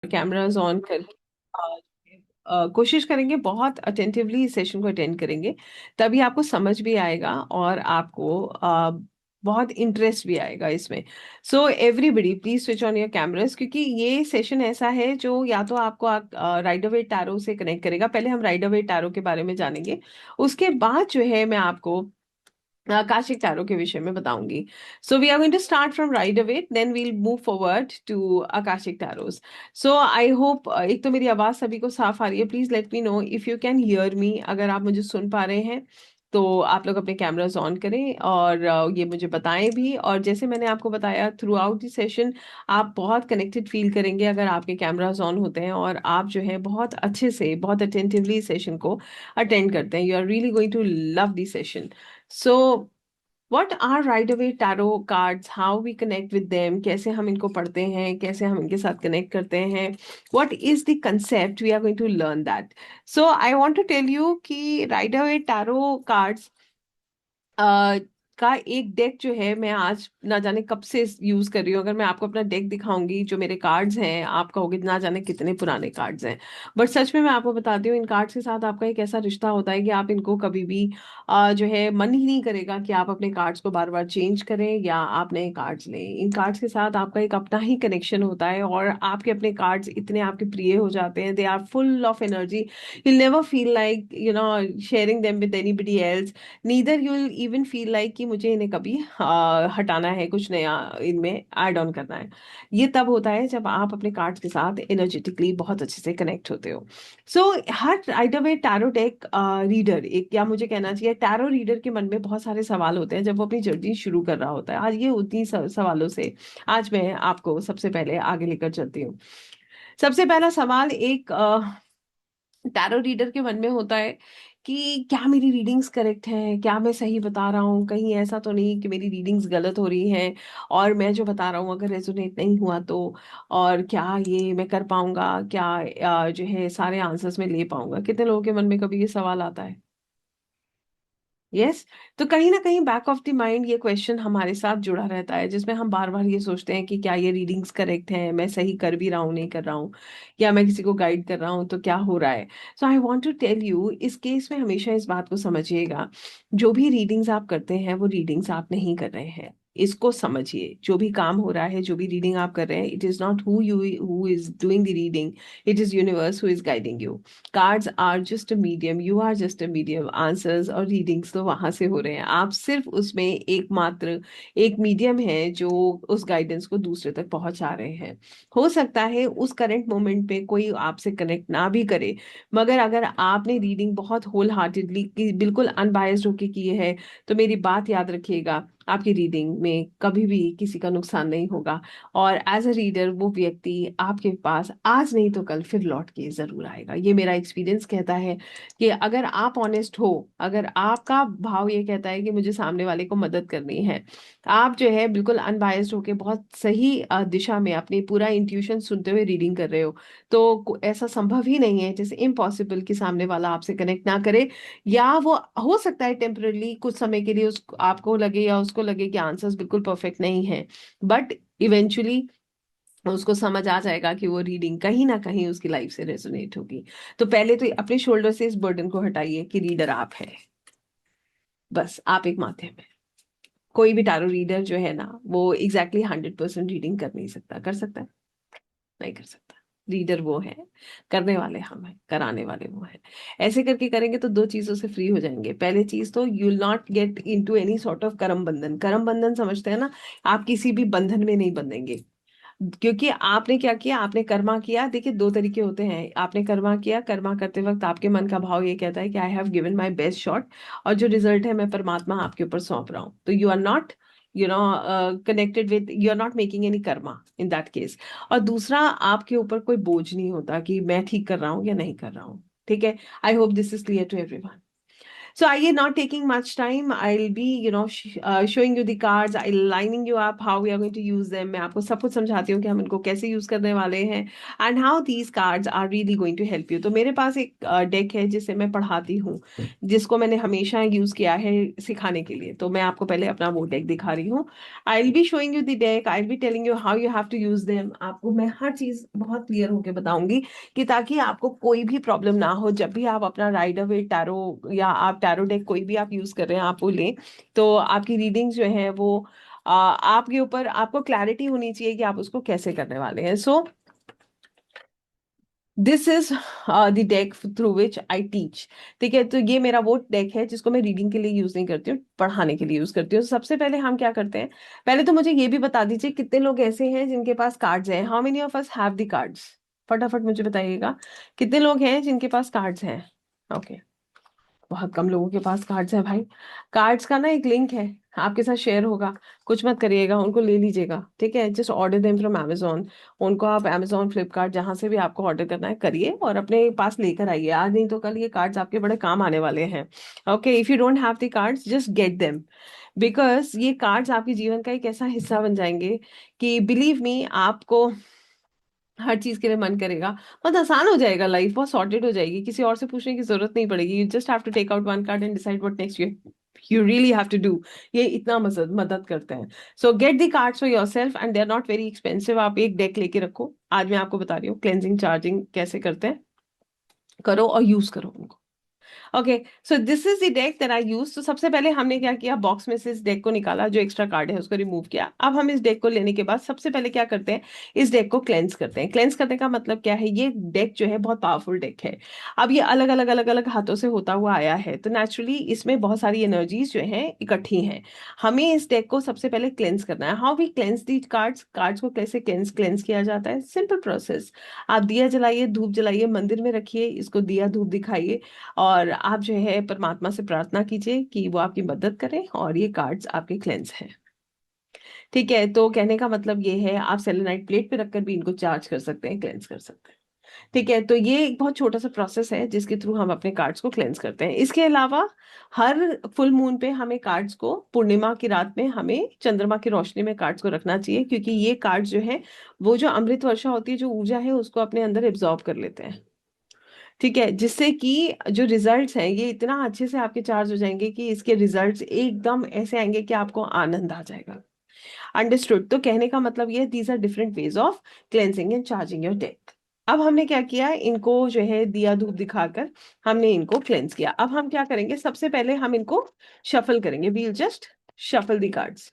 Cameras on करके कोशिश करेंगे, बहुत अटेंटिवली इस सेशन को अटेंड करेंगे। तभी आपको समझ भी आएगा और आपको बहुत इंटरेस्ट भी आएगा इसमें। So everybody please switch on your cameras, क्योंकि ये सेशन ऐसा है जो या तो आपको राइडर वेट टैरो से कनेक्ट करेगा। पहले हम राइडर वेट टैरो के बारे में जानेंगे, उसके बाद जो है मैं आपको आकाशिक तारों के विषय में बताऊंगी। So we are going to start from right away, then we'll move forward to Akashic tarots. So I hope एक तो मेरी आवाज सभी को साफ आ रही है। Please let me know if you can hear me. अगर आप मुझे सुन पा रहे हैं तो आप लोग अपने कैमरास ऑन करें और ये मुझे बताएं भी। और जैसे मैंने आपको बताया, थ्रू आउट द सेशन आप बहुत कनेक्टेड फील करेंगे अगर आपके कैमरास ऑन होते हैं और आप जो है बहुत अच्छे से, बहुत अटेंटिवली सेशन को अटेंड करते हैं। You are really going to love the session. So, what are Rider-Waite tarot cards? How we connect with them? कैसे हम इनको पढ़ते हैं? कैसे हम इनके साथ connect करते हैं? What is the concept? We are going to learn that. So, I want to tell you कि Rider-Waite tarot cards अ, का एक डेक जो है मैं आज ना जाने कब से यूज कर रही हूँ। अगर मैं आपको अपना डेक दिखाऊंगी, जो मेरे कार्ड्स हैं, आप कहोगे ना जाने कितने पुराने कार्ड्स हैं। बट सच में मैं आपको बताती हूँ, इन कार्ड्स के साथ आपका एक ऐसा रिश्ता होता है कि आप इनको कभी भी जो है मन ही नहीं करेगा कि आप अपने कार्ड्स को बार बार चेंज करें या आप नए कार्ड्स लें। इन कार्ड्स के साथ आपका एक अपना ही कनेक्शन होता है और आपके अपने कार्ड्स इतने आपके प्रिय हो जाते हैं। They are full of energy. You never feel like sharing them with anybody else. Neither you will even feel like कि मुझे इन्हें कभी हटाना है, कुछ नया इनमें ऐड ऑन करना है। ये तब होता है जब आप अपने कार्ड्स के साथ एनर्जेटिकली बहुत अच्छे से कनेक्ट होते हो। सो हर राइटर वे टैरो डेक रीडर, एक या मुझे कहना चाहिए टैरो रीडर के मन में बहुत सारे सवाल होते हैं जब वो अपनी जर्नी शुरू कर रहा होता है। आज ये उन्हीं सवालों से आज मैं आपको सबसे पहले आगे लेकर चलती हूँ। सबसे पहला सवाल एक टैरो रीडर के मन में होता है कि क्या मेरी रीडिंग्स करेक्ट हैं, क्या मैं सही बता रहा हूँ, कहीं ऐसा तो नहीं कि मेरी रीडिंग्स गलत हो रही हैं और मैं जो बता रहा हूँ अगर रेजोनेट नहीं हुआ तो, और क्या ये मैं कर पाऊंगा, क्या जो है सारे आंसर्स में ले पाऊंगा। कितने लोगों के मन में कभी ये सवाल आता है? यस। तो कहीं ना कहीं बैक ऑफ द माइंड ये क्वेश्चन हमारे साथ जुड़ा रहता है, जिसमें हम बार बार ये सोचते हैं कि क्या ये रीडिंग्स करेक्ट हैं, मैं सही कर भी रहा हूँ नहीं कर रहा हूँ, या मैं किसी को गाइड कर रहा हूँ तो क्या हो रहा है। So I want to tell you, इस केस में हमेशा इस बात को समझिएगा, जो भी रीडिंग्स आप करते हैं वो रीडिंग्स आप नहीं कर रहे हैं। इसको समझिए, जो भी काम हो रहा है, जो भी रीडिंग आप कर रहे हैं, it is not who is doing the reading, it is universe who is guiding you. Cards are just a medium, you are just a medium. Answers और रीडिंग्स तो वहां से हो रहे हैं, आप सिर्फ उसमें एकमात्र एक मीडियम है जो उस गाइडेंस को दूसरे तक पहुंचा रहे हैं। हो सकता है उस करंट मोमेंट पे कोई आपसे कनेक्ट ना भी करे, मगर अगर आपने रीडिंग बहुत होल हार्टेडली, बिल्कुल अनबायस्ड होके की है, तो मेरी बात याद रखिएगा, आपकी रीडिंग में कभी भी किसी का नुकसान नहीं होगा। और एज अ रीडर वो व्यक्ति आपके पास आज नहीं तो कल फिर लौट के जरूर आएगा। ये मेरा एक्सपीरियंस कहता है कि अगर आप ऑनेस्ट हो, अगर आपका भाव ये कहता है कि मुझे सामने वाले को मदद करनी है, आप जो है बिल्कुल अनबायस्ड होके बहुत सही दिशा में अपनी पूरा इंट्यूशन सुनते हुए रीडिंग कर रहे हो, तो ऐसा संभव ही नहीं है, जैसे इम्पॉसिबल कि सामने वाला आपसे कनेक्ट ना करे। या वो हो सकता है टेम्परली कुछ समय के लिए उस आपको लगे या उसको लगे कि आंसर्स बिल्कुल परफेक्ट नहीं है, बट इवेंचुअली उसको समझ आ जाएगा कि वो रीडिंग कहीं ना कहीं उसकी लाइफ से रेजोनेट होगी। तो पहले तो अपने शोल्डर से इस बर्डन को हटाइए कि रीडर आप है, बस आप एक माध्यम है। कोई भी टैरो रीडर जो है ना, वो एग्जैक्टली 100% रीडिंग कर नहीं सकता। कर सकता है? नहीं कर सकता। रीडर वो है, करने वाले हम हैं, कराने वाले वो हैं। ऐसे करके करेंगे तो दो चीजों से फ्री हो जाएंगे। पहले चीज तो you will not get into any sort of कर्म बंधन। कर्म बंधन समझते हैं ना? आप किसी भी बंधन में नहीं बंधेंगे, क्योंकि आपने क्या किया, आपने कर्मा किया। देखिए, दो तरीके होते हैं। आपने कर्मा किया, कर्मा करते वक्त आपके मन का भाव ये कहता है कि I have given my best shot, और जो रिजल्ट है मैं परमात्मा आपके ऊपर सौंप रहा हूँ। तो you are not connected with, you are not making any karma in that case. और दूसरा, आपके ऊपर कोई बोझ नहीं होता कि मैं ठीक कर रहा हूँ या नहीं कर रहा हूँ। ठीक है? I hope this is clear to everyone. So I am not taking much time. I'll be, showing you the cards. I'll lining you up how we are going to use them. मैं आपको सब कुछ समझाती हूँ कि हम इनको कैसे यूज करने वाले हैं, and how these cards are really going to help you. तो मेरे पास एक डेक है जिसे मैं पढ़ाती हूँ, जिसको मैंने हमेशा यूज किया है सिखाने के लिए। तो मैं आपको पहले अपना वो डेक दिखा रही हूँ। I'll be showing you the deck. I'll be telling you how you have to use them. आपको मैं हर चीज बहुत क्लियर होके बताऊंगी, कि ताकि आपको कोई भी प्रॉब्लम ना हो जब भी आप अपना राइडर वेट टैरो या आप टैरो डेक कोई भी आप यूज कर रहे हैं, आप वो लें, तो आपकी रीडिंग्स जो है वो आपके ऊपर आपको क्लैरिटी होनी चाहिए कि आप उसको कैसे करने वाले हैं। So this is the deck through which I teach. ठीक है, तो ये मेरा वो डेक है जिसको मैं रीडिंग के लिए यूज नहीं करती हूँ, पढ़ाने के लिए यूज करती हूँ। सबसे पहले हम क्या करते हैं, पहले तो मुझे ये भी बता दीजिए कितने लोग ऐसे हैं जिनके पास कार्ड्स हैं। How many of us have the cards? फटाफट मुझे बताइएगा कितने लोग हैं जिनके पास कार्ड्स हैं। ओके, बहुत कम लोगों के पास कार्ड्स है भाई। कार्ड्स का ना एक लिंक है, आपके साथ शेयर होगा, कुछ मत करिएगा, उनको ले लीजिएगा। ठीक है, just order them from Amazon। उनको आप Amazon, फ्लिपकार्ट, जहां से भी आपको ऑर्डर करना है करिए और अपने पास लेकर आइए। आज नहीं तो कल ये कार्ड्स आपके बड़े काम आने वाले हैं। Okay, if you don't have the cards just get them, because ये कार्ड्स आपके जीवन का एक ऐसा हिस्सा बन जाएंगे कि बिलीव मी, आपको हर चीज के लिए मन करेगा, बहुत आसान हो जाएगा, लाइफ बहुत सॉर्टेड हो जाएगी, किसी और से पूछने की जरूरत नहीं पड़ेगी। You just have to take out one card and decide what next you really have to do. ये इतना मदद मदद करते हैं। So get the cards for yourself and they are not very expensive. आप एक डेक लेके रखो, आज मैं आपको बता रही हूँ क्लेंजिंग चार्जिंग कैसे करते हैं, करो और यूज करो उनको। Okay, so this is the deck that I use. तो सबसे पहले हमने क्या किया, बॉक्स में से इस डेक को निकाला, जो एक्स्ट्रा कार्ड है उसको रिमूव किया। अब हम इस डेक को लेने के बाद सबसे पहले क्या करते हैं, इस डेक को क्लेंस करते हैं। क्लेंस करने का मतलब क्या है, ये डेक जो है बहुत पावरफुल डेक है। अब ये अलग अलग अलग अलग हाथों से होता हुआ आया है, तो नेचुरली इसमें बहुत सारी एनर्जीज जो है इकट्ठी हैं। हमें इस डेक को सबसे पहले क्लेंस करना है। How we cleanse the cards, cards को कैसे क्लेंस क्लेंस किया जाता है, सिंपल प्रोसेस। आप दिया जलाइए, धूप जलाइए, मंदिर में रखिए, इसको दिया धूप दिखाइए, और आप जो है परमात्मा से प्रार्थना कीजिए कि वो आपकी मदद करें और ये कार्ड्स आपके क्लेंस हैं। ठीक है, तो कहने का मतलब ये है, आप सेलेनाइट प्लेट पे रखकर भी इनको चार्ज कर सकते हैं, क्लेंस कर सकते हैं। ठीक है, तो ये एक बहुत छोटा सा प्रोसेस है जिसके थ्रू हम अपने कार्ड्स को क्लेंस करते हैं। इसके अलावा हर फुल मून पे हमें कार्ड्स को, पूर्णिमा की रात में हमें चंद्रमा की रोशनी में कार्ड्स को रखना चाहिए, क्योंकि ये कार्ड्स जो है वो जो अमृत वर्षा होती है, जो ऊर्जा है उसको अपने अंदर एब्जॉर्ब कर लेते हैं। ठीक है, जिससे कि जो रिजल्ट्स हैं ये इतना अच्छे से आपके चार्ज हो जाएंगे कि इसके रिजल्ट्स एकदम ऐसे आएंगे कि आपको आनंद आ जाएगा। अंडरस्टूड? तो कहने का मतलब ये, these are different ways of cleansing and charging your deck. अब हमने क्या किया, इनको जो है दिया धूप दिखाकर हमने इनको क्लेंस किया। अब हम क्या करेंगे, सबसे पहले हम इनको शफल करेंगे। We'll just shuffle the cards.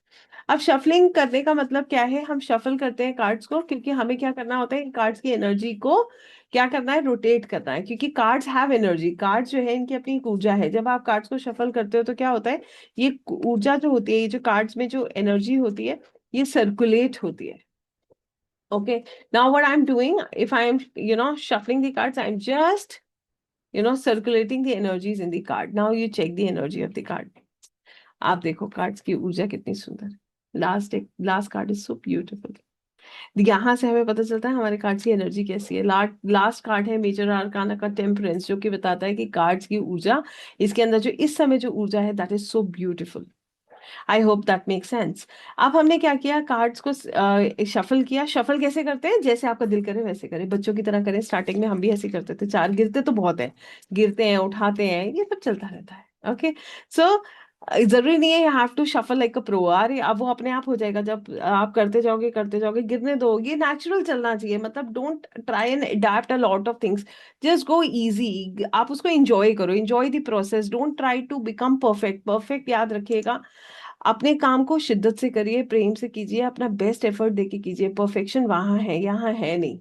अब शफलिंग करने का मतलब क्या है, हम शफल करते हैं कार्ड्स को क्योंकि हमें क्या करना होता है, इन कार्ड्स की एनर्जी को क्या करना है, रोटेट करना है, क्योंकि कार्ड्स हैव एनर्जी। कार्ड्स जो है इनकी अपनी एक ऊर्जा है। जब आप कार्ड्स को शफल करते हो तो क्या होता है, ये ऊर्जा जो होती है, ये जो कार्ड्स में जो एनर्जी होती है, ये सर्कुलेट होती है। Okay, now what I'm doing, if I'm, shuffling the cards, I'm just, circulating the energies in the card. Now you check the energy of the card. आप देखो कार्ड्स की ऊर्जा कितनी सुंदर है। Last card is so beautiful. यहाँ से हमें पता चलता है हमारे कार्ड्स की एनर्जी कैसी है। लास्ट कार्ड है मेजर आर्काना का टेम्परेंस, जो कि बताता है कि कार्ड्स की ऊर्जा, इसके अंदर जो इस समय जो ऊर्जा है, that is so beautiful. I hope that make sense. अब हमने क्या किया, कार्ड्स को शफल किया। शफल कैसे करते हैं, जैसे आपका दिल करे वैसे करें, बच्चों की तरह करें। स्टार्टिंग में हम भी ऐसे करते थे, चार गिरते तो बहुत है, गिरते हैं उठाते हैं, ये सब चलता रहता है। ओके, सो जरूरी नहीं है you have to shuffle like a pro. अरे अब वो अपने आप हो जाएगा, जब आप करते जाओगे, गिरने दो, ये नेचुरल चलना चाहिए। मतलब don't try and adapt a lot of things, just go easy. आप उसको एंजॉय करो, enjoy the process, don't try to become perfect. Perfect याद रखिएगा, अपने काम को शिद्दत से करिए, प्रेम से कीजिए, अपना बेस्ट एफर्ट देके कीजिए। परफेक्शन वहां है, यहाँ है नहीं।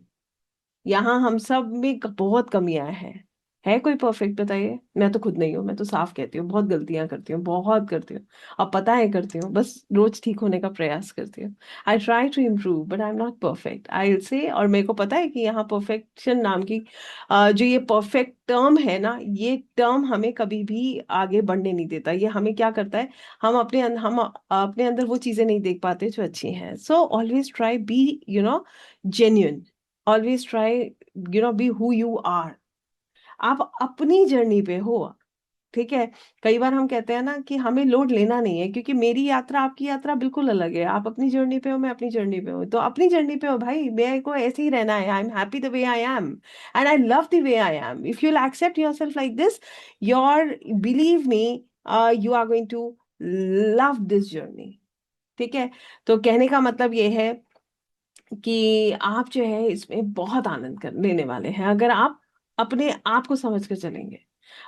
यहाँ हम सब में बहुत कमियां हैं। है कोई परफेक्ट बताइए? मैं तो खुद नहीं हूँ, मैं तो साफ कहती हूँ, बहुत गलतियां करती हूँ, बहुत करती हूँ। अब पता है करती हूँ, बस रोज ठीक होने का प्रयास करती हूँ। I try to improve but I am not perfect, I will say. और मेरे को पता है कि यहाँ परफेक्शन नाम की जो ये परफेक्ट टर्म है ना, ये टर्म हमें कभी भी आगे बढ़ने नहीं देता। ये हमें क्या करता है, हम अपने अंदर वो चीजें नहीं देख पाते जो अच्छी हैं। So always try be, genuine. Always try, be who you are. आप अपनी जर्नी पे हो, ठीक है। कई बार हम कहते हैं ना कि हमें लोड लेना नहीं है, क्योंकि मेरी यात्रा आपकी यात्रा बिल्कुल अलग है। आप अपनी जर्नी पे हो, मैं अपनी जर्नी पे हूँ, तो अपनी जर्नी पे हो भाई, मेरे को ऐसे ही रहना है। I am happy the way I am and I love the way I am. If you will accept yourself like this, your, believe me, you are going to love this journey. ठीक है। तो कहने का मतलब ये है कि आप जो है इसमें बहुत आनंद कर लेने वाले हैं, अगर आप अपने आप को समझ कर चलेंगे।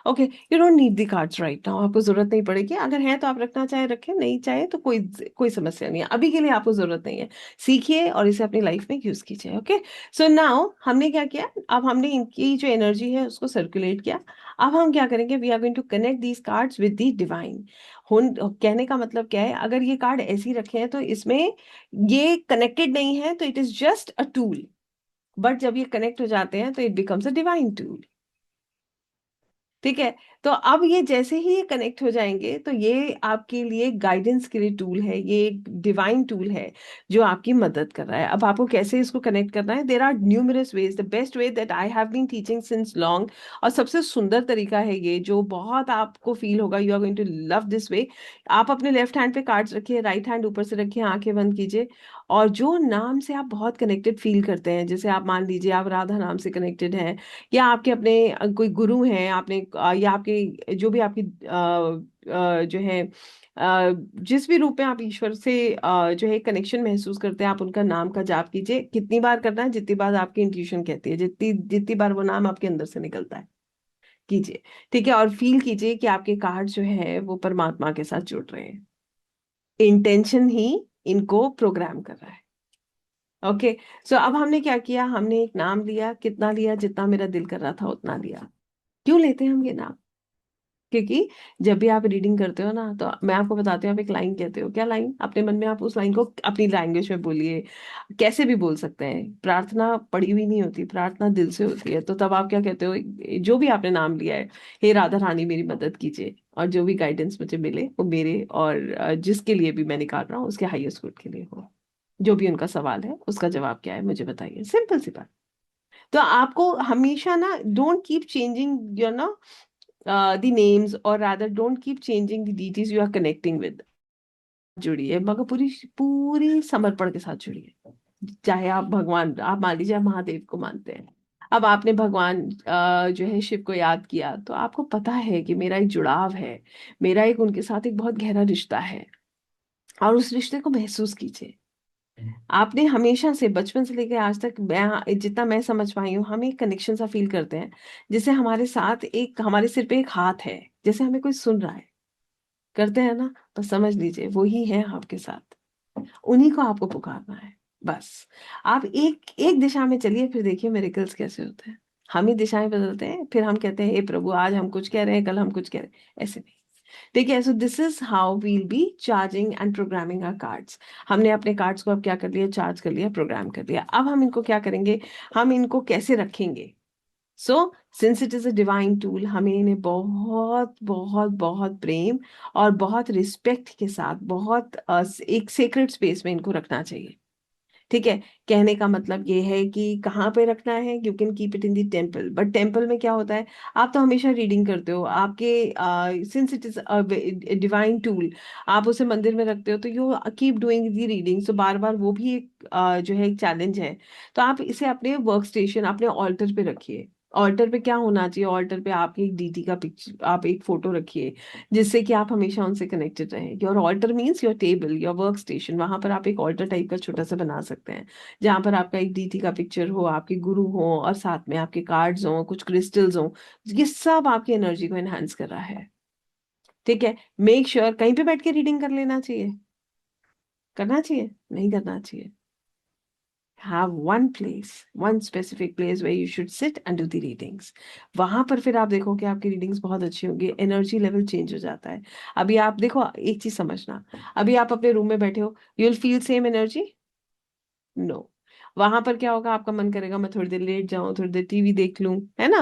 Okay, you don't need the cards right now, आपको जरूरत नहीं पड़ेगी। अगर है तो आप रखना चाहे रखें, नहीं चाहे तो कोई कोई समस्या नहीं है, अभी के लिए आपको जरूरत नहीं है। सीखिए और इसे अपनी लाइफ में यूज कीजिए। ओके। सो नाउ हमने क्या किया, अब हमने इनकी जो एनर्जी है उसको सर्कुलेट किया। अब हम क्या करेंगे, we are going to connect these cards with the divine. कहने का मतलब क्या है, अगर ये कार्ड ऐसे ही रखे हैं तो इसमें ये कनेक्टेड नहीं है, तो it is just a tool. But जब ये कनेक्ट हो जाते हैं तो it becomes a divine tool. ठीक है। तो अब ये जैसे ही ये कनेक्ट हो जाएंगे तो ये आपके लिए गाइडेंस के लिए टूल है, ये एक डिवाइन टूल है जो आपकी मदद कर रहा है। अब आपको कैसे इसको कनेक्ट करना है, there are numerous ways, the best way that I have been teaching since long, और सबसे सुंदर तरीका है ये, जो बहुत आपको फील होगा, you are going to love this way. आप अपने लेफ्ट हैंड पे कार्ड्स रखिए, राइट हैंड ऊपर से रखिए, आंखें बंद कीजिए, और जो नाम से आप बहुत कनेक्टेड फील करते हैं, जैसे आप मान लीजिए आप राधा नाम से कनेक्टेड हैं, या आपके अपने कोई गुरु हैं, आपने या आपके जो भी आपकी जो है जिस भी रूप में आप ईश्वर से जो है कनेक्शन महसूस करते हैं, आप उनका नाम का जाप कीजिए। कितनी बार करना है, जितनी बार आपकी इंट्यूशन कहती है, जितनी जितनी बार वो नाम आपके अंदर से निकलता है, कीजिए। ठीक है। और फील कीजिए कि आपके कार्ड जो है वो परमात्मा के साथ जुड़ रहे हैं। इंटेंशन ही इनको प्रोग्राम कर रहा है। ओके। सो अब हमने क्या किया, हमने एक नाम लिया, कितना लिया, जितना मेरा दिल कर रहा था उतना लिया। क्यों लेते हैं हम ये नाम, क्योंकि जब भी आप रीडिंग करते हो ना, तो मैं आपको बताती हूँ, आप एक लाइन कहते हो, क्या लाइन, अपने मन में आप उस लाइन को अपनी लैंग्वेज में बोलिए, कैसे भी बोल सकते हैं। प्रार्थना पढ़ी हुई नहीं होती, प्रार्थना दिल से होती है। तो तब आप क्या कहते हो, जो भी आपने नाम लिया है, हे राधा रानी मेरी मदद कीजिए, और जो भी गाइडेंस मुझे मिले वो मेरे और जिसके लिए भी मैं निकाल रहा हूँ उसके हाईएस्ट गुड के लिए हो। जो भी उनका सवाल है उसका जवाब क्या है मुझे बताइए, सिंपल सी बात। तो आपको हमेशा ना, डोंट कीप चेंजिंग योर ना the names, or rather don't keep changing the deities you are connecting with। जुड़िए, मगर पूरी पूरी समर्पण के साथ जुड़िए। चाहे आप भगवान, आप मान लीजिए आप महादेव को मानते हैं, अब आपने भगवान जो है शिव को याद किया, तो आपको पता है कि मेरा एक जुड़ाव है, मेरा एक उनके साथ एक बहुत गहरा रिश्ता है, और उस रिश्ते को महसूस कीजिए। आपने हमेशा से, बचपन से लेकर आज तक, मैं जितना मैं समझ पाई हूँ, हम एक कनेक्शन सा फील करते हैं, जैसे हमारे साथ एक, हमारे सिर पे एक हाथ है, जैसे हमें कोई सुन रहा है, करते हैं ना, तो समझ लीजिए वो ही है आपके साथ, उन्हीं को आपको पुकारना है। बस आप एक एक दिशा में चलिए, फिर देखिए मेरेकल्स कैसे होते हैं। हम ही दिशाएं बदलते हैं, फिर हम कहते हैं हे प्रभु आज हम कुछ कह रहे हैं, कल हम कुछ कह रहे हैं, ऐसे नहीं। ठीक है। So this is how we'll be charging and programming our cards. हमने अपने कार्ड्स को अब क्या कर लिया, चार्ज कर लिया, प्रोग्राम कर लिया। अब हम इनको क्या करेंगे, हम इनको कैसे रखेंगे। So since it is a divine tool, हमें इन्हें बहुत बहुत बहुत प्रेम और बहुत रिस्पेक्ट के साथ, बहुत एक सेक्रेट स्पेस में इनको रखना चाहिए। ठीक है। कहने का मतलब ये है कि कहाँ पे रखना है, you can keep it in the temple, but temple में क्या होता है, आप तो हमेशा रीडिंग करते हो, आपके since it is divine tool, आप उसे मंदिर में रखते हो, तो you keep doing the reading, so बार बार वो भी एक जो है एक चैलेंज है। तो आप इसे अपने वर्क स्टेशन, अपने ऑल्टर पे रखिए। ऑल्टर पे क्या होना चाहिए, ऑल्टर पे आपकी एक डीटी का पिक्चर, आप एक फोटो रखिए, जिससे कि आप हमेशा उनसे कनेक्टेड रहें। Your altar means your table, your work station, वहां पर आप एक ऑल्टर टाइप का छोटा सा बना सकते हैं, जहां पर आपका एक डीटी का पिक्चर हो, आपके गुरु हो, और साथ में आपके कार्ड्स हो, कुछ क्रिस्टल्स हो। ये सब आपकी एनर्जी को एनहांस कर रहा है। ठीक है। मेक श्योर कहीं पे बैठ के रीडिंग कर लेना चाहिए, करना चाहिए, नहीं करना चाहिए। have one place, one specific place where you should sit and do the readings। वहां पर फिर आप देखो कि आपकी रीडिंग्स बहुत अच्छी होंगी, एनर्जी लेवल चेंज हो जाता है। अभी आप देखो, एक चीज समझना, अभी आप अपने रूम में बैठे हो, you will feel same energy, no. वहां पर क्या होगा, आपका मन करेगा मैं थोड़ी देर लेट जाऊं, थोड़ी देर टीवी देख लूं, है ना।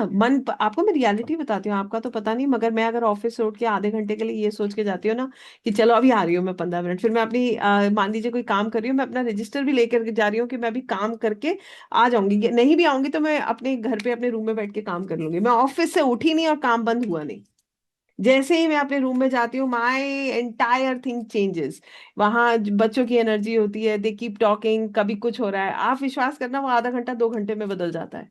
आपको मैं रियलिटी बताती हूँ, आपका तो पता नहीं, मगर मैं अगर ऑफिस से उठ के आधे घंटे के लिए ये सोच के जाती हूँ ना कि चलो अभी आ रही हूँ मैं 15 मिनट, फिर मैं अपनी मान लीजिए कोई काम कर रही हूँ, मैं अपना रजिस्टर भी लेकर के जा रही हूँ कि मैं अभी काम करके आ जाऊंगी, नहीं भी आऊंगी तो मैं अपने घर पे अपने रूम में बैठ के काम कर लूंगी, मैं ऑफिस से उठी नहीं और काम बंद हुआ नहीं। जैसे ही मैं अपने रूम में जाती हूँ, माई एंटायर थिंग चेंजेस। वहां बच्चों की एनर्जी होती है, दे कीप टॉकिंग, कभी कुछ हो रहा है, आप विश्वास करना वो आधा घंटा 2 घंटे में बदल जाता है।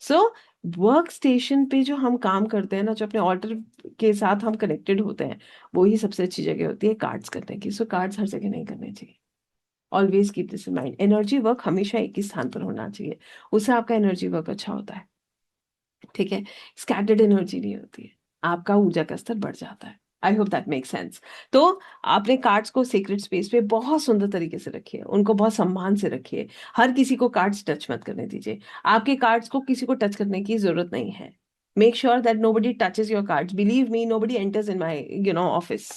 सो वर्क स्टेशन पे जो हम काम करते हैं ना, जो अपने ऑर्डर के साथ हम कनेक्टेड होते हैं, वो ही सबसे अच्छी जगह होती है कार्ड्स करने की। सो कार्ड्स हर जगह नहीं करने चाहिए। Always keep this in mind, energy work हमेशा एक ही स्थान पर होना चाहिए, उससे आपका एनर्जी वर्क अच्छा होता है। ठीक है, स्कैटर्ड एनर्जी नहीं होती है, आपका ऊर्जा का स्तर बढ़ जाता है। I hope that make sense. तो आपने कार्ड्स को सीक्रेट स्पेस पे बहुत सुंदर तरीके से रखिए, उनको बहुत सम्मान से रखिए। हर किसी को कार्ड्स टच मत करने दीजिए। आपके कार्ड्स को किसी को टच करने की जरूरत नहीं है। Make sure that nobody touches your cards. Believe me, nobody enters in my office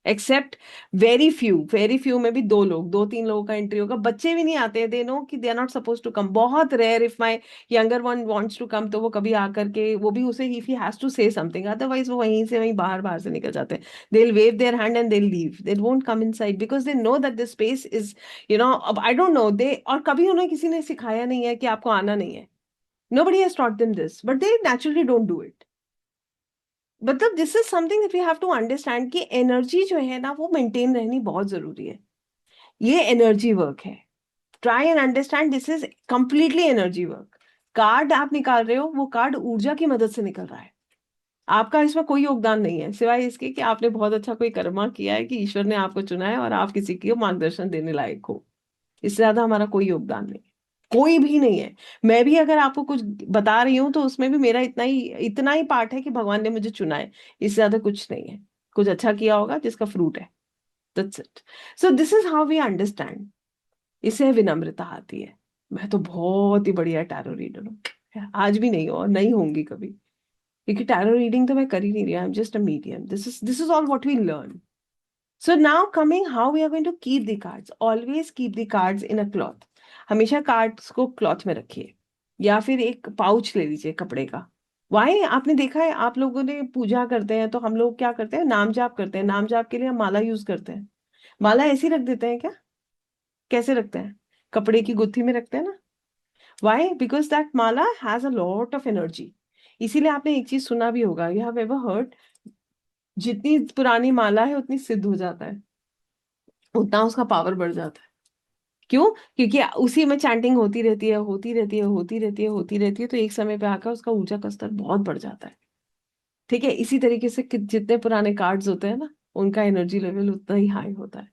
except very few में भी 2 लोग, 2-3 लोगों का एंट्री होगा। बच्चे भी नहीं आते, दे नो कि they are not suppose to come. बहुत rare, if my younger one wants to come, तो वो कभी आकर के, वो भी उसे if he has to say something, otherwise वो वहीं से वहीं बाहर बाहर से निकल जाते हैं। They will wave their hand and they will leave, they won't come inside because they know that this space is अब आई डोंट नो दे, और कभी उन्हें किसी ने सिखाया नहीं है कि आपको आना नहीं है। Nobody has taught them this, but they naturally don't do it. मतलब this is something that we have to understand कि एनर्जी जो है ना, वो मेंटेन रहनी बहुत जरूरी है। ये एनर्जी वर्क है। Try and understand, this is completely energy work. Card आप निकाल रहे हो, वो कार्ड ऊर्जा की मदद से निकल रहा है। आपका इसमें कोई योगदान नहीं है, सिवाय इसके कि आपने बहुत अच्छा कोई कर्मा किया है, कि ईश्वर ने आपको चुना है और आप किसी को मार्गदर्शन देने लायक हो। इससे ज्यादा हमारा कोई योगदान नहीं है, कोई भी नहीं है। मैं भी अगर आपको कुछ बता रही हूँ, तो उसमें भी मेरा इतना ही पार्ट है कि भगवान ने मुझे चुना है। इससे ज्यादा कुछ नहीं है। कुछ अच्छा किया होगा जिसका फ्रूट है। That's it. So this is how we understand. इससे विनम्रता आती है। मैं तो बहुत ही बढ़िया टैरो रीडर हूँ, आज भी नहीं हूँ और नहीं होंगी कभी, क्योंकि टैरो रीडिंग तो मैं कर ही नहीं रही, I am just a medium. This is all what we learn. So now coming how we are going to keep the cards. Always keep the cards in a cloth. हमेशा cards को cloth में रखिए, या फिर एक pouch ले लीजिए कपड़े का। वाई, आपने देखा है, आप लोगों ने पूजा करते हैं तो हम लोग क्या करते हैं, नाम जाप करते हैं। नाम जाप के लिए हम माला यूज करते हैं। माला ऐसे ही रख देते हैं क्या? कैसे रखते हैं? कपड़े की गुत्थी में रखते हैं ना। Why? Because that mala has a lot of energy. इसीलिए आपने एक चीज सुना भी होगा, यू हैव एवर हर्ड, जितनी पुरानी माला है उतनी सिद्ध हो जाता है, उतना उसका पावर बढ़ जाता है। क्यों? क्योंकि उसी में चैंटिंग होती रहती है, होती रहती है, होती रहती है, होती रहती है, तो एक समय पे आकर उसका ऊर्जा का स्तर बहुत बढ़ जाता है। ठीक है, इसी तरीके से जितने पुराने कार्ड्स होते हैं ना, उनका एनर्जी लेवल उतना ही हाई होता है।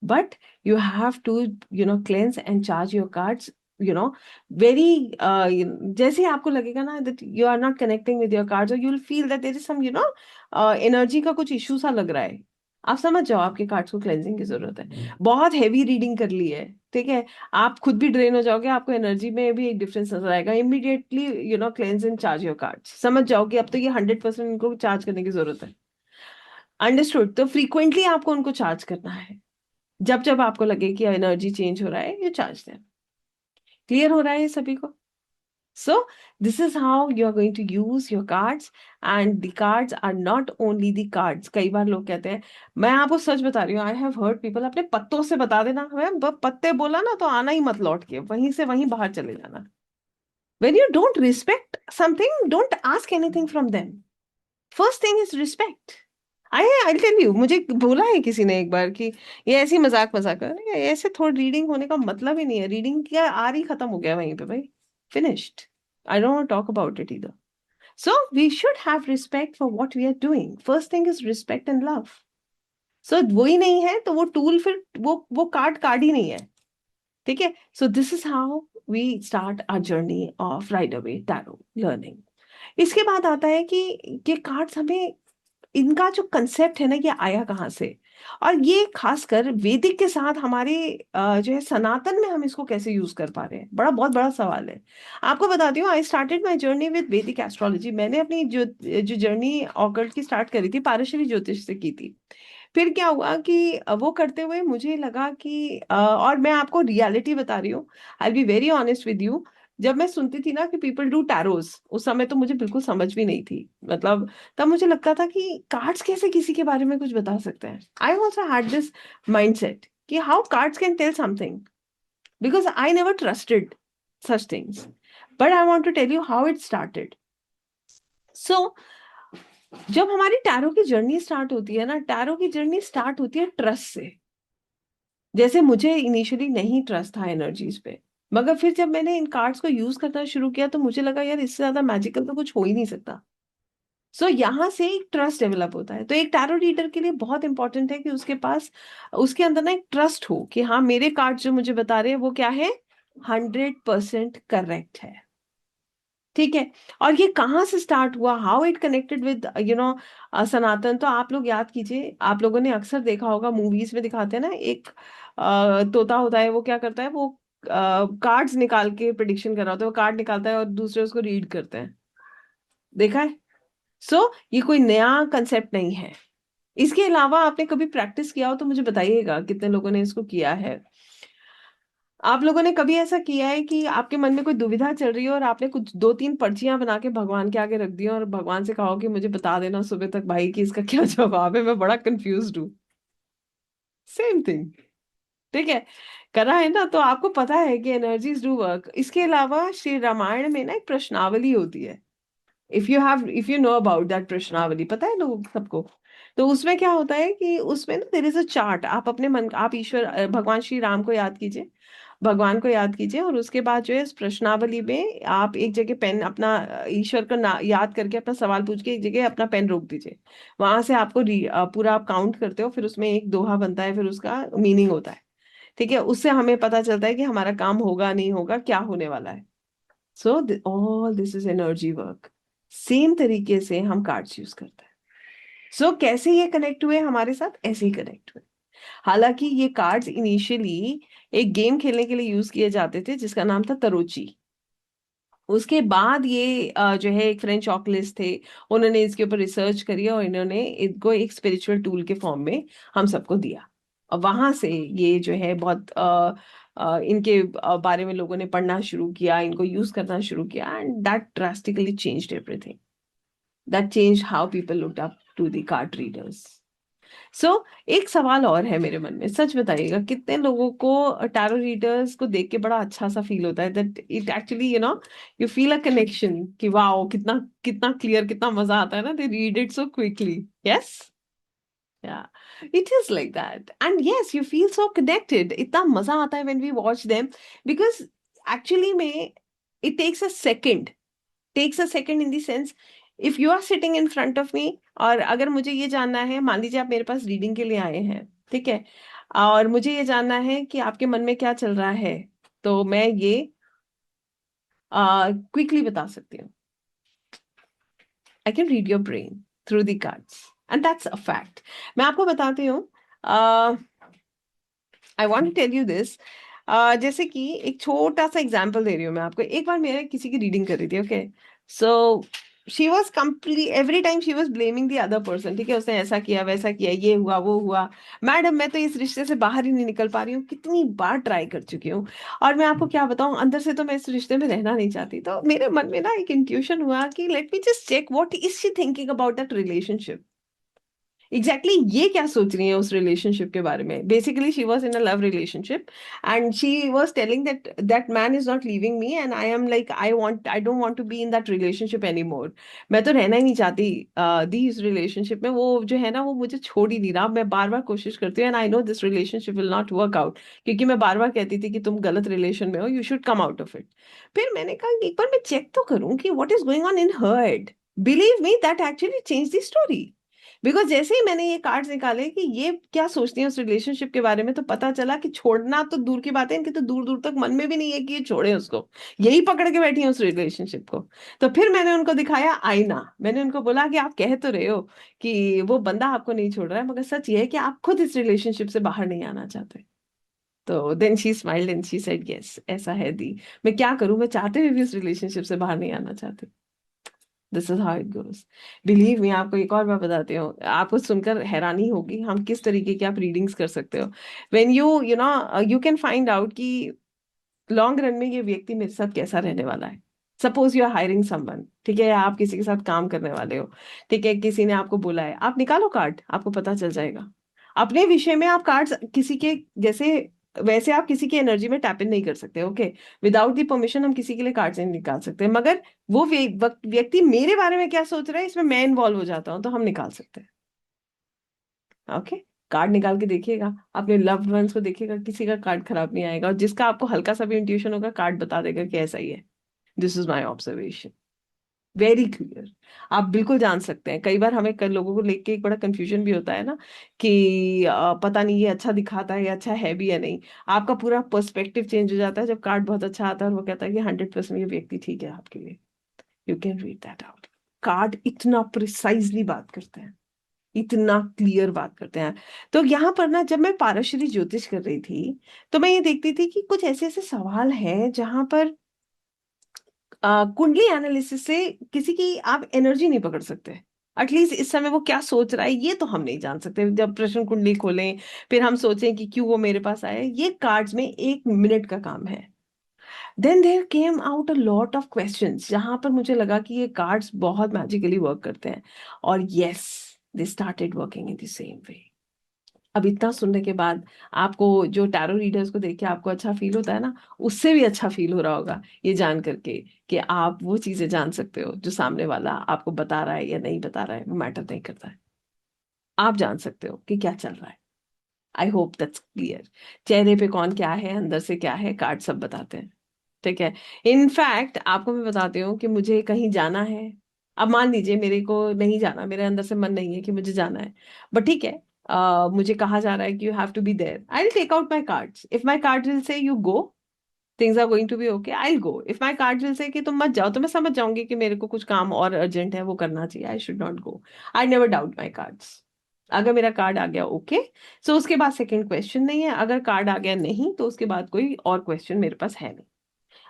But you have to cleanse and charge your cards, you know very, जैसे ही आपको लगेगा ना that you are not connecting with your cards, और you will feel that there is some energy का कुछ इशू सा लग रहा है, आप समझ जाओ आपके कार्ड्स को क्लेंजिंग की जरूरत है। बहुत हैवी रीडिंग कर ली है, ठीक है, आप खुद भी ड्रेन हो जाओगे, आपको एनर्जी में भी एक डिफरेंस नजर आएगा। Immediately cleanse and charge your cards, समझ जाओ कि अब तो ये 100% इनको चार्ज करने की जरूरत है। अंडरस्टूड? तो फ्रीक्वेंटली आपको उनको चार्ज करना है। जब जब आपको लगे कि एनर्जी चेंज हो रहा है, ये चार्ज देना। क्लियर हो रहा है ये सभी को? So this is how you are going to use your cards. And the cards are not only the cards. कई बार लोग कहते हैं, मैं आपको सच बता रही हूँ, आई हैव हर्ड पीपल, अपने पत्तों से बता देना, मैं पत्ते बोला ना तो आना ही मत लौट के, वहीं से वहीं बाहर चले जाना। when you don't respect something, don't ask anything from them. First thing is respect. I tell you, मुझे बोला है किसी ने एक बार कि ये ऐसी मजाक मजाक कर रहे हैं, ऐसे थोड़ी रीडिंग होने का मतलब ही नहीं है, रीडिंग क्या आर ही खत्म हो गया वहीं पे भाई, finished. I don't talk about it इधर। So we should have respect for what we are doing. First thing is respect and love. So वो ही नहीं है तो वो टूल फिर वो कार्ड कार्ड ही नहीं है। ठीक है, so this is how we start our journey of Rider Waite tarot learning. इसके बाद आता है कि ये कार्ड्स हमें, इनका जो कंसेप्ट है ना, ये आया कहाँ से, और ये खासकर वैदिक के साथ हमारे जो है सनातन में हम इसको कैसे यूज कर पा रहे हैं, बहुत बड़ा सवाल है। आपको बताती हूँ, I started my journey with वैदिक एस्ट्रोलॉजी। मैंने अपनी जो जो जर्नी ऑकल्ट की स्टार्ट करी थी, पारशरी ज्योतिष से की थी। फिर क्या हुआ कि वो करते हुए मुझे लगा कि और मैं आपको रियलिटी बता रही हूँ, I be very honest with you. जब मैं सुनती थी ना कि पीपल डू टैरोस, उस समय तो मुझे बिल्कुल समझ भी नहीं थी, मतलब तब मुझे लगता था कि कार्ड्स कैसे किसी के बारे में कुछ बता सकते हैं। I also had this mindset कि how cards can tell something, because I never trusted such things. But I want to tell you how it started. So जब हमारी टैरो की जर्नी स्टार्ट होती है ना, टैरो की जर्नी स्टार्ट होती है ट्रस्ट से। जैसे मुझे इनिशियली नहीं ट्रस्ट था एनर्जीज पे, मगर फिर जब मैंने इन कार्ड्स को यूज करना शुरू किया तो मुझे लगा यार इससे ज्यादा मैजिकल तो कुछ हो ही नहीं सकता। सो यहाँ से एक ट्रस्ट डेवलप होता है। तो एक टैरो रीडर के लिए बहुत इंपॉर्टेंट है कि उसके पास, उसके अंदर ना एक ट्रस्ट हो कि हाँ मेरे कार्ड जो मुझे बता रहे हैं वो क्या है, 100% करेक्ट है। ठीक है। और ये कहाँ से स्टार्ट हुआ, हाउ इट कनेक्टेड विद सनातन। तो आप लोग याद कीजिए, आप लोगों ने अक्सर देखा होगा मूवीज में दिखाते हैं ना, एक तोता होता है, वो क्या करता है, वो कार्ड्स निकाल के प्रिडिक्शन कर रहा होता है, वो कार्ड निकालता है और दूसरे उसको रीड करते हैं। देखा है। सो ये कोई नया कंसेप्ट नहीं है। इसके अलावा आपने कभी प्रैक्टिस किया हो तो मुझे बताइएगा कितने लोगों ने इसको किया है। आप लोगों ने कभी ऐसा किया है कि आपके मन में कोई दुविधा चल रही है और आपने कुछ दो तीन पर्चियां बना के भगवान के आगे रख दी और भगवान से कहो कि मुझे बता देना सुबह तक भाई कि इसका क्या जवाब है, मैं बड़ा कंफ्यूज हूँ। Same thing. ठीक है। करा है ना, तो आपको पता है कि एनर्जीज डू वर्क। इसके अलावा श्री रामायण में ना एक प्रश्नावली होती है। If you know about that प्रश्नावली, पता है लोग सबको। तो उसमें क्या होता है कि उसमें ना देयर इज अ चार्ट। आप अपने मन, आप ईश्वर भगवान श्री राम को याद कीजिए, भगवान को याद कीजिए, और उसके बाद जो है इस प्रश्नावली में आप एक जगह पेन अपना ईश्वर का याद करके अपना सवाल पूछ के एक जगह अपना पेन रोक दीजिए। वहां से आपको पूरा आप काउंट करते हो, फिर उसमें एक दोहा बनता है, फिर उसका मीनिंग होता है। ठीक है। उससे हमें पता चलता है कि हमारा काम होगा नहीं होगा, क्या होने वाला है। So all this is energy work. Same तरीके से हम कार्ड्स यूज करते हैं। सो कैसे ये कनेक्ट हुए हमारे साथ, ऐसे ही कनेक्ट हुए। हालांकि ये कार्ड्स इनिशियली एक गेम खेलने के लिए यूज किए जाते थे जिसका नाम था तरोची। उसके बाद ये जो है एक फ्रेंच ऑकलिस्ट थे, उन्होंने इसके ऊपर रिसर्च करी और इन्होंने इनको एक स्पिरिचुअल टूल के फॉर्म में हम सबको दिया। और वहां से ये जो है बहुत इनके बारे में लोगों ने पढ़ना शुरू किया, इनको यूज करना शुरू किया, and that drastically changed everything. That change how people looked up to the card readers. So एक सवाल और है मेरे मन में, सच बताइएगा कितने लोगों को टैरो रीडर्स को देख के बड़ा अच्छा सा फील होता है, that it actually you feel a connection कि वाओ कितना कितना क्लियर, कितना मजा आता है ना, they read it so quickly. Yes. Yeah, it is like that, and yes you feel so connected, इतना मजा आता है when we watch them. Because actually में it takes a second in the sense, if you are sitting in front of me, और अगर मुझे ये जानना है, मान लीजिए आप मेरे पास रीडिंग के लिए आए हैं, ठीक है, और मुझे ये जानना है कि आपके मन में क्या चल रहा है, तो मैं ये क्विकली बता सकती हूँ। I can read your brain through the cards, and that's a fact. मैं आपको बताती हूँ। I want to tell you this. जैसे कि एक छोटा सा एग्जाम्पल दे रही हूँ मैं आपको। एक बार मेरे किसी की रीडिंग कर रही थी, okay. So she was complete, every time she was blaming the other person. ठीक है, उसने ऐसा किया वैसा किया, ये हुआ वो हुआ, मैडम मैं तो इस रिश्ते से बाहर ही नहीं निकल पा रही हूँ, कितनी बार ट्राई कर चुकी हूँ, और मैं आपको क्या बताऊं, अंदर से तो मैं इस रिश्ते में रहना नहीं चाहती। तो मेरे मन में ना एक इंट्यूशन हुआ कि let me just check what is she thinking about that relationship. Exactly ये क्या सोच रही है उस रिलेशनशिप के बारे में। Basically she was in a love relationship, and she was telling that that man is not leaving me, and I am like I don't want to be in that relationship any more. मैं तो रहना ही नहीं चाहती दी इस relationship में। वो जो है ना, वो मुझे छोड़ ही नहीं रहा। मैं बार बार कोशिश करती हूँ, and I know this relationship will not work out, क्योंकि मैं बार बार कहती थी कि तुम गलत रिलेशन में हो, you should come out of it. फिर मैंने कहा एक बार मैं चेक तो करूं कि what is going on in her head. Believe me that actually change the story. Because जैसे ही मैंने ये कार्ड्स निकाले कि ये क्या सोचती है उस रिलेशनशिप के बारे में, तो पता चला कि छोड़ना तो दूर की बात है, इनके तो दूर दूर तक मन में भी नहीं है कि ये छोड़े उसको, यही पकड़ के बैठी है उस रिलेशनशिप को। तो फिर मैंने उनको दिखाया आईना। मैंने उनको बोला कि आप कह तो रहे हो कि वो बंदा आपको नहीं छोड़ रहा है, मगर सच ये है कि आप खुद इस रिलेशनशिप से बाहर नहीं आना चाहते। तो then she smiled and she said yes, ऐसा है दी, मैं क्या करूं, मैं चाहते हुए भी इस रिलेशनशिप से बाहर नहीं आना चाहती। This is how it goes. Believe me, आपको एक और बात बताती हूँ, आपको सुनकर हैरानी होगी हम किस तरीके की आप रीडिंग्स कर सकते हो। When you know you can find out कि लॉन्ग रन में ये व्यक्ति मेरे साथ कैसा रहने वाला है। Suppose you are hiring someone, ठीक है, या आप किसी के साथ काम करने वाले हो, ठीक है, किसी ने आपको बोला है, आप निकालो कार्ड, आपको पता चल जाएगा। अपने विषय में आप कार्ड्स किसी के जैसे वैसे आप किसी की एनर्जी में टैप इन नहीं कर सकते, ओके। विदाउट दी परमिशन हम किसी के लिए कार्ड नहीं निकाल सकते, मगर वो व्यक्ति मेरे बारे में क्या सोच रहा है इसमें मैं इन्वॉल्व हो जाता हूँ तो हम निकाल सकते हैं, ओके। कार्ड निकाल के देखिएगा, अपने लव्ड वंस को देखिएगा, किसी का कार्ड खराब नहीं आएगा, और जिसका आपको हल्का सा भी इंट्यूशन होगा कार्ड बता देगा कि ऐसा ही है। This is my observation, very clear. आप बिल्कुल जान सकते हैं, कई बार हमें कई लोगों को लेके एक बड़ा कंफ्यूजन भी होता है ना कि पता नहीं ये अच्छा दिखाता है या अच्छा है भी या नहीं। आपका पूरा पर्सपेक्टिव चेंज हो जाता है जब कार्ड बहुत अच्छा आता है और वो कहता है कि 100% ये व्यक्ति ठीक है आपके लिए। You can read that out. Card इतना प्रिसाइजली बात करते हैं, इतना क्लियर बात करते हैं। तो यहाँ पर ना, जब मैं पारशरी ज्योतिष कर रही थी तो मैं ये देखती थी कि कुछ ऐसे ऐसे सवाल हैं जहां पर कुंडली एनालिसिस से किसी की आप एनर्जी नहीं पकड़ सकते। एटलीस्ट इस समय वो क्या सोच रहा है ये तो हम नहीं जान सकते। जब प्रश्न कुंडली खोलें फिर हम सोचें कि क्यों वो मेरे पास आया, ये कार्ड्स में 1 मिनट का काम है। Then there came out a lot of questions जहां पर मुझे लगा कि ये कार्ड्स बहुत मैजिकली वर्क करते हैं। और yes, they started working in the same way. अब इतना सुनने के बाद आपको, जो टैरो रीडर्स को देख के आपको अच्छा फील होता है ना, उससे भी अच्छा फील हो रहा होगा ये जान करके कि आप वो चीजें जान सकते हो जो सामने वाला आपको बता रहा है या नहीं बता रहा है, वो मैटर नहीं करता है। आप जान सकते हो कि क्या चल रहा है। I hope that's clear. चेहरे पे कौन क्या है, अंदर से क्या है, कार्ड सब बताते हैं, ठीक है। इनफैक्ट आपको मैं बताती हूँ कि मुझे कहीं जाना है। अब मान लीजिए मेरे को नहीं जाना, मेरे अंदर से मन नहीं है कि मुझे जाना है, बट ठीक है, मुझे कहा जा रहा है कि you have to be there, I will take out my cards. If my card will say you go, things are going to be okay, I will go. If my card will say कि तुम मत जाओ, तो मैं समझ जाऊंगी कि मेरे को कुछ काम और अर्जेंट है, वो करना चाहिए, I should not go. I never doubt my cards. अगर मेरा कार्ड आ गया ओके, सो उसके बाद सेकंड क्वेश्चन नहीं है। अगर कार्ड आ गया नहीं तो उसके बाद कोई और क्वेश्चन मेरे पास है नहीं।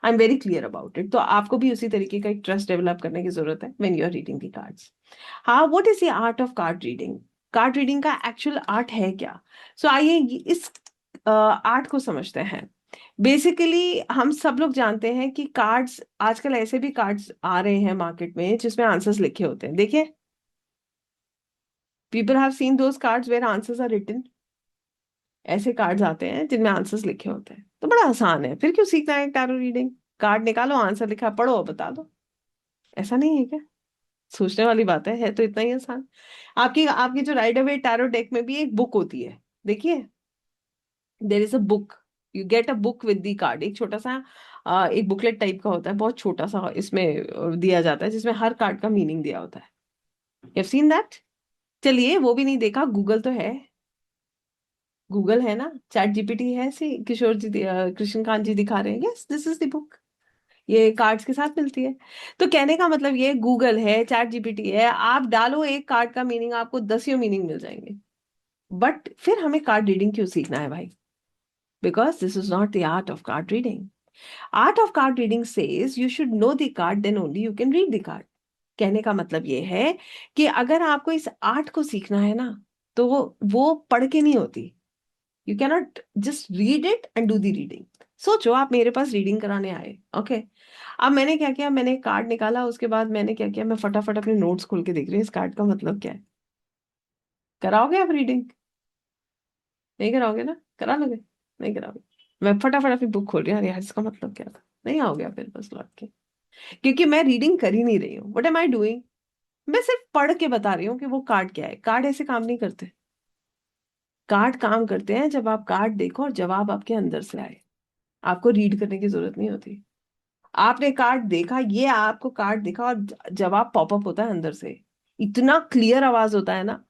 I am very clear about it. तो आपको भी उसी तरीके का एक ट्रस्ट डेवलप करने की जरूरत है when you are reading the cards. हाँ, what is the art of card reading? Card reading का एक्चुअल आर्ट है क्या? सो आइए इस आर्ट को समझते हैं। बेसिकली हम सब लोग जानते हैं कि कार्ड्स, आजकल ऐसे भी कार्ड्स आ रहे हैं मार्केट में जिसमें आंसर्स लिखे होते हैं, देखिए। People have seen those cards where answers are written. ऐसे कार्ड्स आते हैं जिनमें आंसर्स लिखे होते हैं। तो बड़ा आसान है, फिर क्यों सीखना है टैरो रीडिंग? कार्ड निकालो, आंसर लिखा, पढ़ो और बता दो। ऐसा नहीं है क्या? सोचने वाली बात है तो इतना ही आसान। आपकी आपकी जो राइडर वेट टैरो डेक में भी एक बुक होती है, देखिए। There is a book, you get a book with the card. एक छोटा सा एक बुकलेट टाइप का होता है, बहुत छोटा सा, इसमें दिया जाता है, जिसमें हर कार्ड का मीनिंग दिया होता है। You have seen that? चलिए, वो भी नहीं देखा, गूगल तो है। गूगल है ना, चैट जीपीटी है, सी किशोर जी कृष्णकांत जी दिखा रहे हैं, yes this is the book. ये कार्ड्स के साथ मिलती है। तो कहने का मतलब ये, गूगल है, चैट जीपीटी है, आप डालो एक कार्ड का मीनिंग, आपको 10 मीनिंग मिल जाएंगे। बट फिर हमें कार्ड रीडिंग क्यों सीखना है भाई? Because this is not the art of card reading. Art of card reading says you should know the card, then only you can read the card. कहने का मतलब ये है कि अगर आपको इस आर्ट को सीखना है ना, तो वो पढ़ के नहीं होती। You cannot just read it and do the reading. सोचो आप मेरे पास रीडिंग कराने आए, ओके। अब मैंने क्या किया, मैंने कार्ड निकाला, उसके बाद मैंने क्या किया, मैं फटाफट अपने नोट्स खोल के देख रही हूँ इस कार्ड का मतलब क्या है। कराओगे आप रीडिंग? नहीं कराओगे ना, करा लोगे? नहीं कराओगे। मैं फटाफट अपनी बुक खोल रही हूँ, अरे यार इसका मतलब क्या था, नहीं आओगे आप मेरे पास लौट के। क्योंकि मैं रीडिंग कर ही नहीं रही हूँ, व्हाट एम आई डूइंग? मैं सिर्फ पढ़ के बता रही हूँ कि वो कार्ड क्या है। कार्ड ऐसे काम नहीं करते। कार्ड काम करते हैं जब आप कार्ड देखो और जवाब आपके अंदर से आए। आपको रीड करने की जरूरत नहीं होती। आपने कार्ड देखा, ये आपको कार्ड दिखा और जवाब पॉपअप होता है अंदर से। इतना क्लियर आवाज होता है ना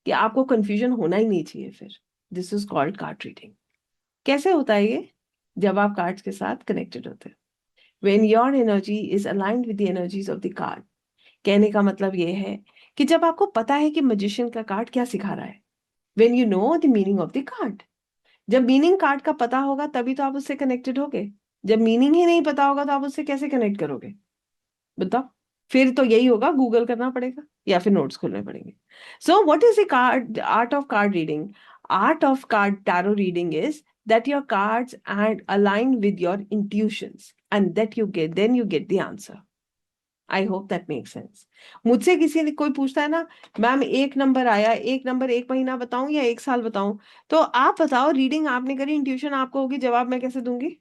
कि आपको कंफ्यूजन होना ही नहीं चाहिए फिर। This is called card reading. कैसे होता है ये? जब आप कार्ड्स के साथ कनेक्टेड होते हैं, when your energy is aligned with the energies of the card. कहने का मतलब ये है कि जब आपको पता है कि मजिशियन का कार्ड क्या सिखा रहा है, when you know the meaning of the card. जब मीनिंग कार्ड का पता होगा तभी तो आप उससे कनेक्टेड होगे। जब मीनिंग ही नहीं पता होगा तो आप उससे कैसे कनेक्ट करोगे? बताओ। फिर तो यही होगा, गूगल करना पड़ेगा या फिर नोट्स खोलने पड़ेंगे। So what is the card art of card reading? Art of card tarot reading is that your cards and align with your intuitions and that you get then you get the answer. I hope that make sense. मुझसे किसी ने कोई पूछता है ना, ma'am एक number आया, एक नंबर एक महीना बताऊं या एक साल बताऊं, तो आप बताओ, रीडिंग आपने करी, इंट्यूशन आपको होगी, जवाब मैं कैसे दूंगी?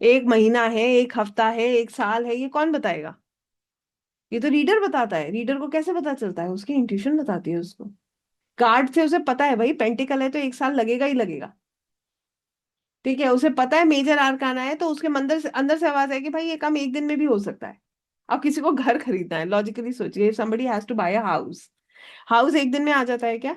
एक महीना है, एक हफ्ता है, एक साल है, ये कौन बताएगा? ये तो रीडर बताता है। रीडर को कैसे पता चलता है? उसकी इंट्यूशन बताती है उसको। कार्ड से उसे पता है भाई पेंटिकल है तो एक साल लगेगा ही लगेगा। ठीक है, उसे पता है मेजर आर्काना है, तो उसके अंदर से आवाज है कि भाई ये काम एक दिन में भी हो सकता है। अब किसी को घर खरीदना है, लॉजिकली सोचिए, somebody has to buy a house, house एक दिन में आ जाता है क्या?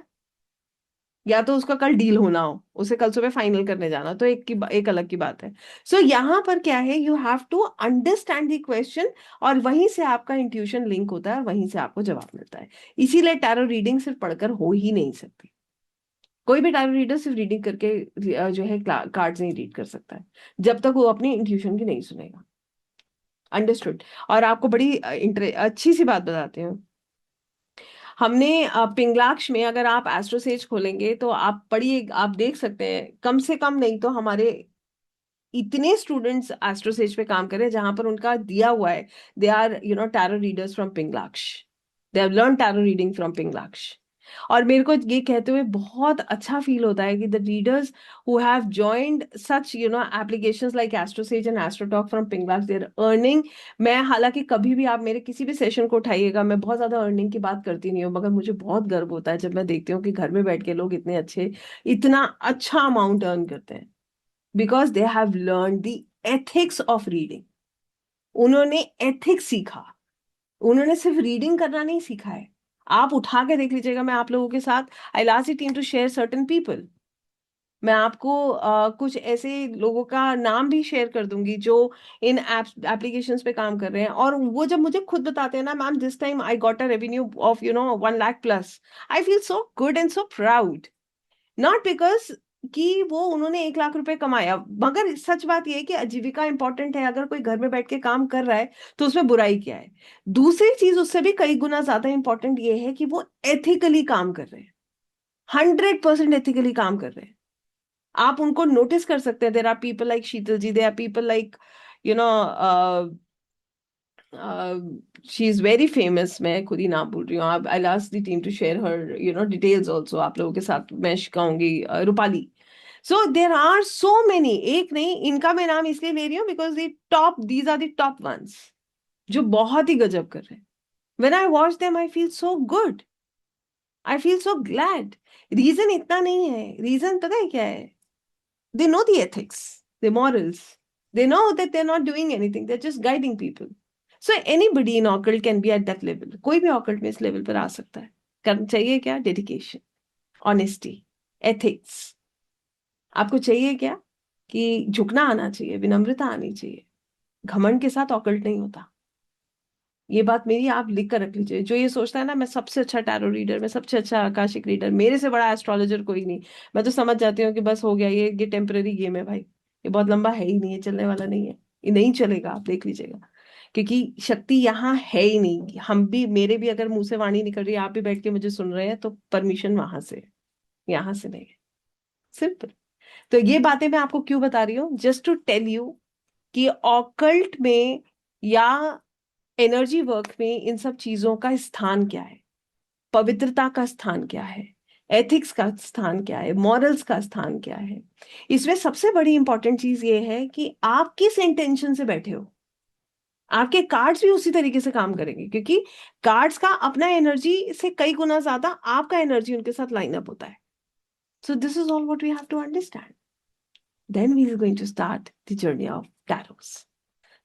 या तो उसका कल डील होना हो, उसे कल सुबह फाइनल करने जाना, तो एक अलग की बात है। सो यहाँ पर क्या है, you have to understand the question, और वहीं से आपका इंट्यूशन लिंक होता है और वहीं से आपको जवाब मिलता है। इसीलिए टैरो रीडिंग सिर्फ पढ़कर हो ही नहीं सकती। कोई भी टैरो रीडर सिर्फ रीडिंग करके जो है कार्ड्स नहीं रीड कर सकता है, जब तक वो अपनी इंट्यूशन की नहीं सुनेगा। अंडरस्टूड। और आपको बड़ी अच्छी सी बात बताते हैं। हमने पिंगलाक्ष में, अगर आप एस्ट्रोसेज खोलेंगे तो आप पढ़िए, आप देख सकते हैं, कम से कम नहीं तो हमारे इतने स्टूडेंट्स एस्ट्रोसेज पे काम कर रहे हैं जहां पर उनका दिया हुआ है, they are tarot readers from Pingalaksh, they have learn tarot reading from Pingalaksh. और मेरे को ये कहते हुए बहुत अच्छा फील होता है कि the readers who have joined such applications like AstroSage and AstroTalk from Pingalaksh, they are earning. मैं हालांकि कभी भी आप मेरे किसी भी सेशन को उठाइएगा, मैं बहुत ज्यादा अर्निंग की बात करती नहीं हूँ, मगर मुझे बहुत गर्व होता है जब मैं देखती हूँ कि घर में बैठ के लोग इतना अच्छा अमाउंट अर्न करते हैं, because they have learn the ethics of reading. उन्होंने एथिक्स सीखा, उन्होंने सिर्फ रीडिंग करना नहीं सीखा है। आप उठा के देख लीजिएगा, मैं आप लोगों के साथ, I last the team to share certain people. मैं आपको कुछ ऐसे लोगों का नाम भी शेयर कर दूंगी जो इन एप्लीकेशंस पे काम कर रहे हैं, और वो जब मुझे खुद बताते हैं ना, ma'am this time I got a revenue of 1 lakh plus, I feel so good and so proud. Not because कि वो उन्होंने 1 लाख रुपए कमाया, मगर सच बात यह है कि आजीविका इंपॉर्टेंट है। अगर कोई घर में बैठ के काम कर रहा है तो उसमें बुराई क्या है? दूसरी चीज उससे भी कई गुना ज्यादा इंपॉर्टेंट ये है कि वो एथिकली काम कर रहे हैं, 100% एथिकली काम कर रहे हैं। आप उनको नोटिस कर सकते हैं। There are people like Sheetal ji, there are people like you know she is very famous, मैं खुद ही नाम भूल रही हूँ। आप, I last the team to share her details also आप लोगों के साथ, मैं कहूंगी Rupali. So there are so many, एक नहीं, इनका मैं नाम इसलिए ले रही हूँ because these are the top ones, जो बहुत ही गजब कर रहे हैं। When I watch them I feel so good, I feel so glad. Reason इतना नहीं है, रीजन पता है क्या है? They know the ethics, the morals, they know that they are not doing anything, they are just guiding people. So anybody in occult can be at that level, कोई भी occult में इस लेवल पर आ सकता है। करना चाहिए क्या? Dedication, honesty, ethics. आपको चाहिए क्या? कि झुकना आना चाहिए, विनम्रता आनी चाहिए। घमंड के साथ ऑकल्ट नहीं होता। ये बात मेरी आप लिख कर रख लीजिए। जो ये सोचता है ना मैं सबसे अच्छा टैरो रीडर, मैं सबसे अच्छा आकाशिक रीडर, मेरे से बड़ा एस्ट्रोलॉजर कोई नहीं, मैं तो समझ जाती हूँ कि बस हो गया, ये टेम्पररी गेम है भाई, ये बहुत लंबा है ही नहीं, ये चलने वाला नहीं है, ये नहीं चलेगा, आप देख लीजिएगा। क्योंकि शक्ति यहाँ है ही नहीं। हम भी, मेरे भी अगर मुंह से वाणी निकल रही है, आप भी बैठ के मुझे सुन रहे हैं, तो परमिशन वहां से है, यहाँ से नहीं है। सिंपल। तो ये बातें मैं आपको क्यों बता रही हूँ? जस्ट टू टेल यू कि ऑकल्ट में या एनर्जी वर्क में इन सब चीजों का स्थान क्या है, पवित्रता का स्थान क्या है, एथिक्स का स्थान क्या है, मॉरल्स का स्थान क्या है। इसमें सबसे बड़ी इंपॉर्टेंट चीज ये है कि आप किस इंटेंशन से बैठे हो। आपके कार्ड्स भी उसी तरीके से काम करेंगे, क्योंकि कार्ड्स का अपना एनर्जी से कई गुना ज्यादा आपका एनर्जी उनके साथ लाइन अप होता है। So this is all what we have to understand, then we are going to start the journey of tarots.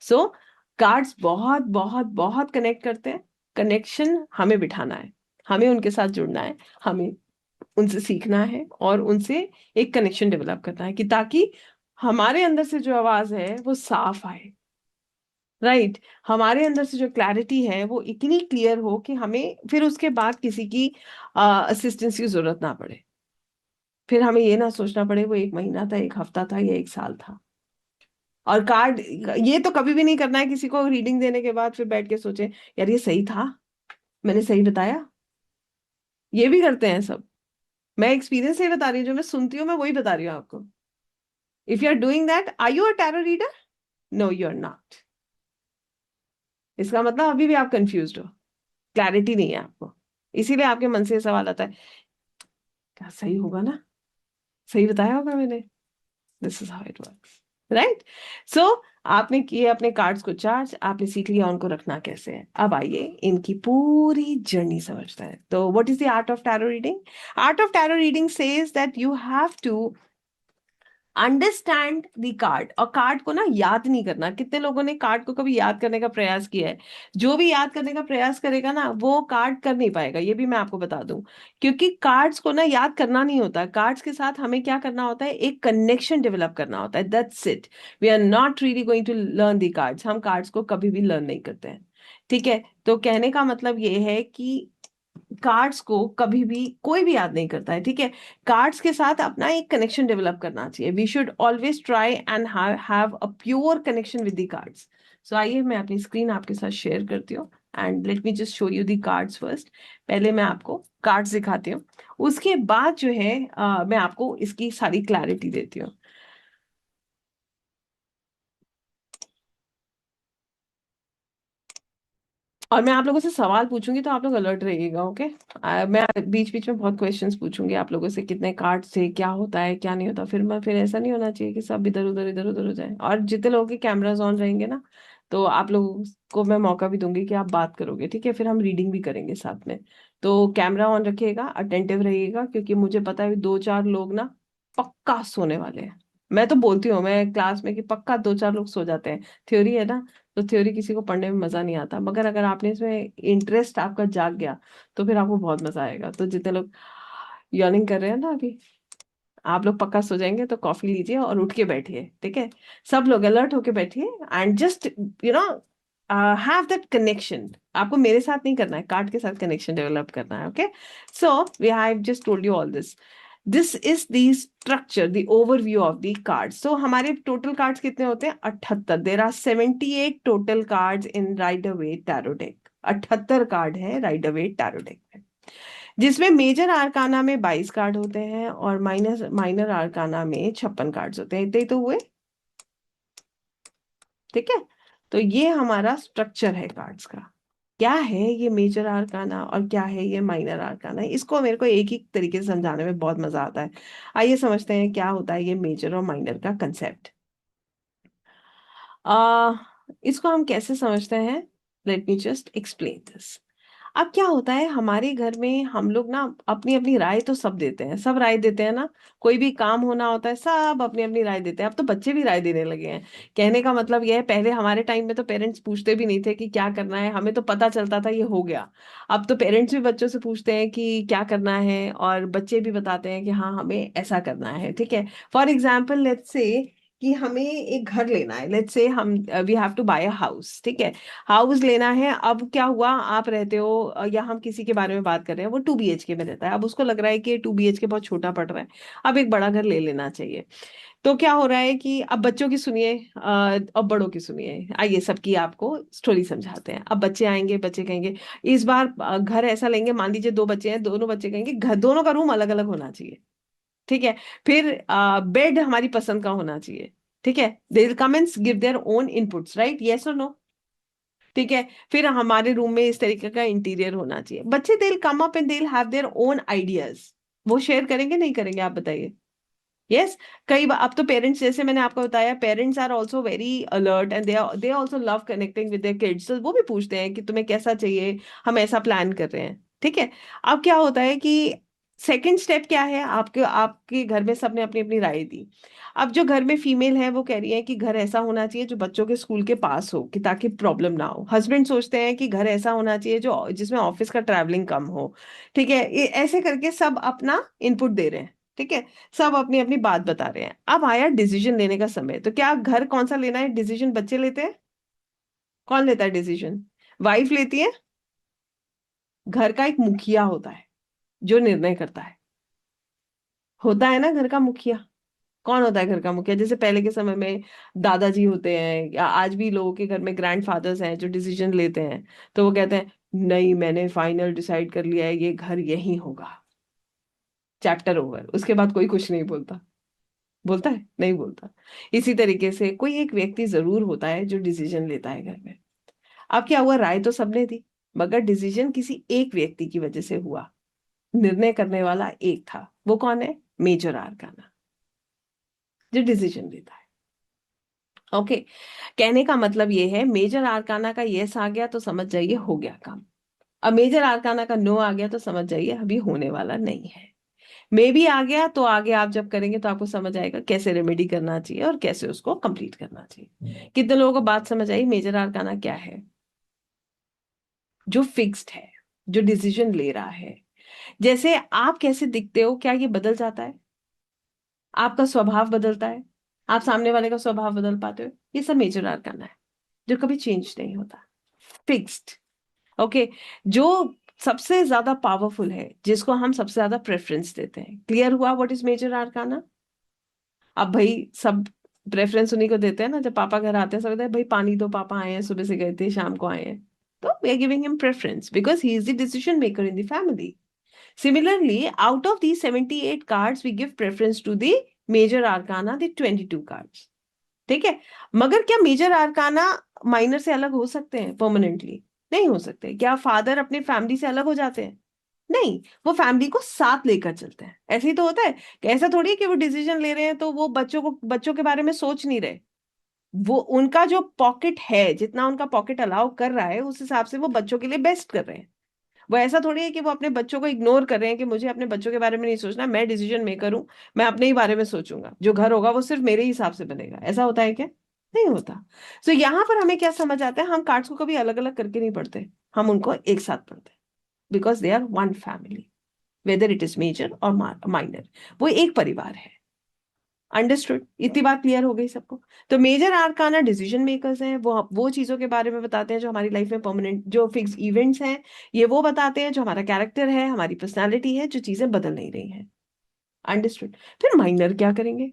So cards बहुत बहुत बहुत कनेक्ट करते हैं। कनेक्शन हमें बिठाना है, हमें उनके साथ जुड़ना है, हमें उनसे सीखना है और उनसे एक कनेक्शन डेवलप करना है, कि ताकि हमारे अंदर से जो आवाज है वो साफ आए। राइट, हमारे अंदर से जो क्लैरिटी है वो इतनी क्लियर हो कि हमें फिर उसके बाद किसी की असिस्टेंस की जरूरत ना पड़े। फिर हमें ये ना सोचना पड़े वो 1 महीना था, 1 हफ्ता था या 1 साल था। और कार्ड, ये तो कभी भी नहीं करना है किसी को रीडिंग देने के बाद फिर बैठ के सोचे यार ये सही था, मैंने सही बताया। ये भी करते हैं सब। मैं एक्सपीरियंस से ही बता रही हूँ, जो मैं सुनती हूँ मैं वही बता रही हूँ आपको। If you are doing that, are you a tarot reader? No, you are not. इसका मतलब अभी भी आप कंफ्यूज हो, क्लैरिटी नहीं है आपको, इसीलिए आपके मन से ये सवाल आता है, क्या सही होगा ना, सही बताया होगा मैंने? This is how it works, right? So आपने किए अपने कार्ड्स को चार्ज, आपने सीख लिया उनको रखना कैसे है। अब आइए इनकी पूरी जर्नी समझते हैं। तो what is the art of tarot reading? Art of tarot reading says that you have to understand the card. और कार्ड को ना याद नहीं करना। कितने लोगों ने कार्ड को कभी याद करने का प्रयास किया है? जो भी याद करने का प्रयास करेगा ना, वो कार्ड कर नहीं पाएगा, ये भी मैं आपको बता दूं। क्योंकि कार्ड्स को ना याद करना नहीं होता, कार्ड्स के साथ हमें क्या करना होता है, एक कनेक्शन डेवलप करना होता है, that's it. We are not really going to learn the cards, हम कार्ड्स को कभी भी लर्न नहीं करते हैं। ठीक है, तो कहने का मतलब ये है कि कार्ड्स को कभी भी कोई भी याद नहीं करता है, ठीक है? कार्ड्स के साथ अपना एक कनेक्शन डेवलप करना चाहिए। We should always try and have a pure connection with the cards. So आइए मैं अपनी स्क्रीन आपके साथ शेयर करती हूँ, and let me just show you the cards first. पहले मैं आपको कार्ड्स दिखाती हूँ, उसके बाद जो है मैं आपको इसकी सारी क्लैरिटी देती हूँ। और मैं आप लोगों से सवाल पूछूंगी तो आप लोग अलर्ट रहिएगा, ओके? मैं बीच बीच में बहुत क्वेश्चंस पूछूंगी आप लोगों से, कितने कार्ड से क्या होता है क्या नहीं होता, फिर ऐसा नहीं होना चाहिए कि सब इधर उधर हो जाए। और जितने लोगों के कैमराज ऑन रहेंगे ना, तो आप लोगों को मैं मौका भी दूंगी कि आप बात करोगे, ठीक है? फिर हम रीडिंग भी करेंगे साथ में। तो कैमरा ऑन रखिएगा, अटेंटिव रहिएगा, क्योंकि मुझे पता है दो चार लोग ना पक्का सोने वाले हैं। मैं तो बोलती हूँ मैं क्लास में कि पक्का दो चार लोग सो जाते हैं। थ्योरी है ना, तो थ्योरी किसी को पढ़ने में मजा नहीं आता, मगर अगर आपने इसमें इंटरेस्ट आपका जाग गया तो फिर आपको बहुत मजा आएगा। तो जितने लोग यर्निंग कर रहे हैं ना अभी, आप लोग पक्का सो जाएंगे तो कॉफी लीजिए और उठ के बैठिए, ठीक है? सब लोग अलर्ट होके बैठिए, and just you know have that connection. आपको मेरे साथ नहीं करना है, कार्ड के साथ कनेक्शन डेवलप करना है, okay? So we have just told you all this. This is the structure, the overview of the card. So हमारे टोटल कार्ड्स कितने होते हैं? 78। There are 78 total cards in Rider Waite tarot deck. 78 card है Rider Waite tarot deck में, जिसमें major आर्काना में 22 card होते हैं और माइनर माइनर आर्काना में 56 कार्ड्स होते हैं। इतने ही तो हुए, ठीक है? तो ये हमारा स्ट्रक्चर है कार्ड्स का। क्या है ये मेजर आर्काना और क्या है ये माइनर आर्काना, इसको मेरे को एक ही तरीके से समझाने में बहुत मजा आता है। आइए समझते हैं क्या होता है ये मेजर और माइनर का कंसेप्ट। आ इसको हम कैसे समझते हैं? Late me just explain this. अब क्या होता है हमारे घर में, हम लोग ना अपनी अपनी राय तो सब देते हैं, सब राय देते हैं ना। कोई भी काम होना होता है सब अपनी अपनी राय देते हैं। अब तो बच्चे भी राय देने लगे हैं। कहने का मतलब यह है, पहले हमारे टाइम में तो पेरेंट्स पूछते भी नहीं थे कि क्या करना है, हमें तो पता चलता था ये हो गया। अब तो पेरेंट्स भी बच्चों से पूछते हैं कि क्या करना है, और बच्चे भी बताते हैं कि हाँ हमें ऐसा करना है, ठीक है? फॉर एग्जाम्पल लेट्स से कि हमें एक घर लेना है, लेट्स से हम we have to buy a house, ठीक है? हाउस लेना है। अब क्या हुआ, आप रहते हो या हम किसी के बारे में बात कर रहे हैं, वो 2 BHK में रहता है। अब उसको लग रहा है कि 2 BHK बहुत छोटा पड़ रहा है, अब एक बड़ा घर ले लेना चाहिए। तो क्या हो रहा है कि अब बच्चों की सुनिए, अब बड़ों की सुनिए। आइए सबकी आपको स्टोरी समझाते हैं। अब बच्चे आएंगे, बच्चे कहेंगे इस बार घर ऐसा लेंगे, मान लीजिए दो बच्चे हैं, दोनों बच्चे कहेंगे घर दोनों का रूम अलग अलग होना चाहिए, ठीक है? फिर बेड हमारी पसंद का होना चाहिए, ठीक है? They will come and give their own inputs, right? Yes और नो? ठीक है। फिर हमारे रूम में इस तरीके का इंटीरियर होना चाहिए। बच्चे they will come up and they will have their own ideas. वो शेयर करेंगे नहीं करेंगे, आप बताइए? यस। कई बार अब तो पेरेंट्स, जैसे मैंने आपको बताया, parents are also very alert and they also love connecting with their kids. तो वो भी पूछते हैं कि तुम्हें कैसा चाहिए, हम ऐसा प्लान कर रहे हैं, ठीक है? अब क्या होता है कि सेकंड स्टेप क्या है, आपके आपके घर में सबने अपनी अपनी राय दी। अब जो घर में फीमेल है वो कह रही है कि घर ऐसा होना चाहिए जो बच्चों के स्कूल के पास हो, कि ताकि प्रॉब्लम ना हो। हस्बैंड सोचते हैं कि घर ऐसा होना चाहिए जो जिसमें ऑफिस का ट्रैवलिंग कम हो, ठीक है? ये ऐसे करके सब अपना इनपुट दे रहे हैं, ठीक है? सब अपनी अपनी बात बता रहे हैं। अब आया डिसीजन लेने का समय। तो क्या घर कौन सा लेना है, डिसीजन बच्चे लेते हैं? कौन लेता है डिसीजन? वाइफ लेती है। घर का एक मुखिया होता है जो निर्णय करता है, होता है ना घर का मुखिया? कौन होता है घर का मुखिया? जैसे पहले के समय में दादाजी होते हैं, या आज भी लोगों के घर में ग्रैंड फादर्स हैं जो डिसीजन लेते हैं। तो वो कहते हैं नहीं मैंने फाइनल डिसाइड कर लिया है, ये घर यही होगा, चैप्टर ओवर। उसके बाद कोई कुछ नहीं बोलता। बोलता है? नहीं बोलता। इसी तरीके से कोई एक व्यक्ति जरूर होता है जो डिसीजन लेता है घर में। अब क्या हुआ, राय तो सबने दी, मगर डिसीजन किसी एक व्यक्ति की वजह से हुआ। निर्णय करने वाला एक था, वो कौन है? मेजर आर्काना, जो डिसीजन लेता है। ओके, कहने का मतलब ये है, मेजर आर्काना का यस आ गया तो समझ जाइए हो गया काम। अब मेजर आर्काना का नो आ गया तो समझ जाइए अभी होने वाला नहीं है। मे भी आ गया तो आगे आप जब करेंगे तो आपको समझ आएगा कैसे रेमेडी करना चाहिए और कैसे उसको कंप्लीट करना चाहिए। कितने लोगों को बात समझ आई? मेजर आर्काना क्या है? जो फिक्स्ड है, जो डिसीजन ले रहा है। जैसे आप कैसे दिखते हो, क्या ये बदल जाता है? आपका स्वभाव बदलता है? आप सामने वाले का स्वभाव बदल पाते हो? ये सब मेजर आर्काना है, जो कभी चेंज नहीं होता, फिक्स्ड। ओके, जो सबसे ज्यादा पावरफुल है, जिसको हम सबसे ज्यादा प्रेफरेंस देते हैं। क्लियर हुआ व्हाट इज मेजर आर्काना? अब भाई सब प्रेफरेंस उन्हीं को देते हैं ना, जब पापा घर आते हैं सब कहते हैं भाई पानी दो, पापा आए हैं, सुबह से गए थे, शाम को आए हैं। तो we are giving him preference because he is the decision maker in the family. Similarly, out of these 78 cards, we give preference to the major arcana, the 22 cards. ठीक है? मगर क्या मेजर आर्काना माइनर से अलग हो सकते हैं परमानेंटली? नहीं हो सकते। क्या फादर अपने फैमिली से अलग हो जाते हैं? नहीं, वो फैमिली को साथ लेकर चलते हैं। ऐसे ही तो होता है कि ऐसा थोड़ी है कि वो डिसीजन ले रहे हैं तो वो बच्चों के बारे में सोच नहीं रहे। वो उनका जो पॉकेट है, जितना उनका पॉकेट अलाउ कर रहा है, उस हिसाब से वो बच्चों के लिए बेस्ट कर रहे हैं। वो ऐसा थोड़ी है कि वो अपने बच्चों को इग्नोर कर रहे हैं कि मुझे अपने बच्चों के बारे में नहीं सोचना, मैं डिसीजन मेकर हूं, मैं अपने ही बारे में सोचूंगा, जो घर होगा वो सिर्फ मेरे हिसाब से बनेगा। ऐसा होता है क्या? नहीं होता। सो यहाँ पर हमें क्या समझ आता है, हम कार्ड्स को कभी अलग अलग करके नहीं पढ़ते, हम उनको एक साथ पढ़ते हैं, because they are one family, whether it is major और माइनर, वो एक परिवार है। अंडरस्टूड? इतनी बात क्लियर हो गई सबको? तो मेजर आर्काना डिसीजन मेकर्स हैं, वो चीजों के बारे में बताते हैं जो हमारी लाइफ में परमानेंट, जो फिक्स इवेंट्स हैं, ये वो बताते हैं जो हमारा कैरेक्टर है, हमारी पर्सनालिटी है, जो चीजें बदल नहीं रही हैं। अंडरस्टूड? फिर माइनर क्या करेंगे?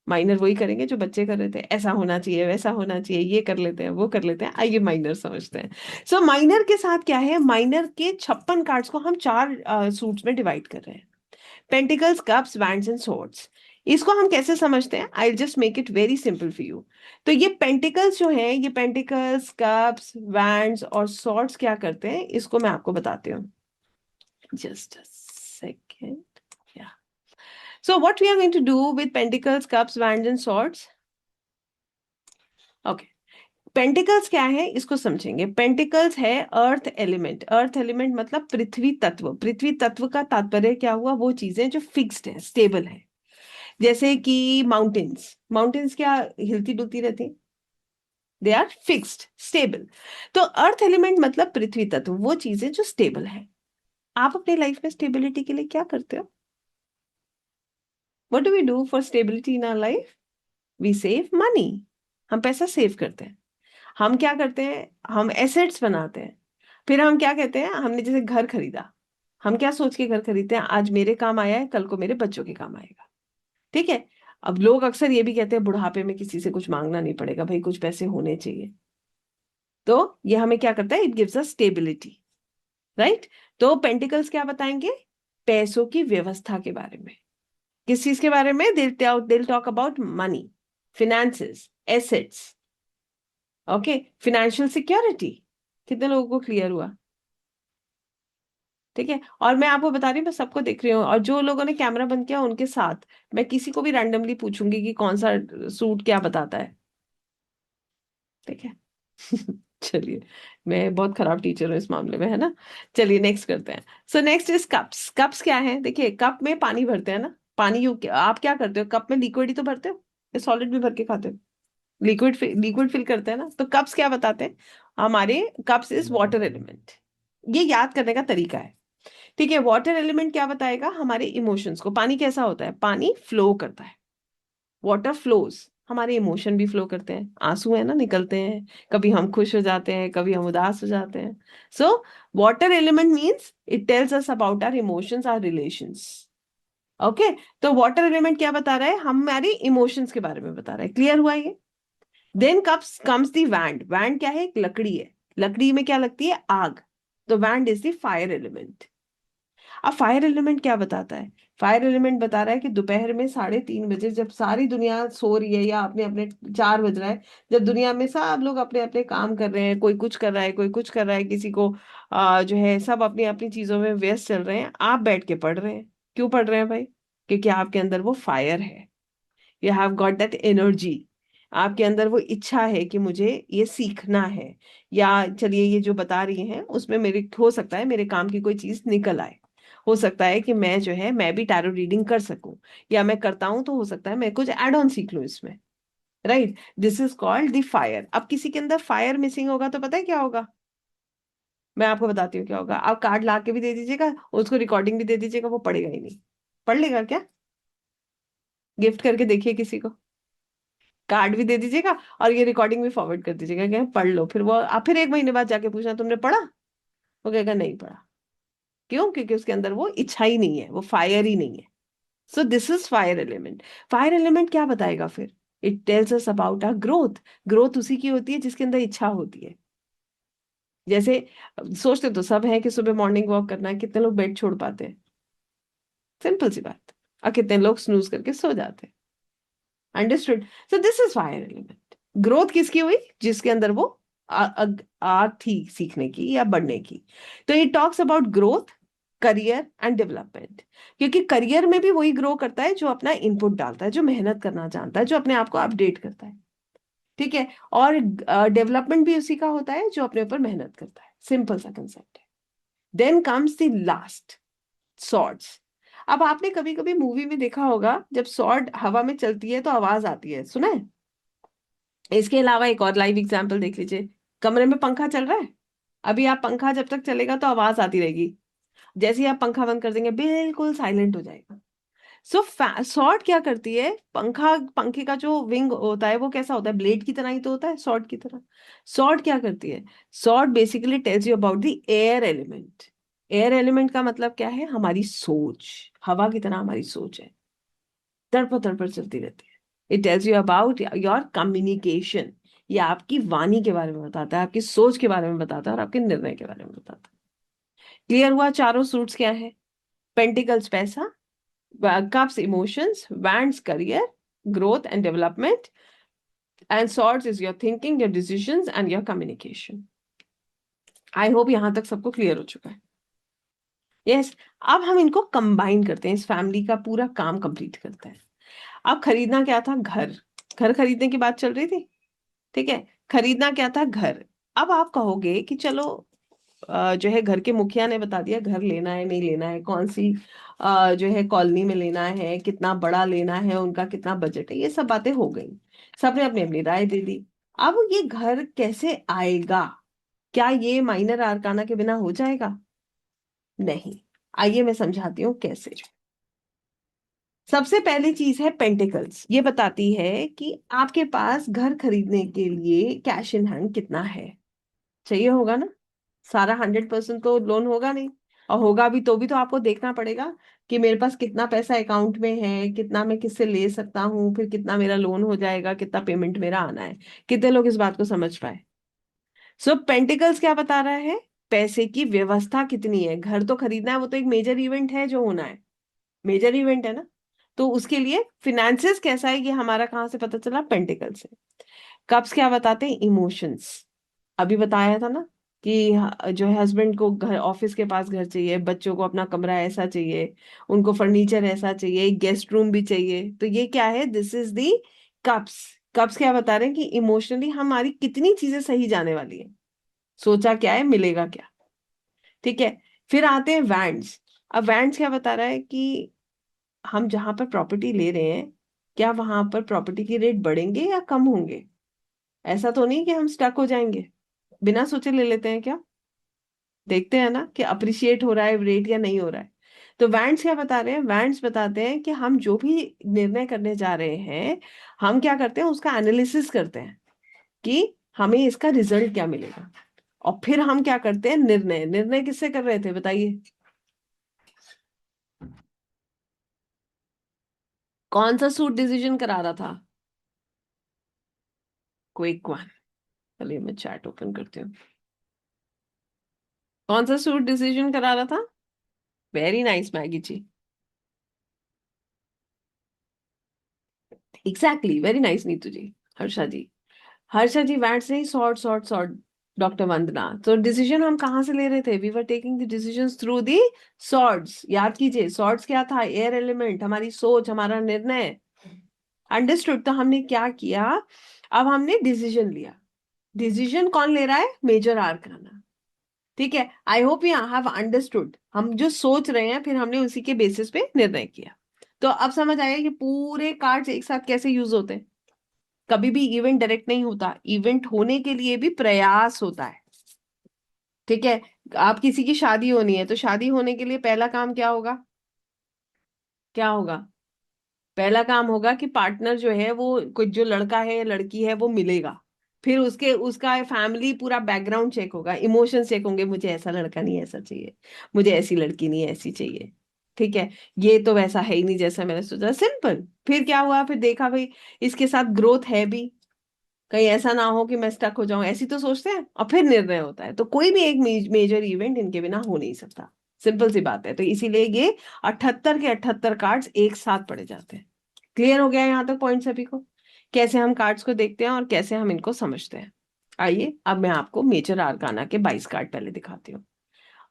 माइनर वही करेंगे जो बच्चे कर रहे थे, ऐसा होना चाहिए, वैसा होना चाहिए, ये कर लेते हैं, वो कर लेते हैं। आइए माइनर समझते हैं। सो माइनर के साथ क्या है, माइनर के 56 कार्ड्स को हम चार सूट्स में डिवाइड कर रहे हैं। Pentacles, cups, wands and swords. इसको हम कैसे समझते हैं? I just make it very simple for you. तो ये पेंटिकल्स जो हैं, ये पेंटिकल्स, कप्स, वैंड्स और सॉर्ड्स क्या करते हैं, इसको मैं आपको बताती हूँ। Just a second. Yeah so what we are going to do with pentacles, cups, wands and swords? Okay, pentacles क्या है इसको समझेंगे। पेंटिकल्स है अर्थ एलिमेंट। अर्थ एलिमेंट मतलब पृथ्वी तत्व। पृथ्वी तत्व का तात्पर्य क्या हुआ? वो चीजें जो फिक्स्ड है, स्टेबल है। जैसे कि माउंटेन्स, माउंटेन्स क्या हिलती डुलती रहती? They are fixed, stable. तो अर्थ एलिमेंट मतलब पृथ्वी तत्व, वो चीजें जो स्टेबल है। आप अपनी लाइफ में स्टेबिलिटी के लिए क्या करते हो? What do we do for stability in our life? We save money. हम पैसा सेव करते हैं। हम क्या करते हैं? हम एसेट्स बनाते हैं। फिर हम क्या कहते हैं, हमने जैसे घर खरीदा, हम क्या सोच के घर खरीदते हैं? आज मेरे काम आया है, कल को मेरे बच्चों के काम आएगा। ठीक है? अब लोग अक्सर ये भी कहते हैं बुढ़ापे में किसी से कुछ मांगना नहीं पड़ेगा, भाई कुछ पैसे होने चाहिए। तो ये हमें क्या करता है? It gives us stability, right? तो पेंटिकल्स क्या बताएंगे? पैसों की व्यवस्था के बारे में। किस चीज के बारे में? दिल talk about money, finances, assets. Okay, financial security. कितने लोगों को क्लियर हुआ? ठीक है, और मैं आपको बता रही हूँ, मैं सबको देख रही हूँ, और जो लोगों ने कैमरा बंद किया उनके साथ मैं किसी को भी रैंडमली पूछूंगी कि कौन सा सूट क्या बताता है। ठीक है? चलिए, मैं बहुत खराब टीचर हूँ इस मामले में, है ना? चलिए नेक्स्ट करते हैं। So next is cups. Cups क्या है? देखिए, कप में पानी भरते हैं ना, पानी आप क्या करते हो? कप में लिक्विड ही तो भरते हो, या सॉलिड भी भर के खाते हो? लिक्विड फिल करते हैं ना। तो कप्स क्या बताते हैं हमारे? Cups is water element. ये याद करने का तरीका है। ठीक है, वाटर एलिमेंट क्या बताएगा? हमारे इमोशंस को। पानी कैसा होता है? पानी फ्लो करता है, वाटर फ्लोज। हमारे इमोशन भी फ्लो करते हैं, आंसू है ना, निकलते हैं। कभी हम खुश हो जाते हैं, कभी हम उदास हो जाते हैं। So water element means it tells us about our emotions, our relations. Okay, तो वाटर एलिमेंट क्या बता रहा है? हमारे इमोशंस के बारे में बता रहा है। क्लियर हुआ ये? Then comes the wand. Wand क्या है? एक लकड़ी है। लकड़ी में क्या लगती है? आग। तो wand is the fire element. अब फायर एलिमेंट क्या बताता है? फायर एलिमेंट बता रहा है कि दोपहर में 3:30 बजे जब सारी दुनिया सो रही है, या अपने अपने 4 बज रहा है, जब दुनिया में सब लोग अपने अपने काम कर रहे हैं, कोई कुछ कर रहा है, कोई कुछ कर रहा है, किसी को जो है सब अपनी अपनी चीजों में व्यस्त चल रहे हैं, आप बैठ के पढ़ रहे हैं। क्यों पढ़ रहे हैं भाई? क्योंकि आपके अंदर वो फायर है, you have got that energy. आपके अंदर वो इच्छा है कि मुझे ये सीखना है, या चलिए ये जो बता रही हैं उसमें मेरे हो सकता है मेरे काम की कोई चीज निकल आए। हो सकता है कि मैं जो है मैं भी टैरो रीडिंग कर सकूं, या मैं करता हूं तो हो सकता है मैं कुछ एड ऑन सीख लूं इसमें। Right, this is called the fire. अब किसी के अंदर फायर मिसिंग होगा तो पता है क्या होगा? मैं आपको बताती हूँ क्या होगा। आप कार्ड ला के भी दे दीजिएगा, उसको रिकॉर्डिंग भी दे दीजिएगा, वो पढ़ेगा ही नहीं। पढ़ लेगा क्या? गिफ्ट करके देखिए किसी को, कार्ड भी दे दीजिएगा और ये रिकॉर्डिंग भी फॉरवर्ड कर दीजिएगा कि पढ़ लो, फिर वो आप फिर एक महीने बाद जाके पूछना तुमने पढ़ा? वो कहेगा नहीं पढ़ा। क्यों? क्योंकि उसके अंदर वो इच्छा ही नहीं है, वो फायर ही नहीं है। So this is fire element. Fire element क्या बताएगा फिर? It tells us about our growth. Growth उसी की होती है जिसके अंदर इच्छा होती है। जैसे सोचते तो सब है कि सुबह मॉर्निंग वॉक करना है, कितने लोग बेड छोड़ पाते हैं? सिंपल सी बात। और कितने लोग स्नूज करके सो जाते हैं? Understood? So this is fire element. Growth किसकी हुई? जिसके अंदर वो आग थी सीखने की या बढ़ने की। तो it talks about growth, career and development. क्योंकि करियर में भी वही ग्रो करता है जो अपना इनपुट डालता है, जो मेहनत करना जानता है, जो अपने आप को अपडेट करता है। ठीक है। और डेवलपमेंट भी उसी का होता है जो अपने ऊपर मेहनत करता है। सिंपल सा कंसेप्ट है। Then comes the last, swords. अब आपने कभी कभी मूवी में देखा होगा, जब सॉर्ड हवा में चलती है तो आवाज आती है, सुना है? इसके अलावा एक और लाइव एग्जांपल देख लीजिए। कमरे में पंखा चल रहा है, अभी आप पंखा जब तक चलेगा तो आवाज आती रहेगी, जैसे ही आप पंखा बंद कर देंगे बिल्कुल साइलेंट हो जाएगा। सो सॉर्ड क्या करती है? पंखे का जो विंग होता है वो कैसा होता है? ब्लेड की तरह ही तो होता है, सॉर्ड की तरह। सॉर्ड क्या करती है? Sword basically tells you about the air element. Air element का मतलब क्या है? हमारी सोच। हवा की तरह हमारी सोच है, तड़पड़ तड़पड़ चलती रहती है। It tells you about your communication. ये आपकी वाणी के बारे में बताता है, आपकी सोच के बारे में बताता है, और आपके निर्णय के बारे में बताता है। क्लियर हुआ? चारों सूट्स क्या है? पेंटिकल्स पैसा, cups emotions, wands career, growth and development, and swords is your thinking, your decisions and your communication. I hope यहां तक सबको क्लियर हो चुका है। यस। अब हम इनको कंबाइन करते हैं, इस फैमिली का पूरा काम कंप्लीट करते हैं। अब खरीदना क्या था? घर। घर खरीदने की बात चल रही थी। ठीक है। खरीदना क्या था? घर। अब आप कहोगे कि चलो जो है घर के मुखिया ने बता दिया घर लेना है नहीं लेना है, कौन सी जो है कॉलोनी में लेना है, कितना बड़ा लेना है, उनका कितना बजट है, ये सब बातें हो गई। सबने अपनी अपनी राय दे दी। अब ये घर कैसे आएगा? क्या ये माइनर आर्काना के बिना हो जाएगा? नहीं। आइए मैं समझाती हूँ कैसे। सबसे पहली चीज है पेंटिकल्स। ये बताती है कि आपके पास घर खरीदने के लिए कैश इन हैंड कितना है। चाहिए होगा ना? सारा 100% तो लोन होगा नहीं, और होगा भी तो आपको देखना पड़ेगा कि मेरे पास कितना पैसा अकाउंट में है, कितना मैं किससे ले सकता हूँ, फिर कितना मेरा लोन हो जाएगा, कितना पेमेंट मेरा आना है। कितने लोग इस बात को समझ पाए? सो पेंटिकल्स क्या बता रहा है? पैसे की व्यवस्था कितनी है। घर तो खरीदना है, वो तो एक मेजर इवेंट है जो होना है, मेजर इवेंट है ना। तो उसके लिए फिनेंसेस कैसा है ये हमारा कहाँ से पता चला? पेंटिकल से। कप्स क्या बताते हैं? इमोशंस। अभी बताया था ना कि जो है हस्बैंड को घर, ऑफिस के पास घर चाहिए, बच्चों को अपना कमरा ऐसा चाहिए, उनको फर्नीचर ऐसा चाहिए, गेस्ट रूम भी चाहिए। तो ये क्या है? This is the cups. Cups क्या बता रहे हैं कि इमोशनली हमारी कितनी चीजें सही जाने वाली है, सोचा क्या है, मिलेगा क्या। ठीक है। फिर आते हैं वैंड्स। अब वैंड्स क्या बता रहा है कि हम जहां पर प्रॉपर्टी ले रहे हैं, क्या वहां पर प्रॉपर्टी के रेट बढ़ेंगे या कम होंगे? ऐसा तो नहीं कि हम स्टक हो जाएंगे। बिना सोचे ले लेते हैं क्या? देखते हैं ना कि अप्रिशिएट हो रहा है रेट या नहीं हो रहा है। तो वैंड्स क्या बता रहे हैं? वैंड्स बताते हैं कि हम जो भी निर्णय करने जा रहे हैं, हम क्या करते हैं उसका एनालिसिस करते हैं कि हमें इसका रिजल्ट क्या मिलेगा, और फिर हम क्या करते हैं? निर्णय। निर्णय किससे कर रहे थे बताइए? कौन सा सूट डिसीजन करा रहा था? Quick one. चलिए मैं चैट ओपन करती हूँ। कौन सा सूट डिसीजन करा रहा था? Very nice Maggie ji. Exactly, very nice Neetu ji. Harsha ji, Harsha ji वैट्स नहीं, sword sword sword. Doctor Vandana, तो डिसीजन हम कहाँ से ले रहे थे? We were taking the decisions through the swords. याद कीजिए, सॉर्ट्स क्या था? एयर एलिमेंट, हमारी सोच, हमारा निर्णय। अंडरस्टूड? तो हमने क्या किया? अब हमने डिसीजन लिया। डिसीजन कौन ले रहा है? Major arcana. ठीक है, I hope you have understood. हम जो सोच रहे हैं फिर हमने उसी के बेसिस पे निर्णय किया। तो अब समझ आया कि पूरे कार्ड्स एक साथ कैसे यूज होते हैं। कभी भी इवेंट डायरेक्ट नहीं होता, इवेंट होने के लिए भी प्रयास होता है। ठीक है, आप किसी की शादी होनी है तो शादी होने के लिए पहला काम क्या होगा? क्या होगा? पहला काम होगा कि पार्टनर जो है वो, कुछ जो लड़का है या लड़की है वो मिलेगा। फिर उसके उसका फैमिली पूरा बैकग्राउंड चेक होगा, इमोशन चेक होंगे, मुझे ऐसा लड़का नहीं ऐसा चाहिए, मुझे ऐसी लड़की नहीं ऐसी चाहिए। ठीक है, ये तो वैसा है ही नहीं जैसा मैंने सोचा, सिंपल। फिर क्या हुआ? फिर देखा भाई इसके साथ ग्रोथ है भी, कहीं ऐसा ना हो कि मैं स्टक हो जाऊं, ऐसी तो सोचते हैं। और फिर निर्णय होता है। तो कोई भी एक मेजर इवेंट इनके बिना हो नहीं सकता। सिंपल सी बात है। तो इसीलिए ये 78 के 78 कार्ड्स एक साथ पड़े जाते हैं। क्लियर हो गया यहाँ तक पॉइंट सभी को? कैसे हम कार्ड्स को देखते हैं और कैसे हम इनको समझते हैं। आइए अब मैं आपको मेजर आर्काना के 22 कार्ड पहले दिखाती हूँ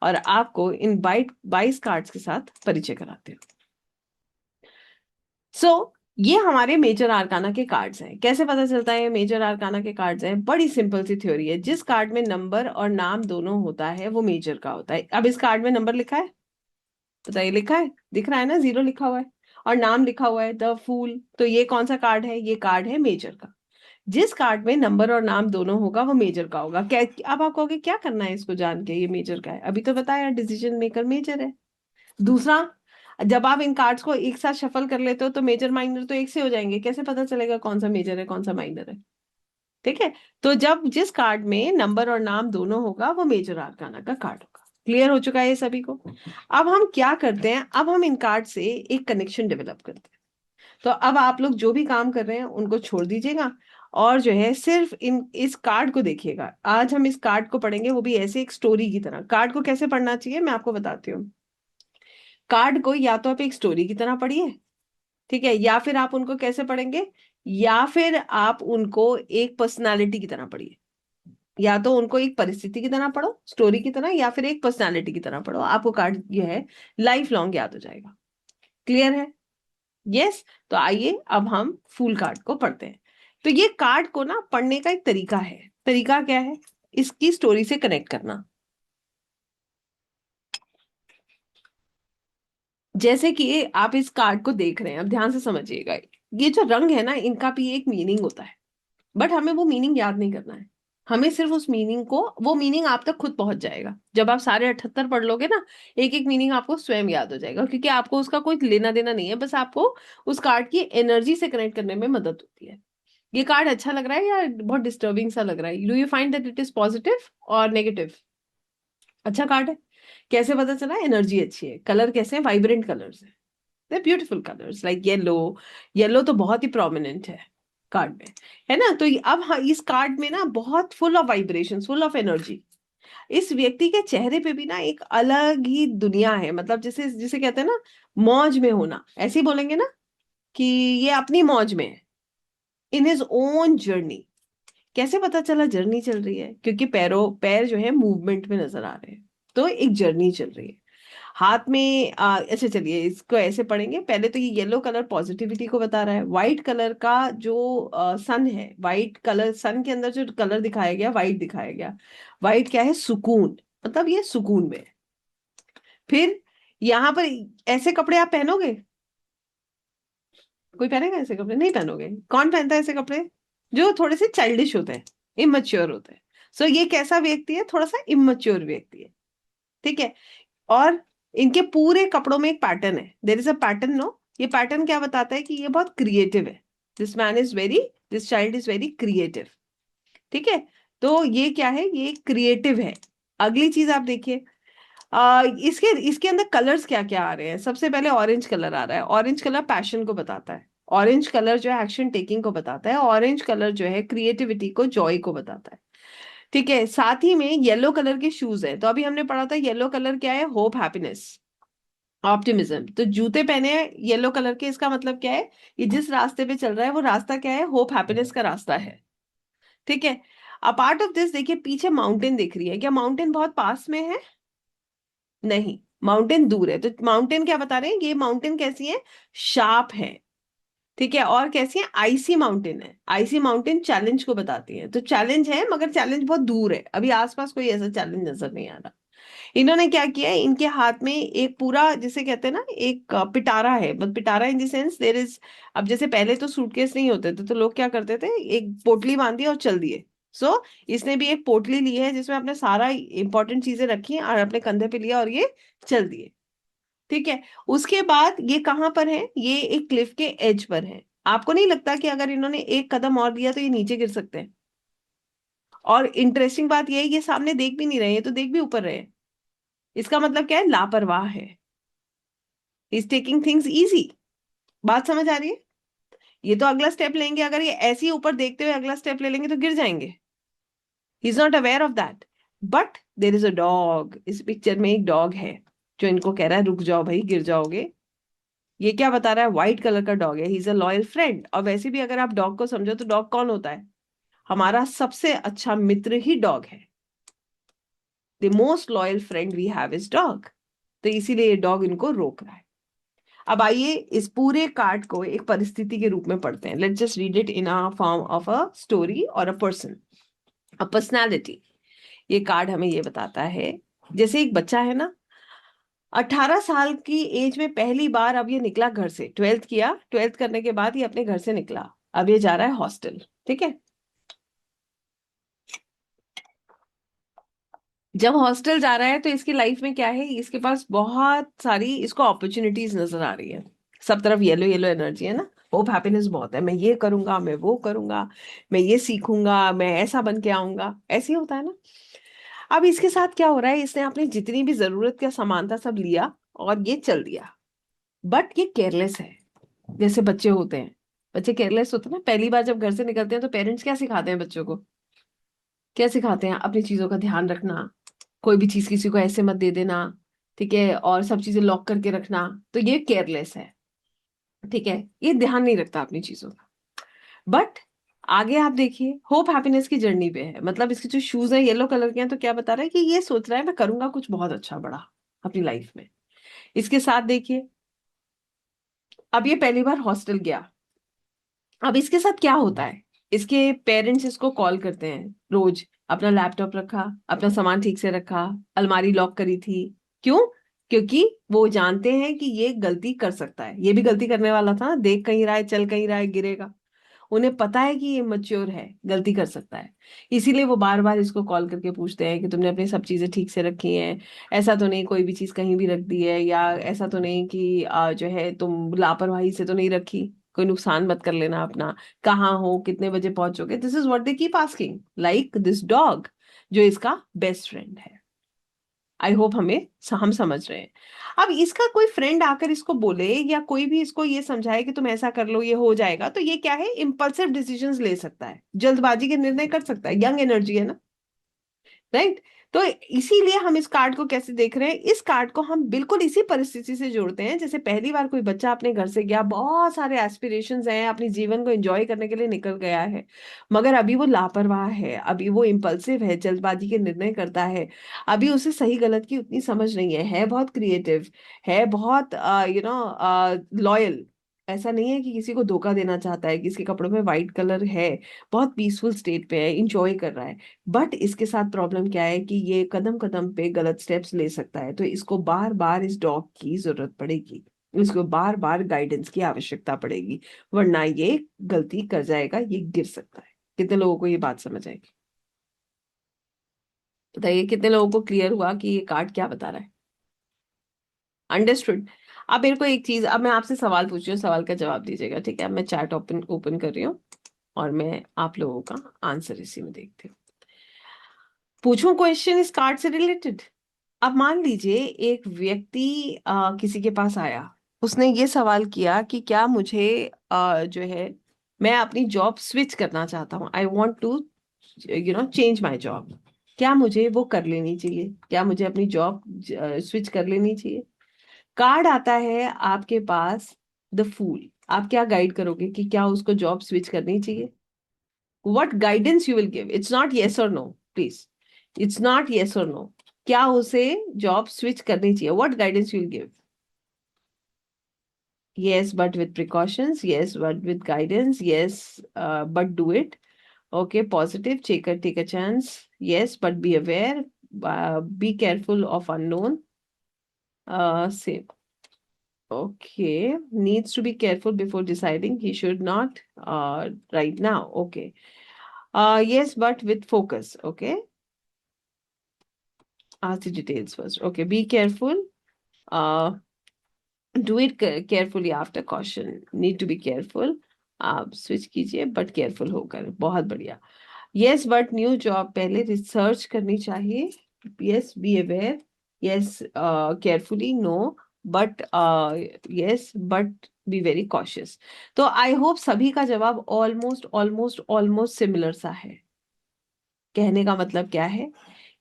और आपको इन 22 कार्ड्स के साथ परिचय कराती हूँ। सो ये हमारे मेजर आर्काना के कार्ड्स हैं। कैसे पता चलता है ये मेजर आर्काना के कार्ड्स हैं? बड़ी सिंपल सी थ्योरी है। जिस कार्ड में नंबर और नाम दोनों होता है वो मेजर का होता है। अब इस कार्ड में नंबर लिखा है, बताइए, लिखा है? दिख रहा है ना, 0 लिखा हुआ है। और नाम लिखा हुआ है द फूल। तो ये कौन सा कार्ड है? ये कार्ड है मेजर का। जिस कार्ड में नंबर और नाम दोनों होगा वो मेजर का होगा। क्या अब आप कहोगे क्या करना है इसको जान के ये मेजर का है? अभी तो बताया, डिसीजन मेकर मेजर है। दूसरा, जब आप इन कार्ड्स को एक साथ शफल कर लेते हो तो मेजर माइनर तो एक से हो जाएंगे। कैसे पता चलेगा कौन सा मेजर है कौन सा माइनर है? ठीक है, तो जब जिस कार्ड में नंबर और नाम दोनों होगा वो मेजर आर्काना का कार्ड होगा। क्लियर हो चुका है ये सभी को? अब हम क्या करते हैं? अब हम इन कार्ड से एक कनेक्शन डेवलप करते हैं। तो अब आप लोग जो भी काम कर रहे हैं उनको छोड़ दीजिएगा और जो है सिर्फ इन इस कार्ड को देखिएगा। आज हम इस कार्ड को पढ़ेंगे, वो भी ऐसे एक स्टोरी की तरह। कार्ड को कैसे पढ़ना चाहिए मैं आपको बताती हूँ। कार्ड को या तो आप एक स्टोरी की तरह पढ़िए, ठीक है, या फिर आप उनको कैसे पढ़ेंगे? या फिर आप उनको एक पर्सनालिटी की तरह पढ़िए। या तो उनको एक परिस्थिति की तरह पढ़ो, स्टोरी की तरह, या फिर एक पर्सनालिटी की तरह पढ़ो। आपको कार्ड ये है लाइफ लॉन्ग याद हो जाएगा। क्लियर है? यस। तो आइए अब हम फूल कार्ड को पढ़ते हैं। तो ये कार्ड को ना पढ़ने का एक तरीका है। तरीका क्या है? इसकी स्टोरी से कनेक्ट करना। जैसे कि आप इस कार्ड को देख रहे हैं, अब ध्यान से समझिएगा। ये जो रंग है ना, इनका भी एक मीनिंग होता है। बट हमें वो मीनिंग याद नहीं करना है। हमें सिर्फ उस मीनिंग को, वो मीनिंग आप तक खुद पहुंच जाएगा जब आप सारे 78 पढ़ लोगे ना। एक एक मीनिंग आपको स्वयं याद हो जाएगा, क्योंकि आपको उसका कोई लेना देना नहीं है। बस आपको उस कार्ड की एनर्जी से कनेक्ट करने में मदद होती है। ये कार्ड अच्छा लग रहा है या बहुत डिस्टर्बिंग सा लग रहा है? Do you find that it is positive और नेगेटिव? अच्छा कार्ड है। कैसे पता चला? एनर्जी अच्छी है। कलर कैसे हैं? वाइब्रेंट कलर्स है। They beautiful colours like yellow. Yellow तो बहुत ही प्रोमिनेंट है कार्ड में, है ना? तो अब हाँ, इस कार्ड में ना बहुत full of vibration, full of energy. इस व्यक्ति के चेहरे पे भी ना एक अलग ही दुनिया है। मतलब जैसे जिसे कहते हैं ना, मौज में होना, ऐसे ही बोलेंगे ना कि ये अपनी मौज में है, इन हिज ओन जर्नी। कैसे पता चला जर्नी चल रही है? क्योंकि पैर जो है मूवमेंट में नजर आ रहे हैं। तो एक जर्नी चल रही है। हाथ में अच्छा चलिए इसको ऐसे पढ़ेंगे। पहले तो ये येलो कलर पॉजिटिविटी को बता रहा है। व्हाइट कलर का जो सन है, व्हाइट कलर, सन के अंदर जो कलर दिखाया गया, व्हाइट दिखाया गया। व्हाइट क्या है? सुकून। मतलब ये सुकून में है। फिर यहाँ पर ऐसे कपड़े आप पहनोगे? कोई पहनेगा ऐसे कपड़े? नहीं पहनोगे। कौन पहनता है ऐसे कपड़े? जो थोड़े से चाइल्डिश होते हैं, इमच्योर होते हैं। सो ये कैसा व्यक्ति है? थोड़ा सा इमच्योर व्यक्ति है। ठीक है। और इनके पूरे कपड़ों में एक पैटर्न है। There is a pattern, no? ये पैटर्न क्या बताता है? कि ये बहुत क्रिएटिव है। This man is very, this child is very creative. ठीक है, तो ये क्या है? ये क्रिएटिव है। अगली चीज आप देखिए, इसके इसके अंदर कलर्स क्या क्या आ रहे हैं। सबसे पहले ऑरेंज कलर आ रहा है। ऑरेंज कलर पैशन को बताता है। ऑरेंज कलर जो है एक्शन टेकिंग को बताता है। ऑरेंज कलर जो है क्रिएटिविटी को, जॉय को बताता है। ठीक है, साथ ही में येलो कलर के शूज है। तो अभी हमने पढ़ा था येलो कलर क्या है? Hope, happiness. ऑप्टिमिज्म। तो जूते पहने हैं येलो कलर के, इसका मतलब क्या है? ये जिस रास्ते पे चल रहा है वो रास्ता क्या है? होप हैप्पीनेस का रास्ता है। ठीक है। अपार्ट ऑफ दिस देखिए, पीछे माउंटेन दिख रही है, क्या माउंटेन बहुत पास में है? नहीं, माउंटेन दूर है। तो माउंटेन क्या बता रहे हैं? ये माउंटेन कैसी है? शार्प है। ठीक है। और कैसी है? आइसी माउंटेन है। आइसी माउंटेन चैलेंज को बताती है। तो चैलेंज है, मगर चैलेंज बहुत दूर है, अभी आसपास कोई ऐसा चैलेंज नजर नहीं आ रहा। इन्होंने क्या किया है, इनके हाथ में एक पूरा, जिसे कहते हैं ना, एक पिटारा है। But Pitara in the sense there is, अब जैसे पहले तो सूटकेस नहीं होते थे तो लोग क्या करते थे, एक पोटली बांधी और चल दिए। सो इसने भी एक पोटली ली है जिसमें अपने सारा इंपॉर्टेंट चीजें रखी हैं और अपने कंधे पे लिया और ये चल दिए। ठीक है। उसके बाद ये कहाँ पर है? ये एक क्लिफ के एज पर है। आपको नहीं लगता कि अगर इन्होंने एक कदम और दिया तो ये नीचे गिर सकते हैं? और इंटरेस्टिंग बात ये है, ये सामने देख भी नहीं रहे हैं, तो देख भी ऊपर रहे हैं। इसका मतलब क्या है? लापरवाह है। Is taking things easy. बात समझ आ रही है? ये तो अगला स्टेप लेंगे, अगर ये ऐसे ही ऊपर देखते हुए अगला स्टेप ले लेंगे तो गिर जाएंगे। He is not aware of that. But there is a dog, इस पिक्चर में एक डॉग है जो इनको कह रहा है रुक जाओ भाई, गिर जाओगे। ये क्या बता रहा है? व्हाइट कलर का डॉग है, he is a loyal friend. और वैसे भी अगर आप डॉग को समझो तो डॉग कौन होता है? हमारा सबसे अच्छा मित्र ही डॉग है। The most loyal friend we have is dog. तो इसीलिए ये डॉग इनको रोक रहा है। अब आइए इस पूरे कार्ड को एक परिस्थिति के रूप में पढ़ते हैं। Let's just read it in a form of a story और अ पर्सन, अ पर्सनालिटी। ये कार्ड हमें ये बताता है, जैसे एक बच्चा है ना, 18 साल की एज में पहली बार अब ये निकला घर से, ट्वेल्थ किया, ट्वेल्थ करने के बाद ये अपने घर से निकला। अब ये जा रहा है हॉस्टल। ठीक है। जब हॉस्टल जा रहा है तो इसकी लाइफ में क्या है, इसके पास बहुत सारी इसको अपॉर्चुनिटीज नजर आ रही है। सब तरफ येलो येलो एनर्जी है ना। होप हैप्पीनेस बहुत है, मैं ये करूंगा, मैं वो करूंगा, मैं ये सीखूंगा, मैं ऐसा बन के आऊंगा, ऐसे ही होता है ना। अब इसके साथ क्या हो रहा है, इसने अपनी जितनी भी जरूरत का सामान था सब लिया और ये चल दिया। बट ये केयरलेस है, जैसे बच्चे होते हैं। बच्चे केयरलेस होते हैं ना, पहली बार जब घर से निकलते हैं तो पेरेंट्स क्या सिखाते हैं बच्चों को? क्या सिखाते हैं? अपनी चीजों का ध्यान रखना, कोई भी चीज किसी को ऐसे मत दे देना। ठीक है। और सब चीजें लॉक करके रखना। तो ये केयरलेस है। ठीक है। ये ध्यान नहीं रखता अपनी चीजों का। बट आगे आप देखिए, होप हैप्पीनेस की जर्नी पे है। मतलब इसके जो शूज हैं येलो कलर के हैं, तो क्या बता रहा है कि ये सोच रहा है मैं करूंगा कुछ बहुत अच्छा बड़ा अपनी लाइफ में। इसके साथ देखिए, अब ये पहली बार हॉस्टल गया। अब इसके साथ क्या होता है, इसके पेरेंट्स इसको कॉल करते हैं रोज। अपना लैपटॉप रखा, अपना सामान ठीक से रखा, अलमारी लॉक करी थी। क्यों? क्योंकि वो जानते हैं कि ये गलती कर सकता है, ये भी गलती करने वाला था, देख कहीं रहा है, चल कहीं रहा है, गिरेगा। उन्हें पता है कि ये मच्योर है, गलती कर सकता है। इसीलिए वो बार बार इसको कॉल करके पूछते हैं कि तुमने अपनी सब चीजें ठीक से रखी हैं, ऐसा तो नहीं कोई भी चीज कहीं भी रख दी है, या ऐसा तो नहीं कि जो है तुम लापरवाही से तो नहीं रखी, कोई नुकसान मत कर लेना अपना, कहाँ हो, कितने बजे पहुंचोगे। This is what they keep asking, like this dog जो इसका बेस्ट फ्रेंड है। आई होप हम समझ रहे हैं। अब इसका कोई फ्रेंड आकर इसको बोले या कोई भी इसको ये समझाए कि तुम ऐसा कर लो ये हो जाएगा, तो ये क्या है, इम्पल्सिव डिसीजंस ले सकता है, जल्दबाजी के निर्णय कर सकता है, यंग एनर्जी है ना। राइट। तो इसीलिए हम इस कार्ड को कैसे देख रहे हैं, इस कार्ड को हम बिल्कुल इसी परिस्थिति से जोड़ते हैं, जैसे पहली बार कोई बच्चा अपने घर से गया, बहुत सारे एस्पिरेशंस हैं, अपने जीवन को एंजॉय करने के लिए निकल गया है, मगर अभी वो लापरवाह है, अभी वो इम्पल्सिव है, जल्दबाजी के निर्णय करता है। अभी उसे सही गलत की उतनी समझ नहीं है बहुत क्रिएटिव है, बहुत लॉयल। ऐसा नहीं है कि किसी को धोखा देना चाहता है, किसी के कपड़ों में व्हाइट कलर है, बहुत पीसफुल स्टेट पे है, इंजॉय कर रहा है। बट इसके साथ प्रॉब्लम क्या है कि ये कदम कदम पे गलत स्टेप्स ले सकता है, तो इसको बार बार इस डॉग की जरूरत पड़ेगी, इसको बार बार गाइडेंस की आवश्यकता पड़ेगी, वरना ये गलती कर जाएगा, ये गिर सकता है। कितने लोगों को ये बात समझ आएगी? बताइए कितने लोगों को क्लियर हुआ कि ये कार्ड क्या बता रहा है? अंडरस्टूड। अब मेरे को एक चीज, अब मैं आपसे सवाल पूछ रही हूँ, सवाल का जवाब दीजिएगा। ठीक है, मैं चैट ओपन ओपन कर रही हूँ और मैं आप लोगों का आंसर इसी में देखती हूँ। पूछूं क्वेश्चन इस कार्ड से रिलेटेड? अब मान लीजिए एक व्यक्ति किसी के पास आया, उसने ये सवाल किया कि क्या मुझे जो है, मैं अपनी जॉब स्विच करना चाहता हूँ, I want to change my job. क्या मुझे वो कर लेनी चाहिए? क्या मुझे अपनी जॉब स्विच कर लेनी चाहिए? कार्ड आता है आपके पास द फूल। आप क्या गाइड करोगे कि क्या उसको जॉब स्विच करनी चाहिए? What guidance you will give? It's not yes or no, please. It's not yes or no. क्या उसे जॉब स्विच करनी चाहिए? What guidance you will give? Yes, but with precautions. Yes, but with guidance. Yes, but do it. Okay, positive. Take a chance. Yes, but be aware. Be careful of unknown. Same. Okay, needs to be careful before deciding. He should not. Right now. Okay. Yes, but with focus. Okay. Ask the details first. Okay, be careful. Uh, do it carefully after caution. Need to be careful. आप switch कीजिए but careful होकर। बहुत बढ़िया। Yes but new job पहले research करनी चाहिए। Yes be aware. Yes carefully. No but yes but be very cautious. तो I hope सभी का जवाब ऑलमोस्ट ऑलमोस्ट ऑलमोस्ट सिमिलर सा है। कहने का मतलब क्या है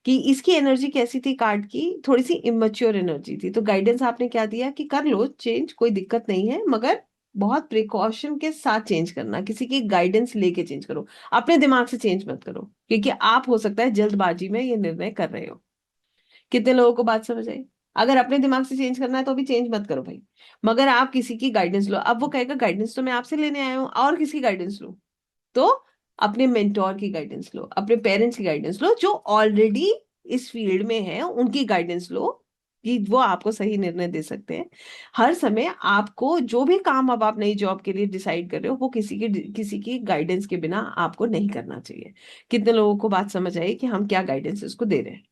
कि इसकी एनर्जी कैसी थी? कार्ड की थोड़ी सी इमेच्योर एनर्जी थी। तो गाइडेंस आपने क्या दिया कि कर लो चेंज, कोई दिक्कत नहीं है, मगर बहुत प्रिकॉशन के साथ चेंज करना, किसी की गाइडेंस लेके चेंज करो। अपने दिमाग से चेंज मत करो, क्योंकि आप हो सकता है जल्दबाजी में ये निर्णय कर रहे हो। कितने लोगों को बात समझ आई? अगर अपने दिमाग से चेंज करना है तो भी चेंज मत करो भाई, मगर आप किसी की गाइडेंस लो। अब वो कहेगा गाइडेंस तो मैं आपसे लेने आया हूँ, और किसकी गाइडेंस लो? तो अपने मेंटोर की गाइडेंस लो, अपने पेरेंट्स की गाइडेंस लो, जो ऑलरेडी इस फील्ड में है, उनकी गाइडेंस लो कि वो आपको सही निर्णय दे सकते हैं। हर समय आपको जो भी काम अब आप नई जॉब के लिए डिसाइड कर रहे हो, वो किसी की गाइडेंस के बिना आपको नहीं करना चाहिए। कितने लोगों को बात समझ आई कि हम क्या गाइडेंस इसको दे रहे हैं?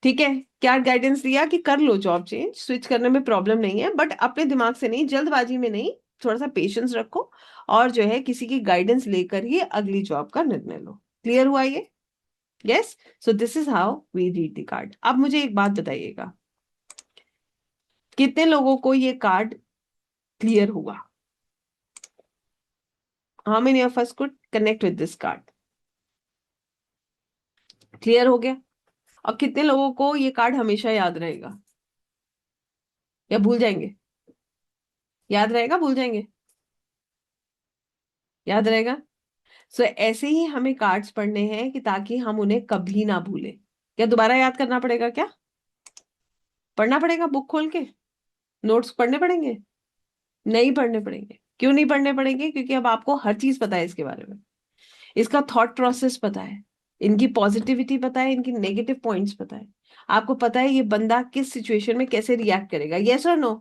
ठीक है। क्या गाइडेंस दिया कि कर लो जॉब चेंज, स्विच करने में प्रॉब्लम नहीं है, बट अपने दिमाग से नहीं, जल्दबाजी में नहीं, थोड़ा सा पेशेंस रखो, और जो है किसी की गाइडेंस लेकर ही अगली जॉब का निर्णय लो। क्लियर हुआ ये? Yes. So this is how we read the card. अब मुझे एक बात बताइएगा, कितने लोगों को ये कार्ड क्लियर हुआ? How many of us could connect with this card? Clear हो गया? और कितने लोगों को ये कार्ड हमेशा याद रहेगा, या भूल जाएंगे? याद रहेगा, भूल जाएंगे? याद रहेगा। सो ऐसे ही हमें कार्ड्स पढ़ने हैं कि ताकि हम उन्हें कभी ना भूलें। क्या दोबारा याद करना पड़ेगा क्या? पढ़ना पड़ेगा बुक खोल के? नोट्स पढ़ने पड़ेंगे? नहीं पढ़ने पड़ेंगे। क्यों नहीं पढ़ने पड़ेंगे? क्योंकि अब आपको हर चीज पता है इसके बारे में। इसका थॉट प्रोसेस पता है, इनकी पॉजिटिविटी पता है, इनकी नेगेटिव पॉइंट्स पता है। आपको पता है ये बंदा किस सिचुएशन में कैसे रिएक्ट करेगा। यस और नो?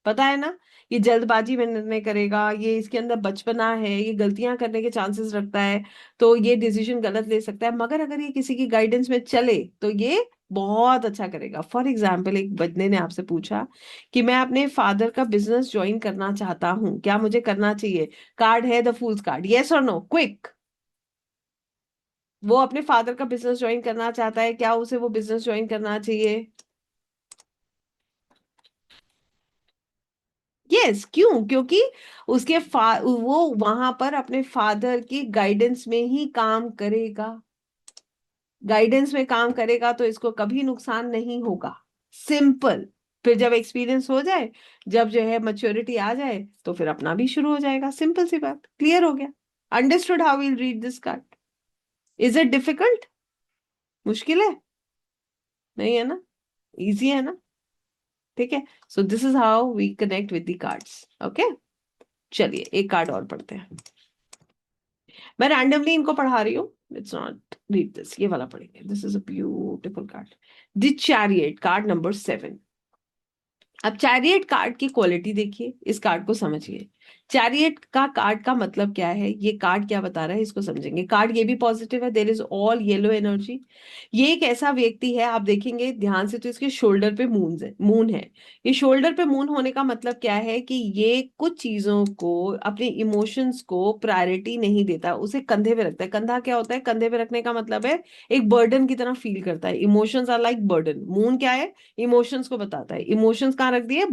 पता है ना? ये जल्दबाजी में निर्णय करेगा, ये इसके अंदर बचपना है, ये गलतियां करने के चांसेस रखता है, तो ये डिसीजन गलत ले सकता है। मगर अगर ये किसी की गाइडेंस में चले तो ये बहुत अच्छा करेगा। फॉर एग्जाम्पल, एक बंदे ने आपसे पूछा कि मैं अपने फादर का बिजनेस ज्वाइन करना चाहता हूँ, क्या मुझे करना चाहिए? कार्ड है द फूल्स कार्ड। यस और नो, क्विक। वो अपने फादर का बिजनेस ज्वाइन करना चाहता है, क्या उसे वो बिजनेस ज्वाइन करना चाहिए? यस। क्यों? क्योंकि वो वहां पर अपने फादर की गाइडेंस में ही काम करेगा। गाइडेंस में काम करेगा तो इसको कभी नुकसान नहीं होगा। सिंपल। फिर जब एक्सपीरियंस हो जाए, जब जो है मैच्योरिटी आ जाए, तो फिर अपना भी शुरू हो जाएगा। सिंपल सी बात। क्लियर हो गया? Understood how will read this card? Is it difficult? मुश्किल है? नहीं है ना? इजी है ना? ठीक है। So this is how we connect with the cards. Okay, चलिए एक कार्ड और पढ़ते हैं। मैं रैंडमली इनको पढ़ा रही हूँ। इट्स नॉट रीड दिस, ये वाला पढ़ेंगे। This is a beautiful card, the chariot, card number 7। अब चैरियट कार्ड की क्वालिटी देखिए, इस कार्ड को समझिए। चैरियट का कार्ड का मतलब क्या है, ये कार्ड क्या बता रहा है, इसको समझेंगे। कार्ड ये भी पॉजिटिव है, there is all yellow energy. ये एक ऐसा व्यक्ति है, आप देखेंगे ध्यान से तो इसके शोल्डर पे मून है। ये शोल्डर पे मून होने का मतलब क्या है कि ये कुछ चीजों को, अपने इमोशंस को प्रायोरिटी नहीं देता, उसे कंधे पे रखता है। कंधा क्या होता है? कंधे पे रखने का मतलब है एक बर्डन की तरह फील करता है। Emotions are like burden. Moon क्या है? इमोशंस को बताता है। इमोशंस कहाँ रख दिए?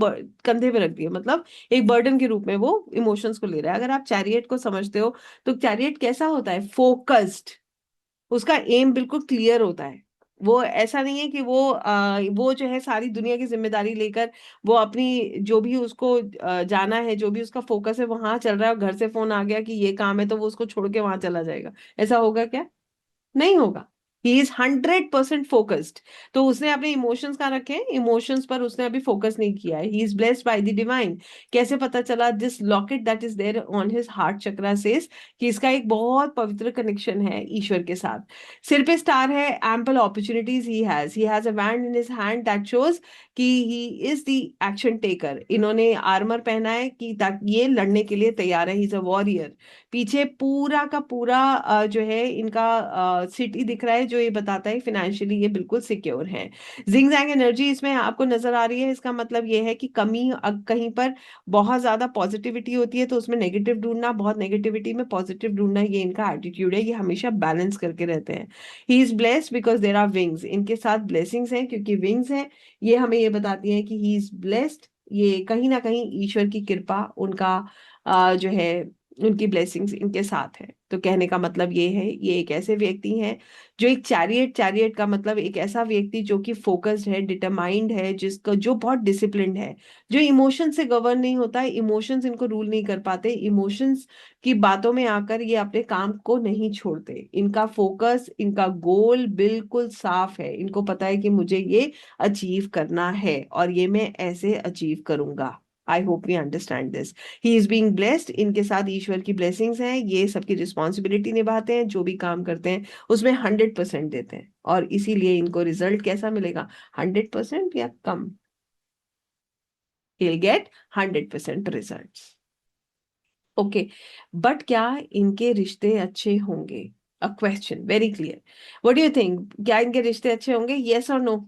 कंधे पे रख दिए, मतलब एक बर्डन के रूप में वो इमोशंस को ले रहा है। अगर आप चैरियट को समझते हो, तो चैरियट कैसा होता है? फोकस्ड। उसका एम बिल्कुल क्लियर होता है। वो ऐसा नहीं है कि वो जो है सारी दुनिया की जिम्मेदारी लेकर वो अपनी जो भी उसको जाना है, जो भी उसका फोकस है वहां चल रहा है, और घर से फोन आ गया कि ये काम है तो वो उसको छोड़ के वहां चला जाएगा। ऐसा होगा क्या? नहीं होगा। He is 100% focused. तो उसने अपने इमोशंस कहाँ रखे हैं? इमोशंस पर उसने अभी फोकस नहीं किया है। He is blessed by the divine. कैसे पता चला? This locket that is there on his heart chakra says कि इसका एक बहुत पवित्र कनेक्शन है ईश्वर के साथ। सिर पे स्टार है, ample opportunities he has a band in his hand that shows कि he is the action taker. इन्होंने आर्मर पहना है कि ताकि ये लड़ने के लिए तैयार है। He is a warrior. पीछे पूरा का पूरा जो है इनका सिटी दिख रहा है, जो ये बताता है फाइनेंशियली ये बिल्कुल सिक्योर है। जिंग जैंग एनर्जी इसमें आपको नजर आ रही है। इसका मतलब ये है कि कमी कहीं पर बहुत ज्यादा पॉजिटिविटी होती है तो उसमें नेगेटिव ढूंढना, बहुत नेगेटिविटी में पॉजिटिव ढूंढना, ये इनका एटीट्यूड है। ये हमेशा बैलेंस करके रहते हैं। He is blessed because there are wings. इनके साथ ब्लेसिंग्स हैं क्योंकि विंग्स हैं। ये हमें ये बताती हैं कि ही इज ब्लेस्ड। ये कहीं ना कहीं ईश्वर की कृपा, उनका जो है उनकी ब्लेसिंग्स इनके साथ है। तो कहने का मतलब ये है, ये एक ऐसे व्यक्ति हैं जो एक चैरियट, चैरियट का मतलब एक ऐसा व्यक्ति जो कि फोकस्ड है, डिटरमाइंड है, जिसका जो बहुत डिसिप्लिन्ड है, जो इमोशन से गवर्न नहीं होता है। इमोशंस इनको रूल नहीं कर पाते। इमोशंस की बातों में आकर ये अपने काम को नहीं छोड़ते। इनका फोकस, इनका गोल बिल्कुल साफ है। इनको पता है कि मुझे ये अचीव करना है और ये मैं ऐसे अचीव करूंगा। I hope we understand this. He is being blessed. इनके साथ ईश्वर की ब्लेसिंग्स हैं। ये सबकी रिस्पॉन्सिबिलिटी निभाते हैं, जो भी काम करते हैं उसमें 100% देते हैं, और इसीलिए इनको रिजल्ट कैसा मिलेगा? 100% या कम? he'll get 100% result. Okay. But क्या इनके रिश्ते अच्छे होंगे? A question very clear. What do you think? क्या इनके रिश्ते अच्छे होंगे? यस और no?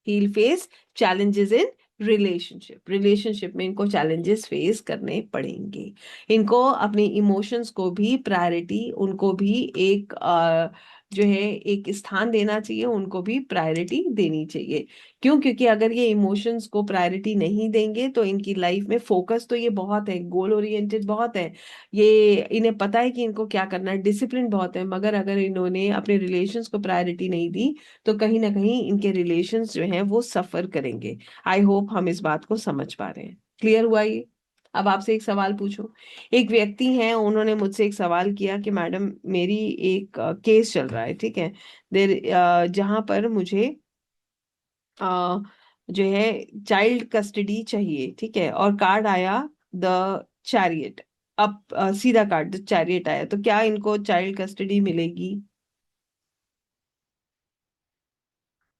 he'll face challenges in relationship. Relationship में इनको चैलेंजेस फेस करने पड़ेंगे। इनको अपने इमोशंस को भी प्रायोरिटी, उनको भी एक जो है एक स्थान देना चाहिए, उनको भी प्रायोरिटी देनी चाहिए। क्यों? क्योंकि अगर ये इमोशंस को प्रायोरिटी नहीं देंगे तो इनकी लाइफ में फोकस तो ये बहुत है, गोल ओरिएंटेड बहुत है, ये इन्हें पता है कि इनको क्या करना है, डिसिप्लिन बहुत है, मगर अगर इन्होंने अपने रिलेशंस को प्रायोरिटी नहीं दी तो कहीं ना कहीं इनके रिलेशंस जो हैं वो सफर करेंगे। आई होप हम इस बात को समझ पा रहे हैं। क्लियर हुआ ये? अब आपसे एक सवाल पूछूं। एक व्यक्ति हैं, उन्होंने मुझसे एक सवाल किया कि मैडम मेरी एक केस चल रहा है, ठीक है, देर जहां पर मुझे अ, जो है चाइल्ड कस्टडी चाहिए, ठीक है, और कार्ड आया द चैरियट। अब सीधा कार्ड द चैरियट आया, तो क्या इनको चाइल्ड कस्टडी मिलेगी?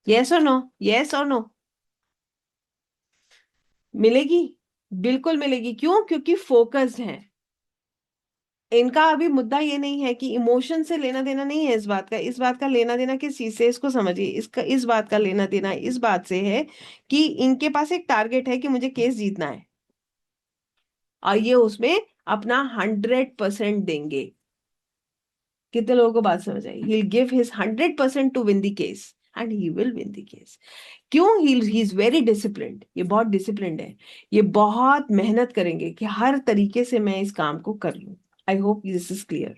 यस और नो? यस और नो? मिलेगी। बिल्कुल मिलेगी। क्यों? क्योंकि फोकस्ड हैं। इनका अभी मुद्दा ये नहीं है कि इमोशन से लेना देना नहीं है इस बात का। इस बात का लेना देना किस चीज से, इसको समझिए। इसका इस बात का लेना देना इस बात से है कि इनके पास एक टारगेट है कि मुझे केस जीतना है, और ये उसमें अपना 100% देंगे। कितने लोगों को बात समझ आई? He give his 100% to win the case, and he will win the case. क्यों? He is very disciplined. ये बहुत डिसिप्लिन्ड है। ये बहुत मेहनत करेंगे कि हर तरीके से मैं इस काम को कर लूं। आई होप दिस इज क्लियर।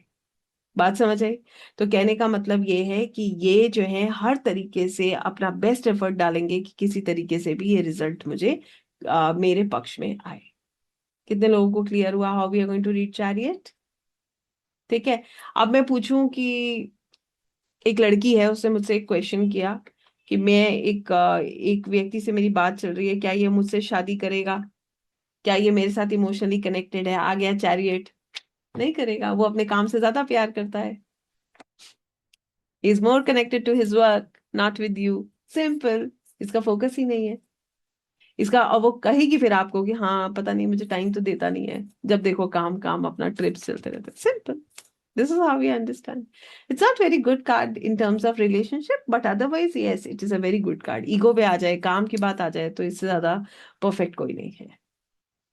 बात समझ आई? तो कहने का मतलब ये है कि ये जो है हर तरीके से अपना बेस्ट एफर्ट डालेंगे कि किसी तरीके से भी ये रिजल्ट मुझे मेरे पक्ष में आए। कितने लोगों को क्लियर हुआ how we are going to read chariot? ठीक है। अब मैं पूछूं कि एक लड़की है, उसने मुझसे एक क्वेश्चन किया कि मैं एक व्यक्ति से मेरी बात चल रही है, क्या ये मुझसे शादी करेगा? क्या ये मेरे साथ इमोशनली कनेक्टेड है? आ गया चैरियट। नहीं करेगा। वो अपने काम से ज्यादा प्यार करता है। Is more connected to his work, not with you. Simple. इसका फोकस ही नहीं है इसका। और वो कहेगी फिर आपको कि हाँ पता नहीं मुझे टाइम तो देता नहीं है, जब देखो काम काम, अपना ट्रिप्स चलते रहते। Simple. This is how we understand. It's not very good card in terms of relationship, but otherwise yes it is a very good card. Ego पे आ जाए, काम की बात आ जाए, तो इससे ज्यादा परफेक्ट कोई नहीं है।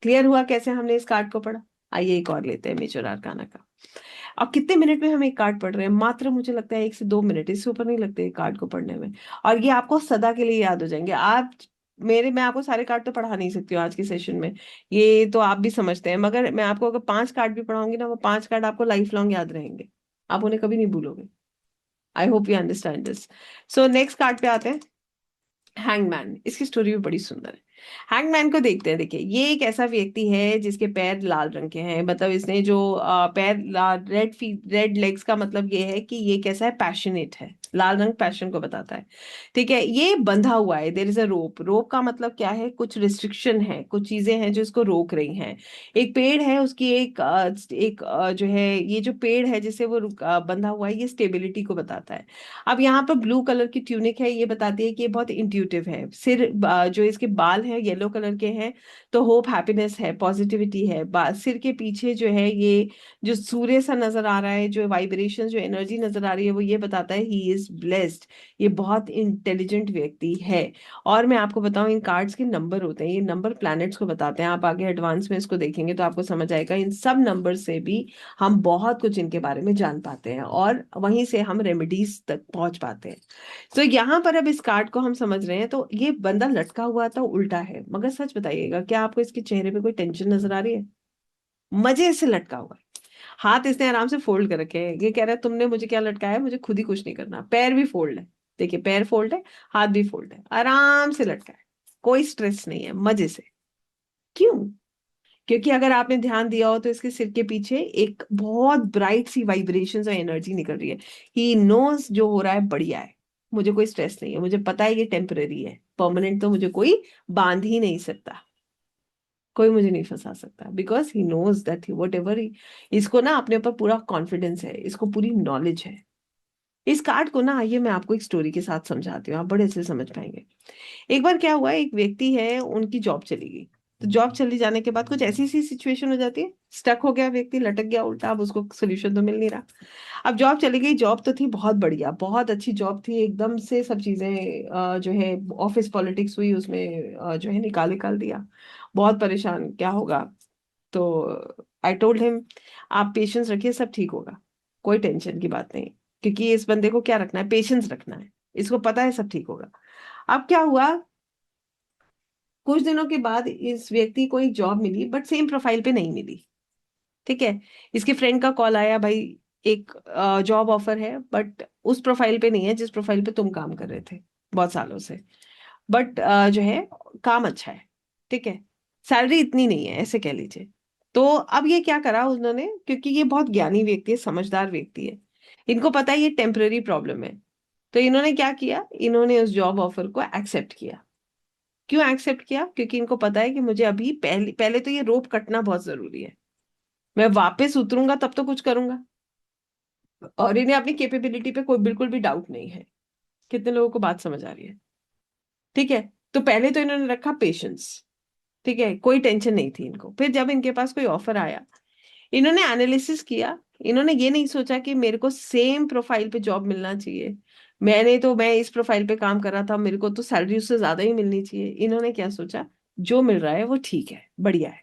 क्लियर हुआ कैसे हमने इस कार्ड को पढ़ा? आइए एक और लेते हैं मेजर आर्काना का। अब कितने मिनट में हम एक कार्ड पढ़ रहे हैं? मात्र मुझे लगता है 1 से 2 मिनट, इससे ऊपर नहीं लगते एक कार्ड को पढ़ने में। और ये आपको सदा के लिए याद हो जाएंगे। आप मैं आपको सारे कार्ड तो पढ़ा नहीं सकती हूँ आज के सेशन में, ये तो आप भी समझते हैं, मगर मैं आपको अगर 5 कार्ड भी पढ़ाऊंगी ना, वो 5 कार्ड आपको लाइफ लॉन्ग याद रहेंगे। आप उन्हें कभी नहीं भूलोगे। I hope you understand this. So next card पे आते हैं। हैंगमैन, इसकी स्टोरी भी बड़ी सुंदर है। हैंगमैन को देखते हैं। देखिए, ये एक ऐसा व्यक्ति है जिसके पैर लाल रंग के हैं। मतलब इसने जो पैर लाल, रेड फीट, रेड लेग्स का मतलब ये है कि ये कैसा है, पैशनेट है। लाल रंग पैशन को बताता है। ठीक है, ये बंधा हुआ है। देयर इज अ रोप। रोप का मतलब क्या है, कुछ रिस्ट्रिक्शन है, कुछ चीजें हैं जो इसको रोक रही हैं। एक पेड़ है, उसकी जो है, ये जो पेड़ है जिसे वो बंधा हुआ है, ये स्टेबिलिटी को बताता है। अब यहाँ पर ब्लू कलर की ट्यूनिक है, ये बताती है कि ये बहुत इंट्यूटिव है। सिर जो इसके बाल हैं येलो कलर के हैं, तो होप, हैप्पीनेस है, पॉजिटिविटी है। सिर के पीछे जो है, ये जो सूर्य सा नजर आ रहा है, जो वाइब्रेशन, जो एनर्जी नजर आ रही है, वो ये बताता है ही इज ब्लेस्ड। ये बहुत इंटेलिजेंट व्यक्ति है। और मैं आपको बताऊं, इन कार्ड्स के नंबर होते हैं, ये नंबर प्लैनेट्स को बताते हैं। आप आगे एडवांस में इसको देखेंगे तो आपको समझ आएगा। इन सब नंबर से भी हम बहुत कुछ इनके बारे में जान पाते हैं, और वहीं से हम रेमेडीज तक पहुंच पाते हैं। तो यहाँ पर अब इस कार्ड को हम समझ रहे हैं, तो ये बंदा लटका हुआ था, उल्टा है। मगर सच बताइएगा, क्या आपको इसके चेहरे पे कोई टेंशन नजर आ रही है? मजे से लटका हुआ है। हाथ इसने आराम से फोल्ड कर रखे हैं। ये कह रहा है तुमने मुझे क्या लटकाया है, मुझे खुद ही कुछ नहीं करना। पैर भी फोल्ड है। देखिए, पैर फोल्ड है, हाथ भी फोल्ड है, आराम से लटका है। कोई स्ट्रेस नहीं है, मजे से। क्यों? क्योंकि अगर आपने ध्यान दिया हो तो इसके सिर के पीछे एक बहुत ब्राइट सी वाइब्रेशन और एनर्जी निकल रही है। ही नोज जो हो रहा है बढ़िया है। मुझे कोई स्ट्रेस नहीं है, मुझे पता है ये टेम्पररी है। परमानेंट तो मुझे कोई बांध ही नहीं सकता, कोई मुझे नहीं फंसा सकता। Because he knows that whatever he, इसको ना अपने ऊपर पूरा कॉन्फिडेंस है, इसको पूरी नॉलेज है। इस कार्ड को ना, आइए मैं आपको एक स्टोरी के साथ समझाती हूँ, आप बड़े अच्छे से समझ पाएंगे। एक बार क्या हुआ, एक व्यक्ति है, उनकी जॉब चली गई। तो जॉब चली जाने के बाद कुछ ऐसी सी सिचुएशन हो जाती है, स्टक हो गया व्यक्ति, लटक गया उल्टा। अब उसको सोल्यूशन तो मिल नहीं रहा। अब जॉब चली गई। जॉब तो थी बहुत बढ़िया, बहुत अच्छी जॉब थी, एकदम से सब चीजें जो है, ऑफिस पॉलिटिक्स हुई उसमें, जो है निकाल निकाल दिया। बहुत परेशान, क्या होगा। तो आई टोल्ड हिम, आप पेशेंस रखिए, सब ठीक होगा, कोई टेंशन की बात नहीं। क्योंकि इस बंदे को क्या रखना है, पेशेंस रखना है। इसको पता है सब ठीक होगा। अब क्या हुआ, कुछ दिनों के बाद इस व्यक्ति को एक जॉब मिली, बट सेम प्रोफाइल पे नहीं मिली। ठीक है। इसके फ्रेंड का कॉल आया, भाई एक जॉब ऑफर है, बट उस प्रोफाइल पे नहीं है जिस प्रोफाइल पे तुम काम कर रहे थे बहुत सालों से। बट जो है, काम अच्छा है। ठीक है। सैलरी इतनी नहीं है, ऐसे कह लीजिए। तो अब ये क्या करा उन्होंने, क्योंकि ये बहुत ज्ञानी व्यक्ति है, समझदार व्यक्ति है, इनको पता है ये टेम्पररी प्रॉब्लम है। तो इन्होंने क्या किया, इन्होंने उस जॉब ऑफर को एक्सेप्ट किया। क्यों एक्सेप्ट किया? क्योंकि इनको पता है कि मुझे अभी पहले पहले तो ये रोप कटना बहुत जरूरी है। मैं वापस उतरूंगा तब तो कुछ करूंगा। और इन्हें अपनी कैपेबिलिटी पे कोई बिल्कुल भी डाउट नहीं है। कितने लोगों को बात समझ आ रही है? ठीक है। तो पहले तो इन्होंने रखा पेशेंस। ठीक है, कोई टेंशन नहीं थी इनको। फिर जब इनके पास कोई ऑफर आया, इन्होंने एनालिसिस किया। इन्होंने ये नहीं सोचा कि मेरे को सेम प्रोफाइल पे जॉब मिलना चाहिए। मैं इस प्रोफाइल पे काम कर रहा था, मेरे को तो सैलरी उससे ज्यादा ही मिलनी चाहिए। इन्होंने क्या सोचा, जो मिल रहा है वो ठीक है, बढ़िया है।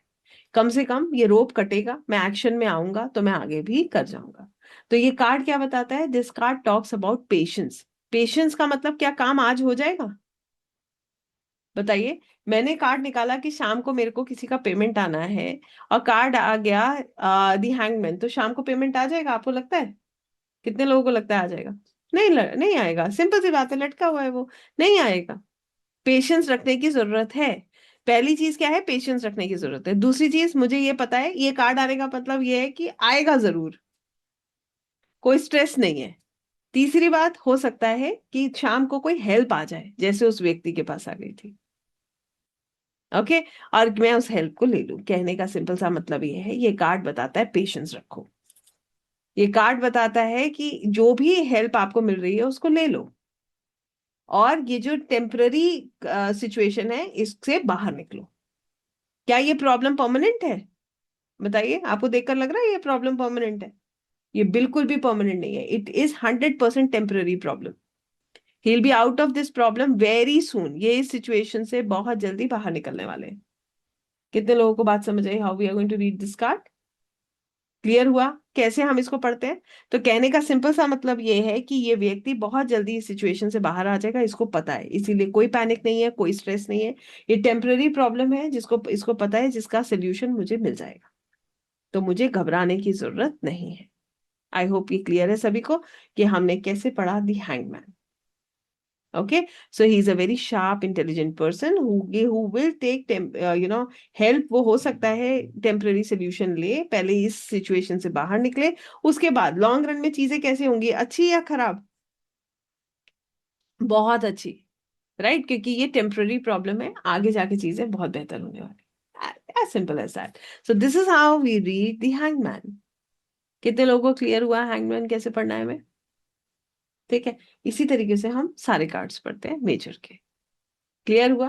कम से कम ये रोप कटेगा, मैं एक्शन में आऊंगा तो मैं आगे भी कर जाऊंगा। तो ये कार्ड क्या बताता है, this card talks about patience. Patience का मतलब क्या, काम आज हो जाएगा? बताइए। मैंने कार्ड निकाला कि शाम को मेरे को किसी का पेमेंट आना है, और कार्ड आ गया दी हैंगमैन, तो शाम को पेमेंट आ जाएगा, आपको लगता है? कितने लोगों को लगता है आ जाएगा? नहीं, नहीं आएगा। सिंपल सी बात है, लटका हुआ है वो, नहीं आएगा। पेशेंस रखने की जरूरत है। पहली चीज क्या है, पेशेंस रखने की जरूरत है। दूसरी चीज, मुझे ये पता है ये कार्ड आने का मतलब ये है कि आएगा जरूर, कोई स्ट्रेस नहीं है। तीसरी बात, हो सकता है कि शाम को कोई हेल्प आ जाए, जैसे उस व्यक्ति के पास आ गई थी। ओके। और मैं उस हेल्प को ले लूं, कहने का सिंपल सा मतलब ये है, ये कार्ड बताता है पेशेंस रखो। ये कार्ड बताता है कि जो भी हेल्प आपको मिल रही है उसको ले लो, और ये जो टेम्पररी सिचुएशन है इससे बाहर निकलो। क्या ये प्रॉब्लम परमानेंट है? बताइए, आपको देखकर लग रहा है ये प्रॉब्लम परमानेंट है? ये बिल्कुल भी परमानेंट नहीं है। It is 100% temporary problem. He will be out of this problem very soon. ये इस सिचुएशन से बहुत जल्दी बाहर निकलने वाले हैं। कितने लोगों को बात समझ आई, how we are going to read this card? Clear हुआ कैसे हम इसको पढ़ते हैं? तो कहने का सिंपल सा मतलब ये है कि ये व्यक्ति बहुत जल्दी इस सिचुएशन से बाहर आ जाएगा, इसको पता है। इसीलिए कोई पैनिक नहीं है, कोई स्ट्रेस नहीं है। ये टेम्पररी प्रॉब्लम है, जिसको इसको पता है, जिसका सोल्यूशन मुझे मिल जाएगा। तो मुझे घबराने की जरूरत नहीं है। आई होप ये क्लियर है सभी को कि हमने कैसे पढ़ा the hangman. Okay, so he is a very sharp intelligent person who will take help. वो हो सकता है टेम्पररी सोल्यूशन ले, पहले इस सिचुएशन से बाहर निकले, उसके बाद लॉन्ग रन में चीजें कैसे होंगी, अच्छी या खराब? बहुत अच्छी, राइट, क्योंकि ये टेम्पररी प्रॉब्लम है, आगे जाके चीजें बहुत बेहतर होने वाली। As simple as that. So this is how we read the hangman. कितने लोगों को क्लियर हुआ हैंगमैन कैसे पढ़ना है हमें? ठीक है, इसी तरीके से हम सारे कार्ड्स पढ़ते हैं मेजर के। क्लियर हुआ?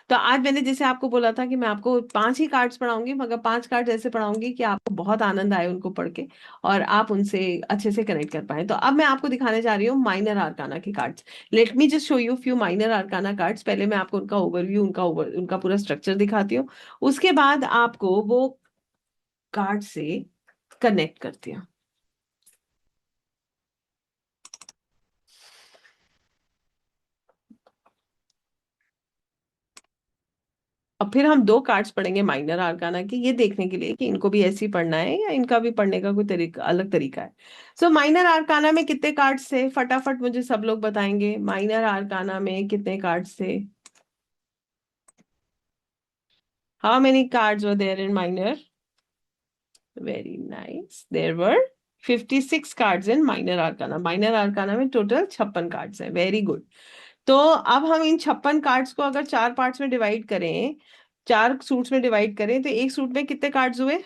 तो आज मैंने जैसे आपको बोला था कि मैं आपको 5 ही कार्ड्स पढ़ाऊंगी, मगर 5 कार्ड्स ऐसे पढ़ाऊंगी कि आपको बहुत आनंद आए उनको पढ़ के, और आप उनसे अच्छे से कनेक्ट कर पाए। तो अब मैं आपको दिखाने जा रही हूँ माइनर आर्काना के cards. Late me just show you few minor arcana cards. पहले मैं आपको उनका ओवरव्यू, उनका पूरा स्ट्रक्चर दिखाती हूँ, उसके बाद आपको वो कार्ड से कनेक्ट करती हूँ। अब फिर हम 2 कार्ड्स पढ़ेंगे माइनर आर्काना के, ये देखने के लिए कि इनको भी ऐसे ही पढ़ना है या इनका भी पढ़ने का कोई तरीका, अलग तरीका है। सो माइनर आर्काना में कितने कार्ड्स थे, फटाफट मुझे सब लोग बताएंगे। माइनर आर्काना में कितने कार्ड्स थे? How many cards were there in minor? Very nice, there were 56 cards in minor arcana. Minor arcana में टोटल 56 कार्ड्स है। Very good. तो अब हम इन 56 कार्ड्स को अगर 4 पार्ट्स में डिवाइड करें, 4 सूट्स में डिवाइड करें, तो एक सूट में कितने कार्ड्स हुए?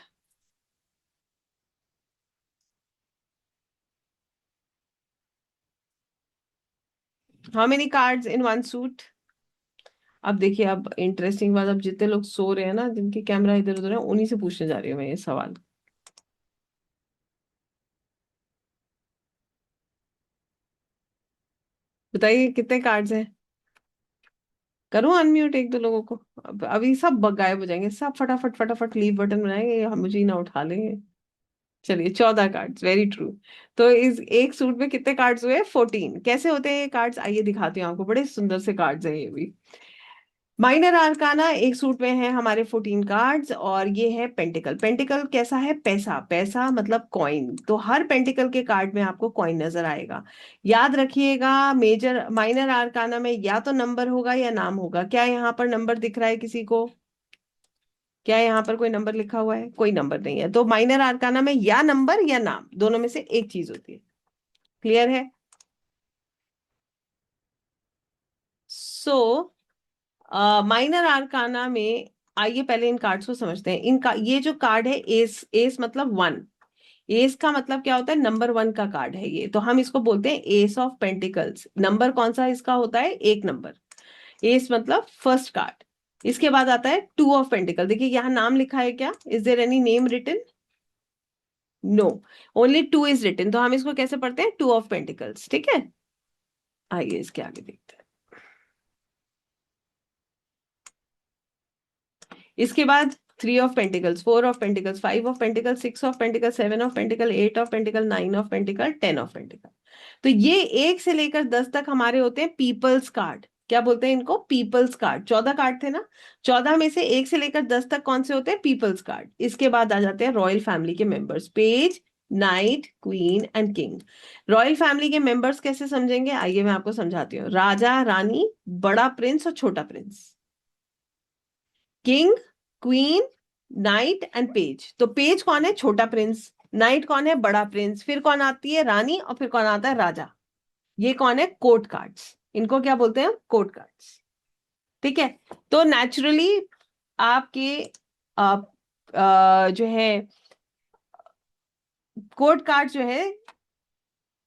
How many cards in one suit? अब देखिए, अब इंटरेस्टिंग बात, अब जितने लोग सो रहे हैं ना, जिनके कैमरा इधर उधर है, उन्हीं से पूछने जा रही हूँ मैं ये सवाल। बताइए कितने कार्ड्स हैं? करूँ अनम्यूट एक दो लोगों को? अब अभी सब गायब हो जाएंगे, सब फटाफट फटाफट लीव बटन बनाएंगे, हम मुझे ही ना उठा लेंगे। चलिए, 14 कार्ड्स, वेरी ट्रू। तो इस एक सूट में कितने कार्ड्स हुए? 14। कैसे होते हैं ये कार्ड्स, आइए दिखाती हूँ आपको, बड़े सुंदर से कार्ड्स हैं ये भी। माइनर आर्काना एक सूट में है हमारे 14 कार्ड्स, और ये है पेंटिकल। पेंटिकल कैसा है? पैसा, पैसा मतलब कॉइन। तो हर पेंटिकल के कार्ड में आपको कॉइन नजर आएगा। याद रखिएगा, मेजर माइनर आर्काना में या तो नंबर होगा या नाम होगा। क्या यहाँ पर नंबर दिख रहा है किसी को? क्या यहाँ पर कोई नंबर लिखा हुआ है? कोई नंबर नहीं है। तो माइनर आर्काना में या नंबर या नाम, दोनों में से एक चीज होती है। क्लियर है? सो माइनर आर्काना में, आइए पहले इन कार्ड्स को समझते हैं। इनका ये जो कार्ड है, एस, एस मतलब 1। एस का मतलब क्या होता है? नंबर 1 का कार्ड है ये, तो हम इसको बोलते हैं एस ऑफ पेंटिकल्स। नंबर कौन सा इसका होता है? 1 नंबर। एस मतलब फर्स्ट कार्ड। इसके बाद आता है 2 ऑफ पेंटिकल। देखिए यहाँ नाम लिखा है क्या? Is there any name written? No, only 2 is written. तो हम इसको कैसे पढ़ते हैं? 2 ऑफ पेंटिकल्स। ठीक है, आइए इसके आगे देखते हैं। इसके बाद 3 of pentacles, 4 of pentacles, 5 of pentacle, 6 of pentacle, 7 of pentacle, 8 of pentacle, 9 of pentacle, 10 of pentacle. तो ये 1 से लेकर 10 तक हमारे होते हैं पीपल्स कार्ड। क्या बोलते हैं इनको? Peoples card. 14 कार्ड थे ना, 14 में से 1 से लेकर 10 तक कौन से होते हैं? Peoples card. इसके बाद आ जाते हैं रॉयल फैमिली के members, page, knight, queen and king. Royal family के मेंबर्स कैसे समझेंगे, आइए मैं आपको समझाती हूँ। राजा, रानी, बड़ा प्रिंस और छोटा Prince. King, queen, night and page. तो पेज कौन है? छोटा प्रिंस। नाइट कौन है? बड़ा प्रिंस। फिर कौन आती है? रानी। और फिर कौन आता है? राजा। ये कौन है? Court cards. इनको क्या बोलते हैं? Court cards. ठीक है। तो नेचुरली आपके जो है कोर्ट कार्ड जो है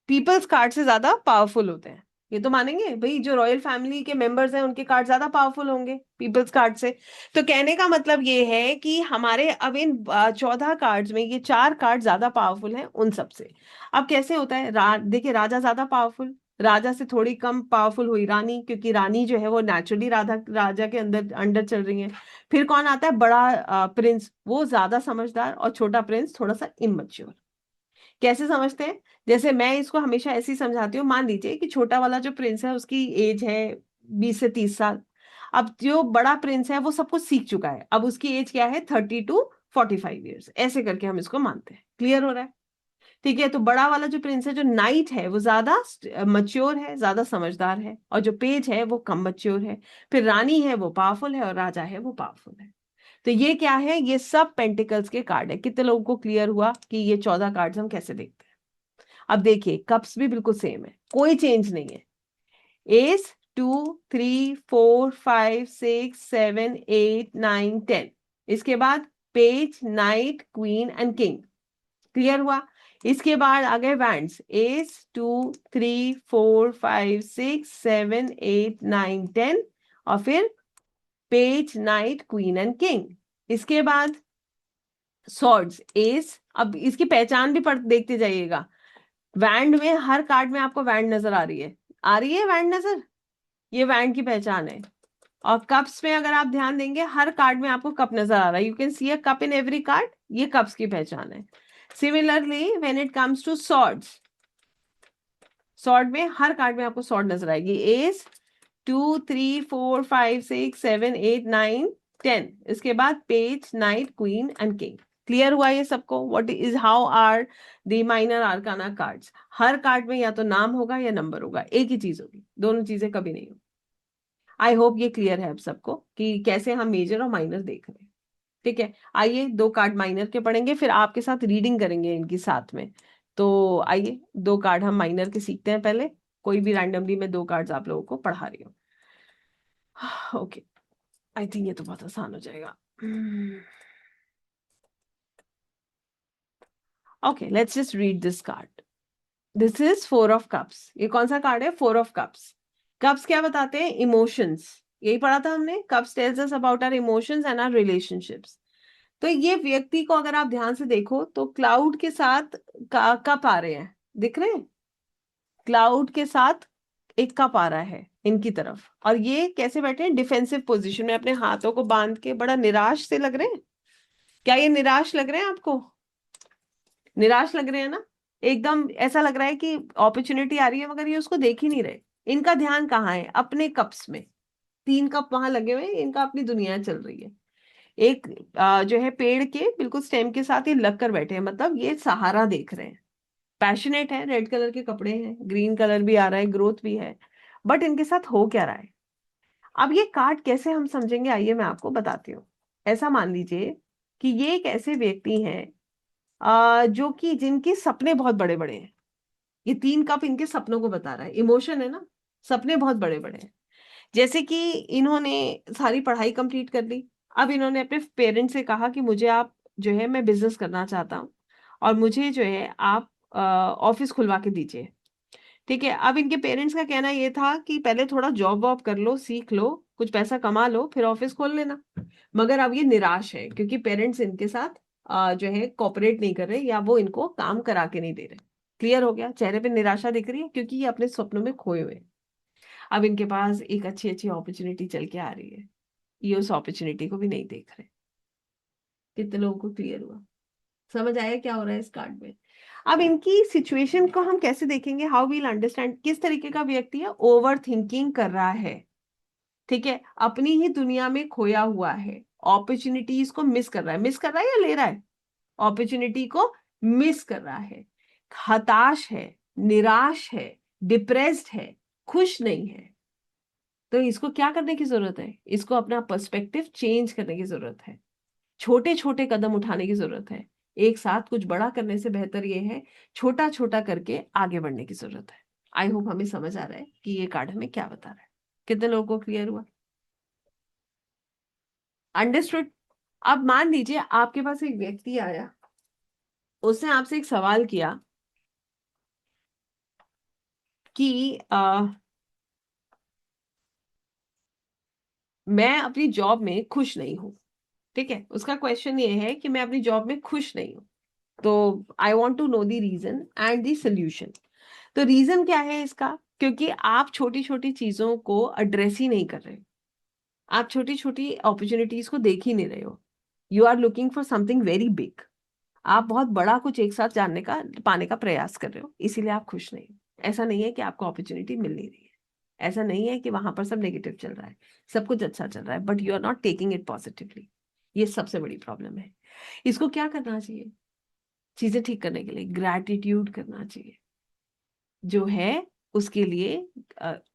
पीपल्स कार्ड से ज्यादा पावरफुल होते हैं। ये तो मानेंगे भाई, जो रॉयल फैमिली के मेंबर्स हैं उनके कार्ड ज्यादा पावरफुल होंगे पीपल्स कार्ड से। तो कहने का मतलब ये है कि हमारे अब इन 14 कार्ड्स में ये 4 कार्ड ज्यादा पावरफुल हैं उन सब से। अब कैसे होता है? देखिए, राजा ज्यादा पावरफुल, राजा से थोड़ी कम पावरफुल हुई रानी, क्योंकि रानी जो है वो नेचुरली राजा के अंदर अंडर चल रही है। फिर कौन आता है? बड़ा प्रिंस, वो ज्यादा समझदार, और छोटा प्रिंस थोड़ा सा इमैच्योर। कैसे समझते हैं? जैसे मैं इसको हमेशा ऐसे ही समझाती हूँ। मान लीजिए कि छोटा वाला जो प्रिंस है उसकी एज है 20 से 30 साल। अब जो बड़ा प्रिंस है वो सब कुछ सीख चुका है, अब उसकी एज क्या है? 30 to 45 ईयर्स। ऐसे करके हम इसको मानते हैं। क्लियर हो रहा है? ठीक है, तो बड़ा वाला जो प्रिंस है, जो नाइट है, वो ज्यादा मच्योर है, ज्यादा समझदार है, और जो पेज है वो कम मच्योर है। फिर रानी है वो पावरफुल है, और राजा है वो पावरफुल है। तो ये क्या है, ये सब पेंटिकल्स के कार्ड है। कितने लोगों को क्लियर हुआ कि ये 14 कार्ड्स हम कैसे देखते हैं? अब देखिए, कप्स भी बिल्कुल सेम है, कोई चेंज नहीं है। एस, 2, 3, 4, 5, 6, 7, 8, 9, 10। इसके बाद page, knight, queen and king. Clear हुआ? इसके बाद आ गए वैंड्स, एस, 2, 3, 4, 5, 6, 7, 8, 9, 10। और फिर page, knight, queen and king. इसके बाद सॉर्ड्स, एस। अब इसकी पहचान भी पढ़ देखते जाइएगा। वैंड में हर कार्ड में आपको वैंड नजर आ रही है, आ रही है वैंड नजर, ये वैंड की पहचान है। और कप्स में अगर आप ध्यान देंगे, हर कार्ड में आपको कप नजर आ रहा है, you can see a cup in every card, ये कप्स की पहचान है। Similarly when it comes to swords, sword में हर कार्ड में आपको सॉर्ड नजर आएगी। एस, 2, 3, 4, 5, 6, 7, 8, 9, 10। इसके बाद page, knight, queen and king. Clear हुआ ये सबको? What is, how are the minor arcana cards? हर कार्ड में या तो नाम होगा या नंबर होगा, एक ही चीज होगी, दोनों चीजें कभी नहीं होगी। आई होप ये क्लियर है अब सबको कि कैसे हम मेजर और माइनर देख रहे हैं। ठीक है, आइए 2 कार्ड माइनर के पढ़ेंगे, फिर आपके साथ रीडिंग करेंगे इनकी साथ में। तो आइए 2 कार्ड हम माइनर के सीखते हैं पहले। कोई भी रैंडमली मैं 2 कार्ड्स आप लोगों को पढ़ा रही हूँ। ओके, आई थिंक ये तो बहुत आसान हो जाएगा। Okay, let's just read this card. This is 4 of cups. ये कौन सा कार्ड है? 4 ऑफ कप्स। कप्स क्या बताते हैं? इमोशंस। यही पढ़ा था हमने, cups tells us about our emotions and our relationships. तो ये व्यक्ति को अगर आप ध्यान से देखो तो क्लाउड के साथ कप आ रहे हैं, दिख रहे हैं? क्लाउड के साथ एक कप आ रहा है इनकी तरफ, और ये कैसे बैठे हैं? डिफेंसिव पोजीशन में, अपने हाथों को बांध के, बड़ा निराश से लग रहे हैं। क्या ये निराश लग रहे हैं आपको? निराश लग रहे हैं ना? एकदम ऐसा लग रहा है कि अपॉर्चुनिटी आ रही है मगर ये उसको देख ही नहीं रहे। इनका ध्यान कहाँ है? अपने कप्स में। 3 कप वहां लगे हुए हैं, इनका अपनी दुनिया चल रही है। एक जो है पेड़ के बिल्कुल स्टेम के साथ ये लग कर बैठे हैं, मतलब ये सहारा देख रहे हैं। पैशनेट है, रेड कलर के कपड़े हैं, ग्रीन कलर भी आ रहा है, ग्रोथ भी है। बट इनके साथ हो क्या रहा है? अब ये कार्ड कैसे हम समझेंगे, आइए मैं आपको बताती हूँ। ऐसा मान लीजिए कि ये एक ऐसे व्यक्ति हैं जो कि जिनके सपने बहुत बड़े बड़े हैं। ये 3 कप इनके सपनों को बता रहा है, इमोशन है ना, सपने बहुत बड़े बड़े हैं। जैसे कि इन्होंने सारी पढ़ाई कंप्लीट कर ली, अब इन्होंने अपने पेरेंट्स से कहा कि मुझे आप जो है, मैं बिजनेस करना चाहता हूँ, और मुझे जो है आप ऑफिस खुलवा के दीजिए। ठीक है, अब इनके पेरेंट्स का कहना ये था कि पहले थोड़ा जॉब वॉब कर लो, सीख लो, कुछ पैसा कमा लो, फिर ऑफिस खोल लेना। मगर अब ये निराश है क्योंकि पेरेंट्स इनके साथ जो है कोऑपरेट नहीं कर रहे, या वो इनको काम करा के नहीं दे रहे। क्लियर हो गया? चेहरे पे निराशा दिख रही है क्योंकि ये अपने सपनों में खोए हुए हैं। अब इनके पास एक अच्छी अच्छी अपॉर्चुनिटी चल के आ रही है, ये उस अपॉर्चुनिटी को भी नहीं देख रहे। कितने लोगों को क्लियर हुआ? समझ आया क्या हो रहा है इस कार्ड में? अब इनकी सिचुएशन को हम कैसे देखेंगे? हाउ वील अंडरस्टैंड किस तरीके का व्यक्ति है? ओवर थिंकिंग कर रहा है। ठीक है, अपनी ही दुनिया में खोया हुआ है, अपॉर्चुनिटीज को मिस कर रहा है। मिस कर रहा है या ले रहा है? अपॉर्चुनिटी को मिस कर रहा है। हताश है, निराश है, डिप्रेस्ड है, खुश नहीं है। तो इसको क्या करने की जरूरत है? इसको अपना पर्सपेक्टिव चेंज करने की जरूरत है। छोटे छोटे कदम उठाने की जरूरत है। एक साथ कुछ बड़ा करने से बेहतर ये है छोटा छोटा करके आगे बढ़ने की जरूरत है। आई होप हमें समझ आ रहा है कि ये कार्ड हमें क्या बता रहा है। कितने लोगों को क्लियर हुआ? अंडरस्टूड? अब मान लीजिए आपके पास एक व्यक्ति आया, उसने आपसे एक सवाल किया कि मैं अपनी जॉब में खुश नहीं हूं। ठीक है, उसका क्वेश्चन ये है कि मैं अपनी जॉब में खुश नहीं हूं, तो I want to know the reason and the solution. तो रीजन क्या है इसका? क्योंकि आप छोटी छोटी चीजों को एड्रेस ही नहीं कर रहे, आप छोटी छोटी अपॉर्चुनिटीज को देख ही नहीं रहे हो। You are looking for something very big. आप बहुत बड़ा कुछ एक साथ जानने का, पाने का प्रयास कर रहे हो, इसीलिए आप खुश नहीं हो। ऐसा नहीं है कि आपको अपॉर्चुनिटी मिल नहीं रही है, ऐसा नहीं है कि वहां पर सब नेगेटिव चल रहा है, सब कुछ अच्छा चल रहा है, but you are not taking it positively. ये सबसे बड़ी प्रॉब्लम है। इसको क्या करना चाहिए? चीजें ठीक करने के लिए ग्रैटिट्यूड करना चाहिए जो है उसके लिए।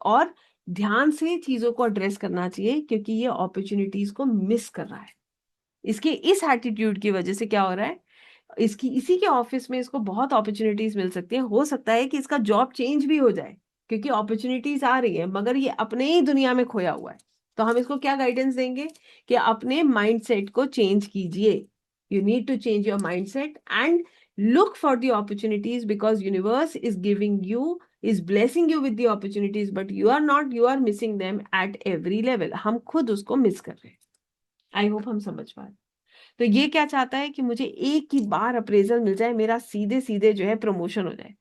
और ध्यान से चीजों को एड्रेस करना चाहिए, क्योंकि ये अपॉर्चुनिटीज को मिस कर रहा है। इसके इस एटीट्यूड की वजह से क्या हो रहा है, इसकी इसी के ऑफिस में इसको बहुत अपॉर्चुनिटीज मिल सकती है। हो सकता है कि इसका जॉब चेंज भी हो जाए, क्योंकि अपॉर्चुनिटीज आ रही है, मगर ये अपने ही दुनिया में खोया हुआ है। तो हम इसको क्या गाइडेंस देंगे कि अपने माइंडसेट को चेंज कीजिए। You need to change your mindset and look for the opportunities, because universe is giving you, is blessing you with the opportunities, but you are missing them at every level. हम खुद उसको miss कर रहे हैं। I hope हम समझ पा रहे। तो ये क्या चाहता है कि मुझे एक ही बार अप्रेजल मिल जाए, मेरा सीधे सीधे जो है प्रमोशन हो जाए।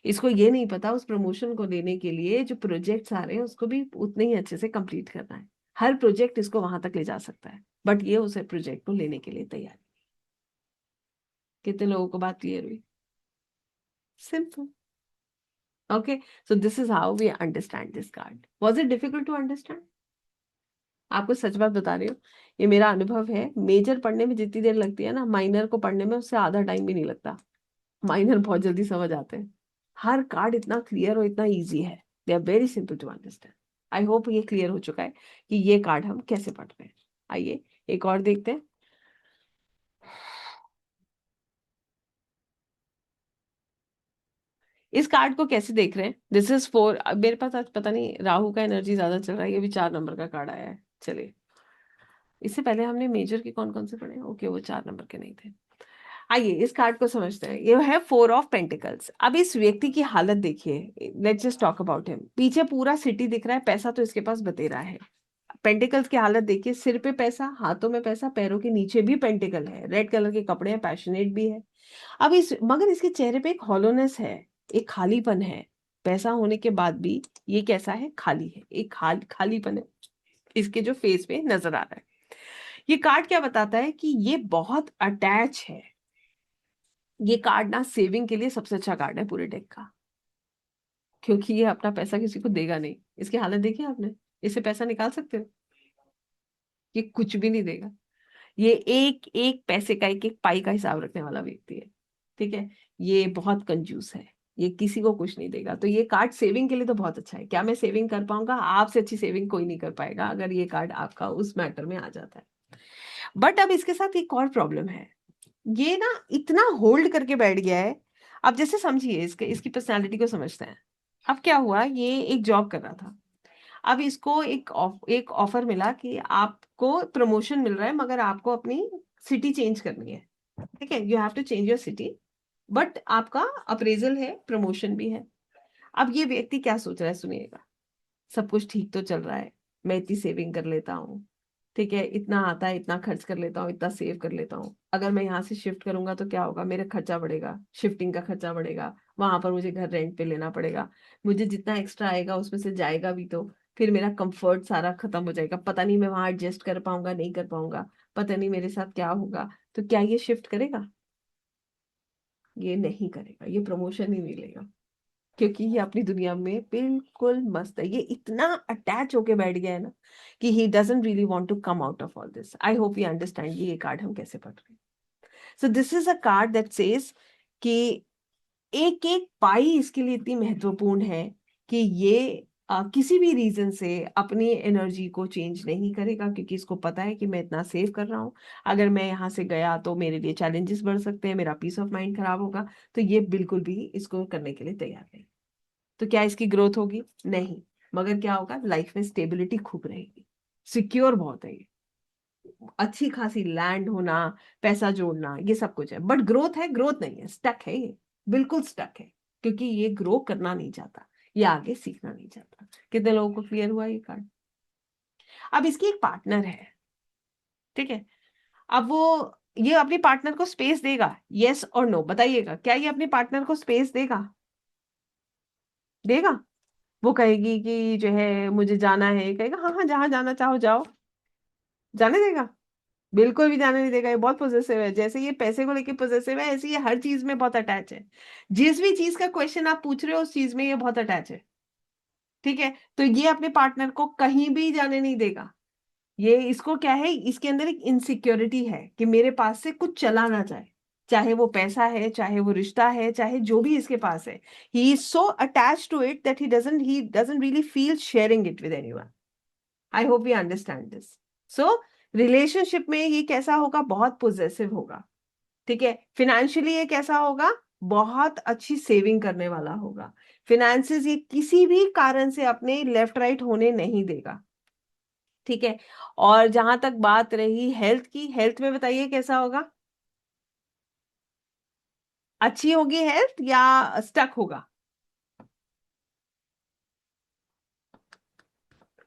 इसको ये नहीं पता उस प्रमोशन को लेने के लिए जो प्रोजेक्ट्स आ रहे हैं उसको भी उतने ही अच्छे से कंप्लीट करना है। हर प्रोजेक्ट इसको वहां तक ले जा सकता है, बट ये उसे प्रोजेक्ट को लेने के लिए तैयार है। कितने लोगों को बात क्लियर हुई? Simple. Okay, so this is how we understand this card. Was it difficult to understand? आपको सच बात बता रही हूँ, ये मेरा अनुभव है। मेजर पढ़ने में जितनी देर लगती है ना, माइनर को पढ़ने में उससे आधा टाइम भी नहीं लगता। माइनर बहुत जल्दी समझ आते हैं। हर कार्ड इतना क्लियर और इतना इजी है। They are very simple to understand. I hope ये क्लियर हो चुका है कि ये कार्ड हम कैसे पढ़ रहे हैं। आइए एक और देखते हैं। इस कार्ड को कैसे देख रहे हैं? This is four. मेरे पास आज पता नहीं राहु का एनर्जी ज्यादा चल रहा है, ये भी 4 नंबर का कार्ड आया है। चलिए, इससे पहले हमने मेजर के कौन कौन से पढ़े? ओके, वो 4 नंबर के नहीं थे। आइए इस कार्ड को समझते हैं। ये है 4 ऑफ पेंटिकल्स। अब इस व्यक्ति की हालत देखिए, let's just talk about him. पीछे पूरा सिटी दिख रहा है, पैसा तो इसके पास बतेरा है। पेंटिकल्स की हालत देखिए, सिर पे पैसा, हाथों में पैसा, पैरों के नीचे भी पेंटिकल है, रेड कलर के कपड़े हैं, पैशनेट भी है। अब इस मगर इसके चेहरे पे एक हॉलोनेस है, एक खालीपन है। पैसा होने के बाद भी ये कैसा है? खाली है। एक खालीपन है इसके जो फेस पे नजर आ रहा है। ये कार्ड क्या बताता है कि ये बहुत अटैच है। ये कार्ड ना सेविंग के लिए सबसे अच्छा कार्ड है पूरे डेक का, क्योंकि ये अपना पैसा किसी को देगा नहीं। इसकी हालत देखी आपने? इससे पैसा निकाल सकते हो? ये कुछ भी नहीं देगा। ये एक एक पैसे का, एक एक पाई का हिसाब रखने वाला व्यक्ति है। ठीक है, ये बहुत कंजूस है, ये किसी को कुछ नहीं देगा। तो ये कार्ड सेविंग के लिए तो बहुत अच्छा है। क्या मैं सेविंग कर पाऊंगा? आपसे अच्छी सेविंग कोई नहीं कर पाएगा अगर ये कार्ड आपका उस मैटर में आ जाता है। बट अब इसके साथ एक और प्रॉब्लम है। ये ना इतना होल्ड करके बैठ गया है। अब जैसे समझिए, इसके इसकी पर्सनालिटी को समझते हैं। अब क्या हुआ, ये एक जॉब कर रहा था। अब इसको एक ऑफर मिला कि आपको प्रमोशन मिल रहा है, मगर आपको अपनी सिटी चेंज करनी है। ठीक है, you have to change your city, but आपका अप्रेजल है, प्रमोशन भी है। अब ये व्यक्ति क्या सोच रहा है, सुनिएगा। सब कुछ ठीक तो चल रहा है, मैं इतनी सेविंग कर लेता हूँ, ठीक है, इतना आता है, इतना खर्च कर लेता हूँ, इतना सेव कर लेता हूँ। अगर मैं यहाँ से शिफ्ट करूंगा तो क्या होगा? मेरा खर्चा बढ़ेगा, शिफ्टिंग का खर्चा बढ़ेगा, वहां पर मुझे घर रेंट पे लेना पड़ेगा। मुझे जितना एक्स्ट्रा आएगा उसमें से जाएगा भी तो फिर मेरा कंफर्ट सारा खत्म हो जाएगा। पता नहीं मैं वहां एडजस्ट कर पाऊंगा, नहीं कर पाऊंगा, पता नहीं मेरे साथ क्या होगा। तो क्या ये शिफ्ट करेगा? ये नहीं करेगा, ये प्रमोशन ही मिलेगा, क्योंकि ये अपनी दुनिया में बिल्कुल मस्त है। ये इतना अटैच होके बैठ गया है ना कि he doesn't really want to come out of all this. I hope you understand ये कार्ड हम कैसे पढ़ रहे हैं। So this is a card that says कि एक एक पाई इसके लिए इतनी महत्वपूर्ण है कि ये किसी भी रीजन से अपनी एनर्जी को चेंज नहीं करेगा, क्योंकि इसको पता है कि मैं इतना सेव कर रहा हूँ। अगर मैं यहाँ से गया तो मेरे लिए चैलेंजेस बढ़ सकते हैं, मेरा पीस ऑफ माइंड खराब होगा। तो ये बिल्कुल भी इसको करने के लिए तैयार नहीं। तो क्या इसकी ग्रोथ होगी? नहीं। मगर क्या होगा? लाइफ में स्टेबिलिटी खूब रहेगी, सिक्योर बहुत है ये। अच्छी खासी लैंड होना, पैसा जोड़ना, ये सब कुछ है। बट ग्रोथ है? ग्रोथ नहीं है, स्टक है ये, बिल्कुल स्टक है, क्योंकि ये ग्रो करना नहीं चाहता, ये आगे सीखना नहीं चाहता। कितने लोगों को क्लियर हुआ ये कार्ड? अब इसकी एक पार्टनर है, ठीक है। अब वो ये अपनी पार्टनर को स्पेस देगा? यस और नो, बताइएगा, क्या ये अपनी पार्टनर को स्पेस देगा? देगा? वो कहेगी कि जो है मुझे जाना है, कहेगा हाँ हाँ जहां जाना चाहो जाओ, जाने देगा? बिल्कुल भी जाने नहीं देगा। ये बहुत पॉजिटिव है। जैसे ये पैसे को लेके पॉजिटिव है, ऐसे ये हर चीज में बहुत अटैच है। जिस भी चीज का क्वेश्चन आप पूछ रहे हो उस चीज में ये बहुत अटैच है। ठीक है, तो ये अपने पार्टनर को कहीं भी जाने नहीं देगा। ये इसको क्या है, इसके अंदर एक इनसिक्योरिटी है कि मेरे पास से कुछ चला ना जाए, चाहे वो पैसा है, चाहे वो रिश्ता है, चाहे जो भी इसके पास है, he is so attach to it that he doesn't really feel sharing it with anyone. I hope you understand this. So relationship में ये कैसा होगा, बहुत पोजेसिव होगा। ठीक है, फिनेंशियली ये कैसा होगा, बहुत अच्छी सेविंग करने वाला होगा। फिनेंसेस ये किसी भी कारण से अपने लेफ्ट राइट होने नहीं देगा। ठीक है, और जहां तक बात रही हेल्थ की, हेल्थ में बताइए कैसा होगा, अच्छी होगी हेल्थ या स्टक होगा?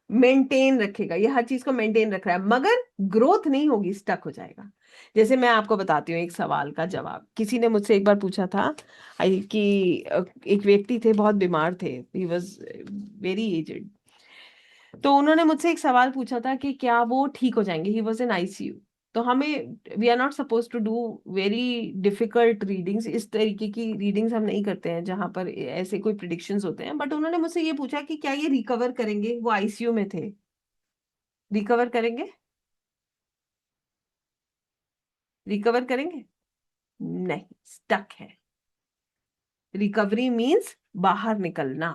मेंटेन रखेगा, ये हर चीज को मेंटेन रख रहा है, मगर ग्रोथ नहीं होगी, स्टक हो जाएगा। जैसे मैं आपको बताती हूँ एक सवाल का जवाब, किसी ने मुझसे एक बार पूछा था कि एक व्यक्ति थे, बहुत बीमार थे, ही वॉज वेरी एजेड। तो उन्होंने मुझसे एक सवाल पूछा था कि क्या वो ठीक हो जाएंगे, ही वॉज इन आईसीयू। तो हमें, we are not suppose to do very difficult readings, इस तरीके की रीडिंग्स हम नहीं करते हैं जहां पर ऐसे कोई प्रिडिक्शंस होते हैं। बट उन्होंने मुझसे ये पूछा कि क्या ये रिकवर करेंगे, वो आईसीयू में थे, रिकवर करेंगे, रिकवर करेंगे? नहीं, स्टक है। रिकवरी मीन्स बाहर निकलना।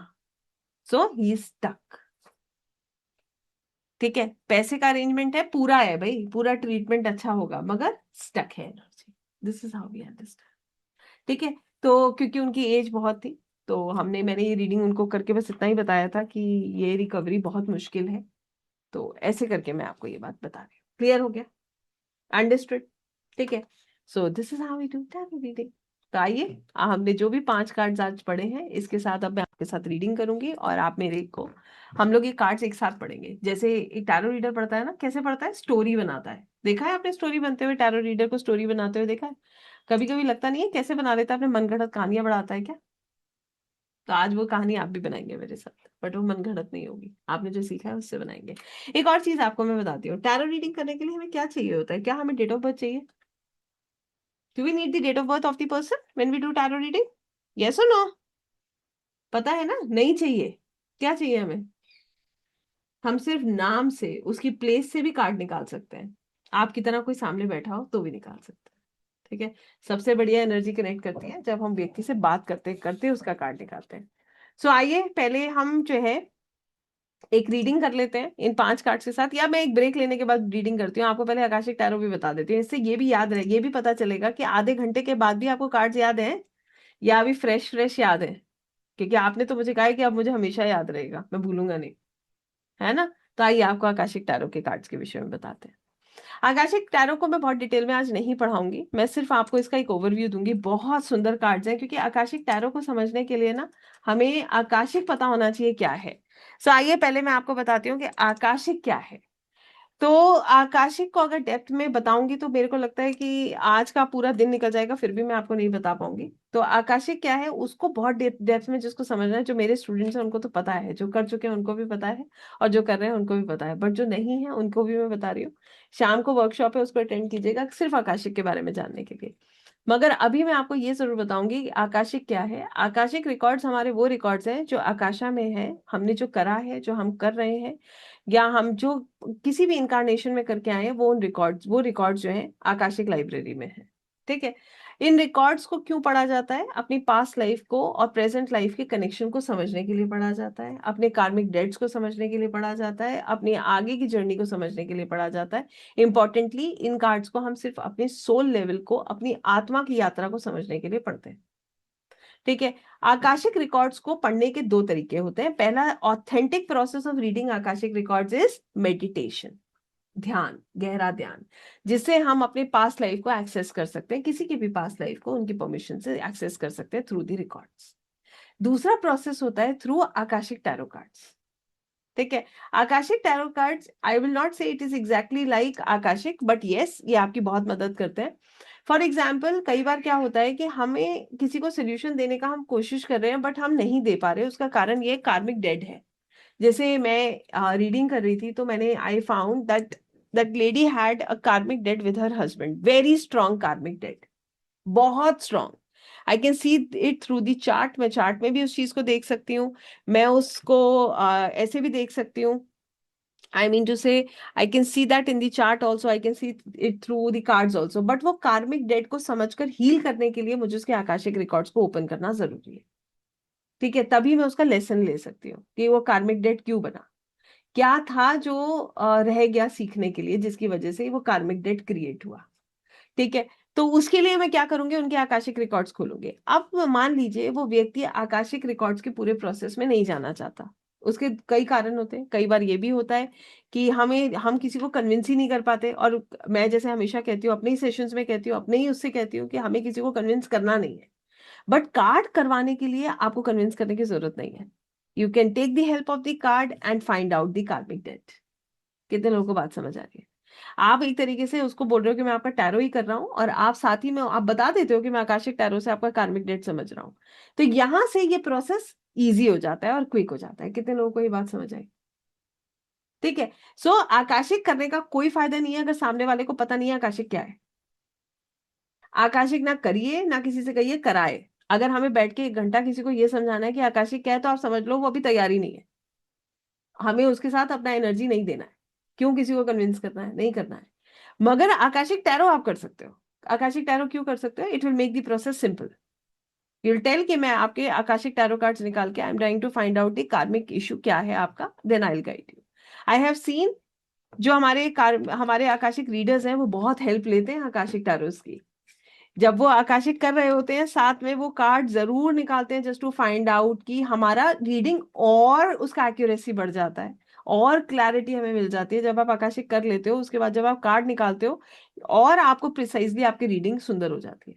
सो ही स्टक। ठीक है, पैसे का अरेंजमेंट है, पूरा है भाई, पूरा ट्रीटमेंट अच्छा होगा, मगर स्टक है energy. This is how we understand. ठीक है, तो क्योंकि उनकी एज बहुत थी, तो मैंने ये रीडिंग उनको करके बस इतना ही बताया था कि ये रिकवरी बहुत मुश्किल है। तो ऐसे करके मैं आपको ये बात बता रही हूँ। क्लियर हो गया? अंडरस्टूड? ठीक है, so this is how we do tarot reading. तो आइए, हमने जो भी 5 कार्ड्स आज पढ़े हैं, इसके साथ अब मैं आपके साथ रीडिंग करूंगी और आप मेरे को, हम लोग ये कार्ड्स एक साथ पढ़ेंगे। जैसे एक टैरो रीडर पढ़ता है ना, कैसे पढ़ता है, स्टोरी बनाता है। देखा है आपने स्टोरी बनते हुए, टैरो रीडर को स्टोरी बनाते हुए देखा है? कभी कभी लगता नहीं है कैसे बना लेता है, अपने मनगढ़ंत कहानियां बढ़ाता है क्या? तो आज वो कहानी आप भी बनाएंगे मेरे साथ, बट वो मनगढ़ंत नहीं होगी, आपने जो सीखा है उससे बनाएंगे। एक और चीज आपको मैं बताती हूँ, टैरो रीडिंग करने के लिए हमें क्या चाहिए होता है, क्या हमें डेट ऑफ बर्थ चाहिए? Do we need the date of birth of the person when we do tarot reading? Yes और नो? पता है ना, नहीं चाहिए। क्या चाहिए हमें? हम सिर्फ नाम से, उसकी प्लेस से भी कार्ड निकाल सकते हैं। आपकी तरह कोई सामने बैठा हो तो भी निकाल सकते हैं। ठीक है, सबसे बढ़िया एनर्जी कनेक्ट करती है जब हम व्यक्ति से बात करते करते उसका कार्ड निकालते हैं। सो आइए पहले हम जो है एक रीडिंग कर लेते हैं इन 5 कार्ड्स के साथ, या मैं एक ब्रेक लेने के बाद रीडिंग करती हूँ। आपको पहले आकाशिक टैरो भी बता देती हूँ, इससे ये भी याद रहे, ये भी पता चलेगा कि आधे घंटे के बाद भी आपको कार्ड्स याद हैं या अभी फ्रेश फ्रेश याद है। क्योंकि आपने तो मुझे कहा है कि अब मुझे हमेशा याद रहेगा, मैं भूलूंगा नहीं, है ना? तो आइए आपको आकाशिक टैरो के कार्ड्स के विषय में बताते हैं। आकाशिक टैरो को मैं बहुत डिटेल में आज नहीं पढ़ाऊंगी, मैं सिर्फ आपको इसका एक ओवरव्यू दूंगी। बहुत सुंदर कार्ड्स हैं, क्योंकि आकाशिक टैरो को समझने के लिए ना हमें आकाशिक पता होना चाहिए क्या है। सो आइए पहले मैं आपको बताती हूँ कि आकाशिक क्या है। तो आकाशिक को अगर डेप्थ में बताऊंगी तो मेरे को लगता है कि आज का पूरा दिन निकल जाएगा, फिर भी मैं आपको नहीं बता पाऊंगी। तो आकाशिक क्या है उसको बहुत डेप्थ में जिसको समझना है, जो मेरे स्टूडेंट्स हैं उनको तो पता है, जो कर चुके हैं उनको भी पता है, और जो कर रहे हैं उनको भी पता है, बट जो नहीं है उनको भी मैं बता रही हूँ। शाम को वर्कशॉप है, उसको अटेंड कीजिएगा सिर्फ आकाशिक के बारे में जानने के लिए। मगर अभी मैं आपको ये जरूर बताऊंगी कि आकाशिक क्या है। आकाशिक रिकॉर्ड्स हमारे वो रिकॉर्ड्स हैं जो आकाशा में है, हमने जो करा है, जो हम कर रहे हैं, या हम जो किसी भी इंकारनेशन में करके आए हैं, वो रिकॉर्ड्स जो हैं आकाशिक लाइब्रेरी में है। ठीक है, इन रिकॉर्ड्स को क्यों पढ़ा जाता है? अपनी पास्ट लाइफ को और प्रेजेंट लाइफ के कनेक्शन को समझने के लिए पढ़ा जाता है, अपने कार्मिक डेट्स को समझने के लिए पढ़ा जाता है, अपनी आगे की जर्नी को समझने के लिए पढ़ा जाता है। इंपॉर्टेंटली इन कार्ड्स को हम सिर्फ अपने सोल लेवल को, अपनी आत्मा की यात्रा को समझने के लिए पढ़ते हैं। ठीक है, आकाशिक रिकॉर्ड्स को पढ़ने के 2 तरीके होते हैं। पहला, authentic process of reading Akashic records is meditation, ध्यान, गहरा ध्यान, जिससे हम अपने पास्ट लाइफ को एक्सेस कर सकते हैं, किसी की भी पास्ट लाइफ को उनकी परमिशन से एक्सेस कर सकते हैं थ्रू दी रिकॉर्ड्स। दूसरा प्रोसेस होता है थ्रू आकाशिक टैरो कार्ड्स। ठीक है, Akashic tarot cards, I will not say it is exactly like Akashic, but yes ये आपकी बहुत मदद करते हैं। फॉर एग्जाम्पल, कई बार क्या होता है कि हमें किसी को सोल्यूशन देने का हम कोशिश कर रहे हैं बट हम नहीं दे पा रहे, उसका कारण ये कार्मिक डेड है। जैसे मैं रीडिंग कर रही थी तो मैंने I found that that lady had a karmic debt with her husband, very strong karmic debt, बहुत strong. I can see it through the chart, मैं चार्ट में भी उस चीज को देख सकती हूँ, मैं उसको ऐसे भी देख सकती हूँ आई मीन टू से आई can see that in the chart also, I can see it through the cards also, but वो कार्मिक डेट को समझकर हील करने के लिए मुझे उसके आकाशिक रिकॉर्ड्स को ओपन करना जरूरी है। ठीक है, तभी मैं उसका लेसन ले सकती हूँ कि वो कार्मिक डेट क्यों बना, क्या था जो रह गया सीखने के लिए, जिसकी वजह से वो कार्मिक डेट क्रिएट हुआ। ठीक है, तो उसके लिए मैं क्या करूंगी, उनके आकाशिक रिकॉर्ड्स खोलूंगी। अब मान लीजिए वो व्यक्ति आकाशिक रिकॉर्ड्स के पूरे प्रोसेस में नहीं जाना चाहता, उसके कई कारण होते हैं। कई बार ये भी होता है कि हम किसी को कन्विंस ही नहीं कर पाते, और मैं जैसे हमेशा कहती हूँ, अपने ही सेशंस में कहती हूँ, अपने ही उससे कहती हूँ कि हमें किसी को कन्विंस करना नहीं है। बट कार्ड करवाने के लिए आपको कन्विंस करने की जरूरत नहीं है। You can take the help of the card and find out the karmic date. कितने लोगों को बात समझ आ रही है? आप एक तरीके से उसको बोल रहे हो कि मैं आपका टैरो ही कर रहा हूँ, और आप साथ ही में आप बता देते हो कि मैं आकाशिक टैरो से आपका कार्मिक डेट समझ रहा हूँ। तो यहां से ये प्रोसेस इजी हो जाता है और क्विक हो जाता है। कितने लोगों को ये बात समझ आई? ठीक है। सो आकाशिक करने का कोई फायदा नहीं है अगर सामने वाले को पता नहीं है आकाशिक क्या है। आकाशिक ना करिए, ना किसी से कहिए कराए। अगर हमें बैठ के 1 घंटा किसी को ये समझाना है कि आकाशिक क्या है, तो आप समझ लो वो अभी तैयारी नहीं है। हमें उसके साथ अपना एनर्जी नहीं देना है। क्यों किसी को कन्विंस करना है? नहीं करना है। मगर आकाशिक टैरो आप कर सकते हो। आकाशिक टैरो क्यों कर सकते हो? It will make the process simple. You will tell कि मैं आपके आकाशिक टैरो कार्ड्स निकाल के I am trying to find out the karmic issue क्या है आपका, then I will guide you. I have seen जो हमारे आकाशिक रीडर्स हैं वो बहुत हेल्प लेते हैं आकाशिक टैरोस की। जब वो आकाशिक कर रहे होते हैं साथ में वो कार्ड जरूर निकालते हैं, जस्ट टू फाइंड आउट कि हमारा रीडिंग और उसका एक्यूरेसी बढ़ जाता है, और क्लैरिटी हमें मिल जाती है जब आप आकाशिक कर लेते हो। उसके बाद जब आप कार्ड निकालते हो और आपको प्रिसाइजली आपकी रीडिंग सुंदर हो जाती है।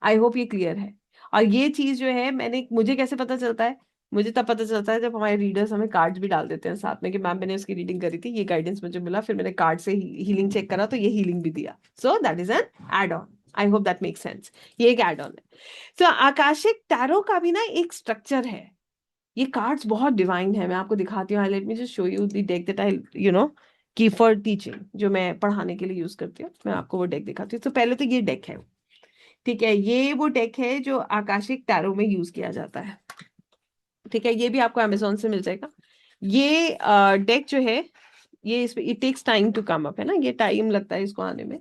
आई होप ये क्लियर है। और ये चीज जो है, मुझे कैसे पता चलता है? मुझे तब पता चलता है जब हमारे रीडर्स हमें कार्ड्स भी डाल देते हैं साथ में कि मैम मैंने उसकी रीडिंग करी थी, ये गाइडेंस मुझे मिला, फिर मैंने कार्ड से हीलिंग चेक करा तो ये हीलिंग भी दिया। So that is an add on. I hope that make sense. ये एक एड ऑन है। सो आकाशिक टैरो का भी ना एक स्ट्रक्चर है। ये कार्ड्स बहुत डिवाइन है, मैं आपको दिखाती हूँ। Late me just show you the deck that I की फॉर टीचिंग, जो मैं पढ़ाने के लिए यूज करती हूँ। मैं आपको वो डेक दिखाती हूँ। तो पहले तो ये डेक है। ठीक है, ये वो डेक है जो आकाशिक टैरो में यूज किया जाता है। ठीक है, ये भी आपको अमेजोन से मिल जाएगा। ये डेक जो है, ये इसमें it takes time to come up, है ना, ये टाइम लगता है इसको आने में।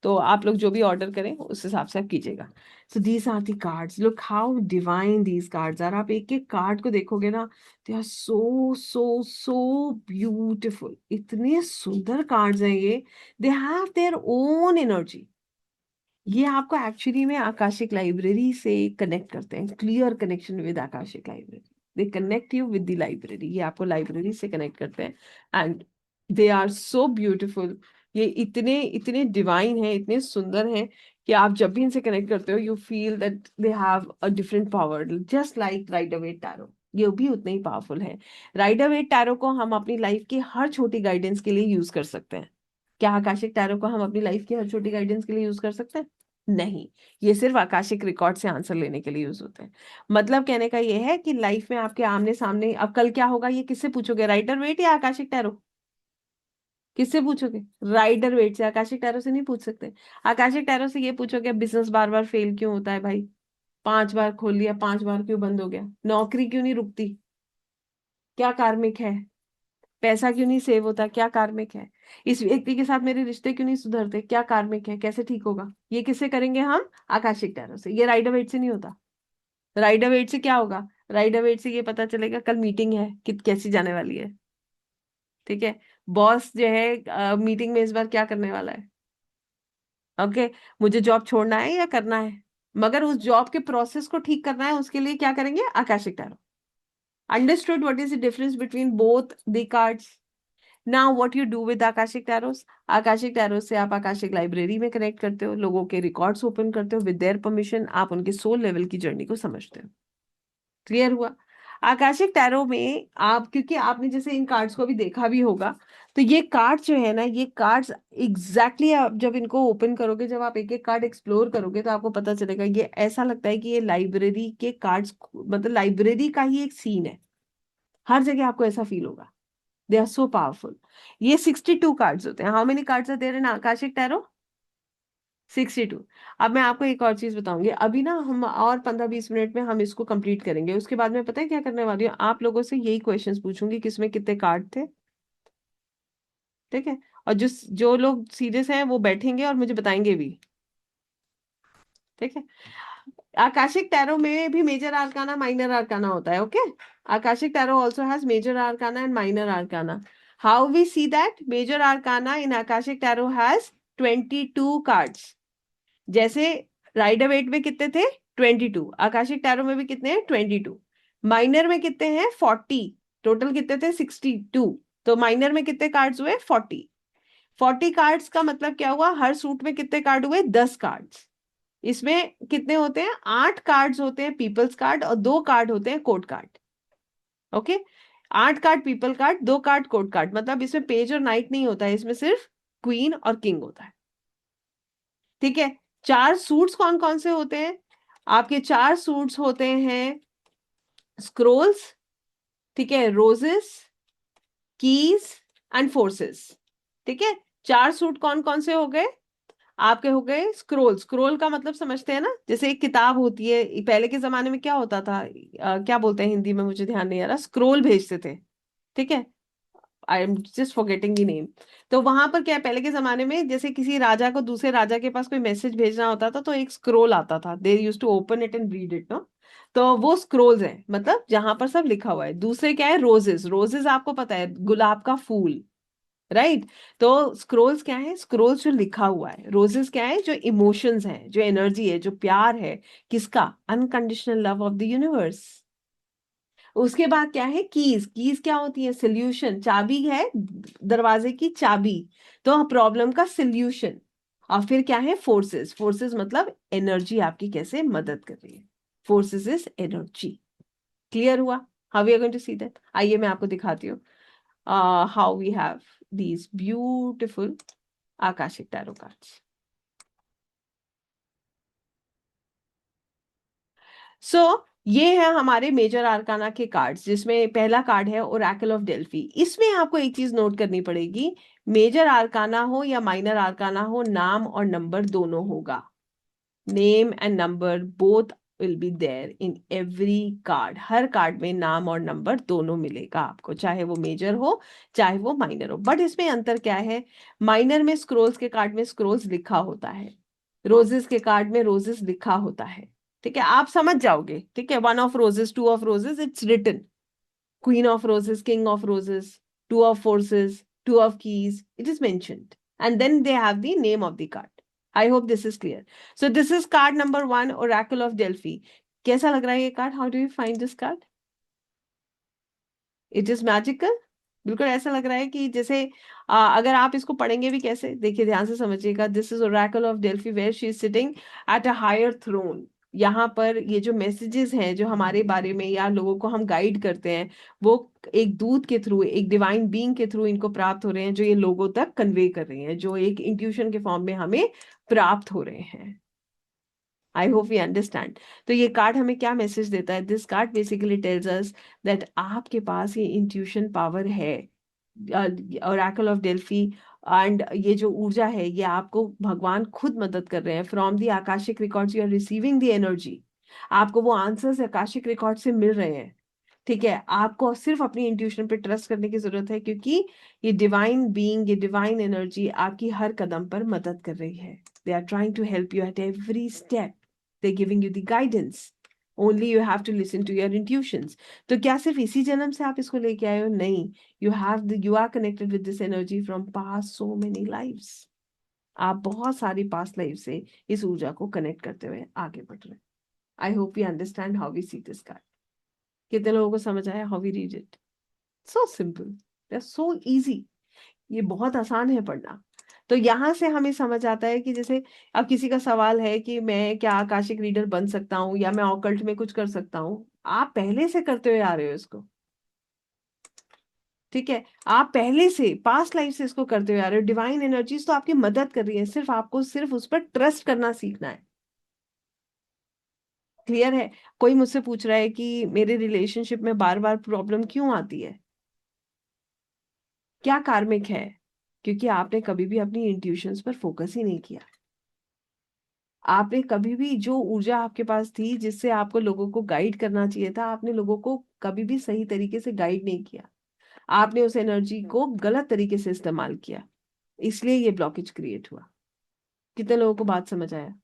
तो आप लोग जो भी ऑर्डर करें उस हिसाब से आप कीजिएगा। So these are the cards, look how divine these cards are. आप एक एक कार्ड को देखोगे ना, दे are so so so beautiful. इतने सुंदर कार्ड्स हैं ये। They have their own energy. ये आपको एक्चुअली में आकाशिक लाइब्रेरी से कनेक्ट करते हैं। Clear connection with akashic library. They connect you with the library. ये आपको लाइब्रेरी से कनेक्ट करते हैं। And they are so beautiful. ये इतने इतने डिवाइन है, इतने सुंदर हैं कि आप जब भी इनसे कनेक्ट करते हो you feel that they have a different power, just like Rider Waite tarot. ये भी उतने ही पावरफुल है। राइडर वेट टैरो को हम अपनी लाइफ की हर छोटी गाइडेंस के लिए यूज कर सकते हैं। क्या आकाशिक टैरो को हम अपनी लाइफ की हर छोटी गाइडेंस के लिए यूज कर सकते हैं? नहीं। ये सिर्फ आकाशिक रिकॉर्ड से आंसर लेने के लिए यूज होते हैं। मतलब कहने का ये है कि लाइफ में आपके आमने सामने अब कल क्या होगा ये किससे पूछोगे? राइडर वेट या आकाशिक टैरो? किससे पूछोगे? राइडर वेट से। आकाशिक टैरो से नहीं पूछ सकते। आकाशिक टैरो से ये पूछोगे बिजनेस बार बार फेल क्यों होता है भाई? 5 बार खोल लिया, 5 बार क्यों बंद हो गया? नौकरी क्यों नहीं रुकती? क्या कार्मिक है? पैसा क्यों नहीं सेव होता? क्या कार्मिक है? इस व्यक्ति के साथ मेरे रिश्ते क्यों नहीं सुधरते? क्या कार्मिक है? कैसे ठीक होगा? ये किससे करेंगे हम? आकाशिक टैरो से। ये राइडर वेट से नहीं होता। राइडर वेट से क्या होगा? राइडर वेट से ये पता चलेगा कल मीटिंग है कि कैसी जाने वाली है। ठीक है, बॉस जो है मीटिंग में इस बार क्या करने वाला है। ओके, मुझे जॉब छोड़ना है या करना है? मगर उस जॉब के प्रोसेस को ठीक करना है, उसके लिए क्या करेंगे? Akashic tarot. Understood what is the difference between both the cards? Now what you do with Akashic tarots? Akashic tarots से आप आकाशिक लाइब्रेरी में कनेक्ट करते हो, लोगों के रिकॉर्ड्स ओपन करते हो, विद देयर परमिशन आप उनके सोल लेवल की जर्नी को समझते हो। क्लियर हुआ? आकाशिक टैरो में आप, क्योंकि आपने जैसे इन कार्ड्स को भी देखा भी होगा, तो ये कार्ड्स जो है ना, ये कार्ड्स एग्जैक्टली आप जब इनको ओपन करोगे, जब आप एक एक कार्ड एक्सप्लोर करोगे तो आपको पता चलेगा ये ऐसा लगता है कि ये लाइब्रेरी के कार्ड्स, मतलब लाइब्रेरी का ही एक सीन है। हर जगह आपको ऐसा फील होगा। They are so powerful. ये 62 कार्ड्स होते हैं। How many cards are there in akashic tarot? 62। अब मैं आपको एक और चीज बताऊंगी। अभी ना हम और 15-20 मिनट में हम इसको कंप्लीट करेंगे। उसके बाद में पता है क्या करने वाली हूँ? आप लोगों से यही क्वेश्चंस पूछूंगी, किसमें कितने कार्ड थे। ठीक है। और जो जो लोग सीरियस हैं वो बैठेंगे और मुझे बताएंगे भी। ठीक है। आकाशिक टैरो में भी मेजर आर्काना माइनर आर्काना होता है। Okay. Akashic tarot also has major arcana and minor arcana. How we see that? Major arcana in akashic tarot has 22 cards. जैसे राइडर वेट में कितने थे? 22। आकाशिक टैरो में भी कितने हैं? 22। माइनर में कितने हैं? 40। टोटल कितने थे? 62। तो माइनर में कितने कार्ड्स हुए? 40। 40 कार्ड्स का मतलब क्या हुआ? हर सूट में कितने कार्ड हुए? 10 कार्ड्स। इसमें कितने होते हैं? 8 कार्ड्स होते हैं पीपल्स कार्ड और 2 कार्ड होते हैं court card. Okay. 8 card people card, 2 card court card. मतलब इसमें पेज और नाइट नहीं होता है, इसमें सिर्फ क्वीन और किंग होता है। ठीक है। 4 सूट्स कौन कौन से होते हैं? आपके 4 सूट्स होते हैं स्क्रोल्स, ठीक है, रोजेस, कीज एंड फोर्सेस। ठीक है। 4 सूट कौन कौन से हो गए? आपके हो गए स्क्रोल। स्क्रोल का मतलब समझते हैं ना? जैसे एक किताब होती है, पहले के जमाने में क्या होता था, क्या बोलते हैं हिंदी में, मुझे ध्यान नहीं आ रहा, स्क्रोल भेजते थे। ठीक है। I am just forgetting the name. तो वहां पर क्या है, पहले के जमाने में जैसे किसी राजा को दूसरे राजा के पास कोई मैसेज भेजना होता था तो एक स्क्रोल आता था, they use to open it and read it, no? तो वो स्क्रोल्स है, मतलब जहां पर सब लिखा हुआ है। दूसरे क्या है? रोजेस। रोजेस आपको पता है, गुलाब का फूल, राइट? तो स्क्रोल्स क्या है? स्क्रोल्स जो लिखा हुआ है। रोजेस क्या है? जो इमोशंस है, जो एनर्जी है, जो प्यार है। किसका? Unconditional love of the universe. उसके बाद क्या है? कीज। कीज क्या होती है? सोल्यूशन। चाबी है, दरवाजे की चाबी, तो प्रॉब्लम का सोल्यूशन। और फिर क्या है? फोर्सेस। फोर्सेस मतलब एनर्जी आपकी कैसे मदद कर रही है। Forces is energy. क्लियर हुआ? How we are going to see that? आइए मैं आपको दिखाती हूँ how we have these beautiful Akashic tarot cards. So ये है हमारे मेजर आर्काना के कार्ड्स, जिसमें पहला कार्ड है ओरेकल ऑफ डेल्फी। इसमें आपको एक चीज नोट करनी पड़ेगी, मेजर आर्काना हो या माइनर आर्काना हो, नाम और नंबर दोनों होगा। Name and number both will be there in every card. हर कार्ड में नाम और नंबर दोनों मिलेगा आपको, चाहे वो मेजर हो चाहे वो माइनर हो। बट इसमें अंतर क्या है? माइनर में स्क्रोल्स के कार्ड में स्क्रोल्स लिखा होता है, रोजेस के कार्ड में रोजेस लिखा होता है। ठीक है, आप समझ जाओगे। ठीक है, 1 of roses, 2 of roses, it's written. Queen of roses, king of roses, 2 of forces, 2 of keys, it is mentioned and then they have the name of the card. I hope this is clear. So this is card number 1, oracle of Delphi. कैसा लग रहा है ये card? How do you find this card? It is magical. बिल्कुल ऐसा लग रहा है कि जैसे अगर आप इसको पढ़ेंगे भी कैसे, देखिए ध्यान से समझिएगा। This is oracle of Delphi where she is sitting at a higher throne. यहाँ पर ये जो मैसेजेस हैं जो हमारे बारे में या लोगों को हम गाइड करते हैं, वो एक दूत के थ्रू, एक डिवाइन बीइंग के थ्रू इनको प्राप्त हो रहे हैं, जो ये लोगों तक कन्वे कर रहे हैं, जो एक इंट्यूशन के फॉर्म में हमें प्राप्त हो रहे हैं। I hope we understand. तो ये कार्ड हमें क्या मैसेज देता है? This card basically tells us that आपके पास ये इंट्यूशन पावर है, ओरेकल ऑफ डेल्फी। एंड ये जो ऊर्जा है, ये आपको भगवान खुद मदद कर रहे हैं। From the akashic records you are receiving the energy. आपको वो आंसर्स आकाशिक रिकॉर्ड से मिल रहे हैं। ठीक है, आपको सिर्फ अपनी इंट्यूशन पे ट्रस्ट करने की जरूरत है, क्योंकि ये डिवाइन बीइंग, ये डिवाइन एनर्जी आपकी हर कदम पर मदद कर रही है। They are trying to help you at every step. They giving you the guidance. Only you have to listen to your intuitions. तो क्या सिर्फ इसी जन्म से आप इसको लेके आए हो? नहीं। You are connected with this energy from past so many lives. आप बहुत सारी पास्ट लाइफ से इस ऊर्जा को कनेक्ट करते हुए आगे बढ़ रहे हैं। I hope you understand how we see this card. कितने लोगों को समझ आया how we read it? So simple, so easy. ये बहुत आसान है पढ़ना। तो यहाँ से हमें समझ आता है कि जैसे अब किसी का सवाल है कि मैं क्या आकाशिक रीडर बन सकता हूँ या मैं ऑकल्ट में कुछ कर सकता हूँ, आप पहले से करते हुए आ रहे हो इसको। ठीक है, आप पहले से पास्ट लाइफ से इसको करते हुए आ रहे हो। डिवाइन एनर्जीज तो आपकी मदद कर रही है, सिर्फ आपको सिर्फ उस पर ट्रस्ट करना सीखना है। क्लियर है? कोई मुझसे पूछ रहा है कि मेरे रिलेशनशिप में बार बार प्रॉब्लम क्यों आती है, क्या कार्मिक है? क्योंकि आपने कभी भी अपनी इंट्यूशंस पर फोकस ही नहीं किया। आपने कभी भी जो ऊर्जा आपके पास थी जिससे आपको लोगों को गाइड करना चाहिए था, आपने लोगों को कभी भी सही तरीके से गाइड नहीं किया। आपने उस एनर्जी को गलत तरीके से इस्तेमाल किया, इसलिए ये ब्लॉकेज क्रिएट हुआ। कितने लोगों को बात समझ आया?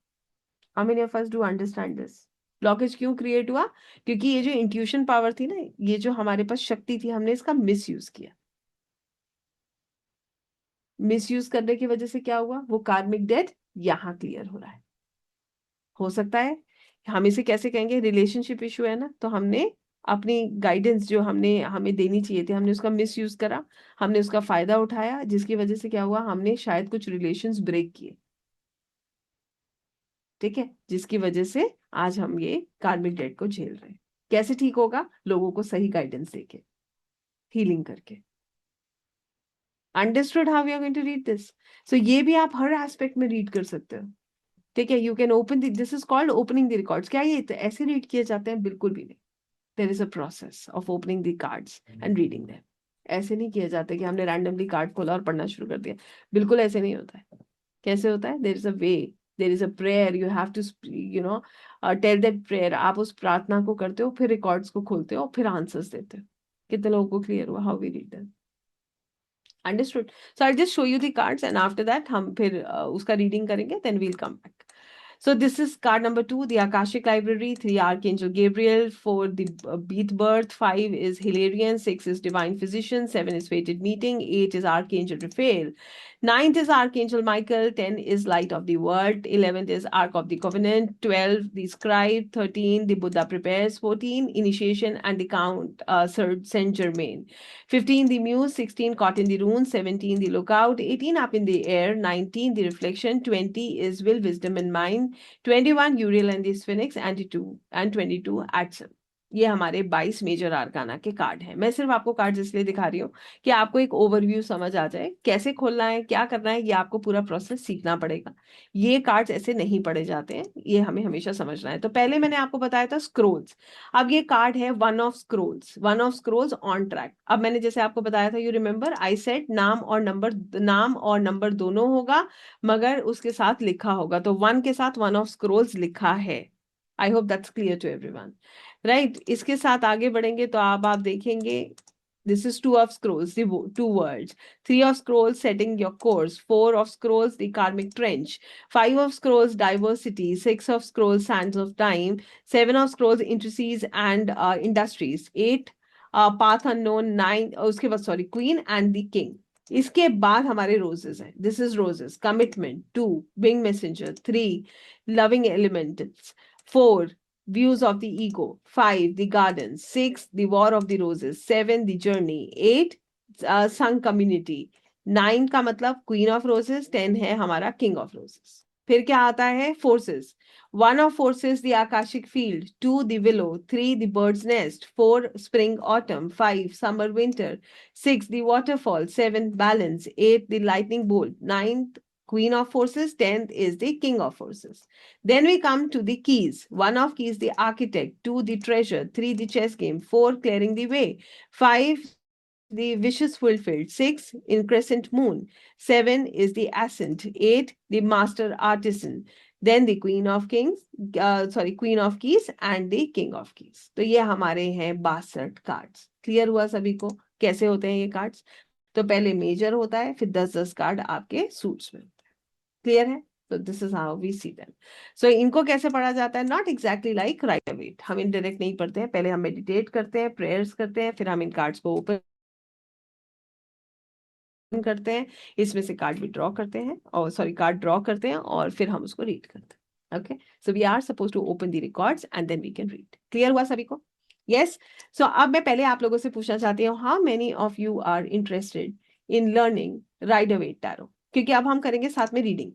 How many of us do understand this? Blockage क्यों क्रिएट हुआ? क्योंकि ये जो इंट्यूशन पावर थी ना, ये जो हमारे पास शक्ति थी, हमने इसका मिसयूज किया। मिसयूज करने की वजह से क्या हुआ? वो कार्मिक डेट यहाँ क्लियर हो रहा है। हो सकता है हम इसे कैसे कहेंगे, रिलेशनशिप इशू है ना, तो हमने अपनी गाइडेंस जो हमने हमें देनी चाहिए थी, हमने उसका मिसयूज करा, हमने उसका फायदा उठाया, जिसकी वजह से क्या हुआ, हमने शायद कुछ रिलेशंस ब्रेक किए। ठीक है, जिसकी वजह से आज हम ये कार्मिक डेट को झेल रहे हैं। कैसे ठीक होगा? लोगों को सही गाइडेंस देके, हीलिंग करके। Understood how we are going to read this? So ये भी आप हर एस्पेक्ट में रीड कर सकते हो। ठीक है, you can open this is called opening the records. क्या ये ऐसे रीड किए जाते हैं? बिल्कुल भी नहीं। There is a process of opening the cards and reading them. ऐसे नहीं किया जाता कि हमने रैंडमली कार्ड खोला और पढ़ना शुरू कर दिया। बिल्कुल ऐसे नहीं होता है। कैसे होता है? There is a way, there is a prayer, you have to tell that prayer. आप उस प्रार्थना को करते हो, फिर रिकॉर्ड्स को खोलते हो, फिर आंसर्स देते हो। कितने लोगों को क्लियर हुआ how we read them? Understood? So I just show you the cards and after that हम फिर उसका रीडिंग करेंगे, then we'll come back. So this is card number 2, the Akashic Library. 3, Archangel Gabriel. 4, the Beat Birth. 5 is Hilarion. 6 is Divine Physician. 7 is Fated Meeting. 8 is Archangel Raphael. 9th is Archangel Michael. 10 is Light of the World. 11th is Ark of the Covenant. 12, the Scribe. 13, the Buddha Prepares. 14, Initiation and the Count, Saint Germain. 15, the Muse. 16, Caught in the Runes. 17, the Lookout. 18, Up in the Air. 19, the Reflection. 20 is Will, Wisdom and Mind. 21 Uriel and the Sphinx, and 22 Action. ये हमारे 22 major आर्काना के card हैं। मैं सिर्फ आपको card इसलिए दिखा रही हूँ कि आपको एक ओवरव्यू समझ आ जाए, कैसे खोलना है, क्या करना है, ये आपको पूरा प्रोसेस सीखना पड़ेगा। ये कार्ड्स ऐसे नहीं पढ़े जाते हैं, ये हमें हमेशा समझना है। तो पहले मैंने आपको बताया था स्क्रोल्स। अब ये कार्ड है one of scrolls on track. अब मैंने जैसे आपको बताया था, यू रिमेम्बर आई सेड नाम और नंबर दोनों होगा, मगर उसके साथ लिखा होगा, तो 1 के साथ वन ऑफ स्क्रोल्स लिखा है। I hope that's clear to everyone, right? इसके साथ आगे बढ़ेंगे तो आप देखेंगे, this is 2 of scrolls, the 2 worlds. 3 of scrolls, setting your course. 4 of scrolls, the karmic trench. 5 of scrolls, diversity. 6 of scrolls, sands of time. 7 of scrolls, intricacies and industries. 8, path unknown. 9, उसके बाद sorry, queen and the king. इसके बाद हमारे roses हैं। This is roses, commitment. 2, wing messenger. 3, loving elements. 4, views of the ego. 5, the garden. 6, the war of the roses. 7, the journey. 8, sung community. 9 का मतलब queen of roses. 10 है हमारा king of roses. फिर क्या आता है? forces. 1 of forces, the akashic field. 2, the willow. 3, the bird's nest. 4, spring autumn. 5, summer winter. 6, the waterfall. 7, balance. 8, the lightning bolt. 9th, queen of forces. 10th is the king of forces. Then we come to the keys. 1 of keys, the architect. 2, the treasure. 3, the chess game. 4, clearing the way. 5, the wishes fulfilled. 6, in crescent moon. 7 is the ascent. 8, the master artisan. Then the queen of kings, queen of keys and the king of keys. तो ये हमारे हैं 62 cards. Clear हुआ सभी को कैसे होते हैं ये कार्ड्स? तो पहले मेजर होता है, फिर 10-10 कार्ड आपके सूट्स में होते हैं। क्लियर है? तो this is how we see them. So इनको कैसे पढ़ा जाता है? Not exactly like right away. हम इनडायरेक्ट नहीं पढ़ते हैं, पहले हम मेडिटेट करते हैं, प्रेयर्स करते हैं, फिर हम इन कार्ड्स को ओपन करते हैं, इसमें से कार्ड भी ड्रॉ करते हैं, और कार्ड ड्रॉ करते हैं और फिर हम उसको रीड करते हैं। Okay, so we are suppose to open the records and then we can read. Clear हुआ सभी को? यस। सो अब मैं पहले आप लोगों से पूछना चाहती हूँ, how many of you are interested in learning Rider Waite tarot? क्योंकि अब हम करेंगे साथ में रीडिंग।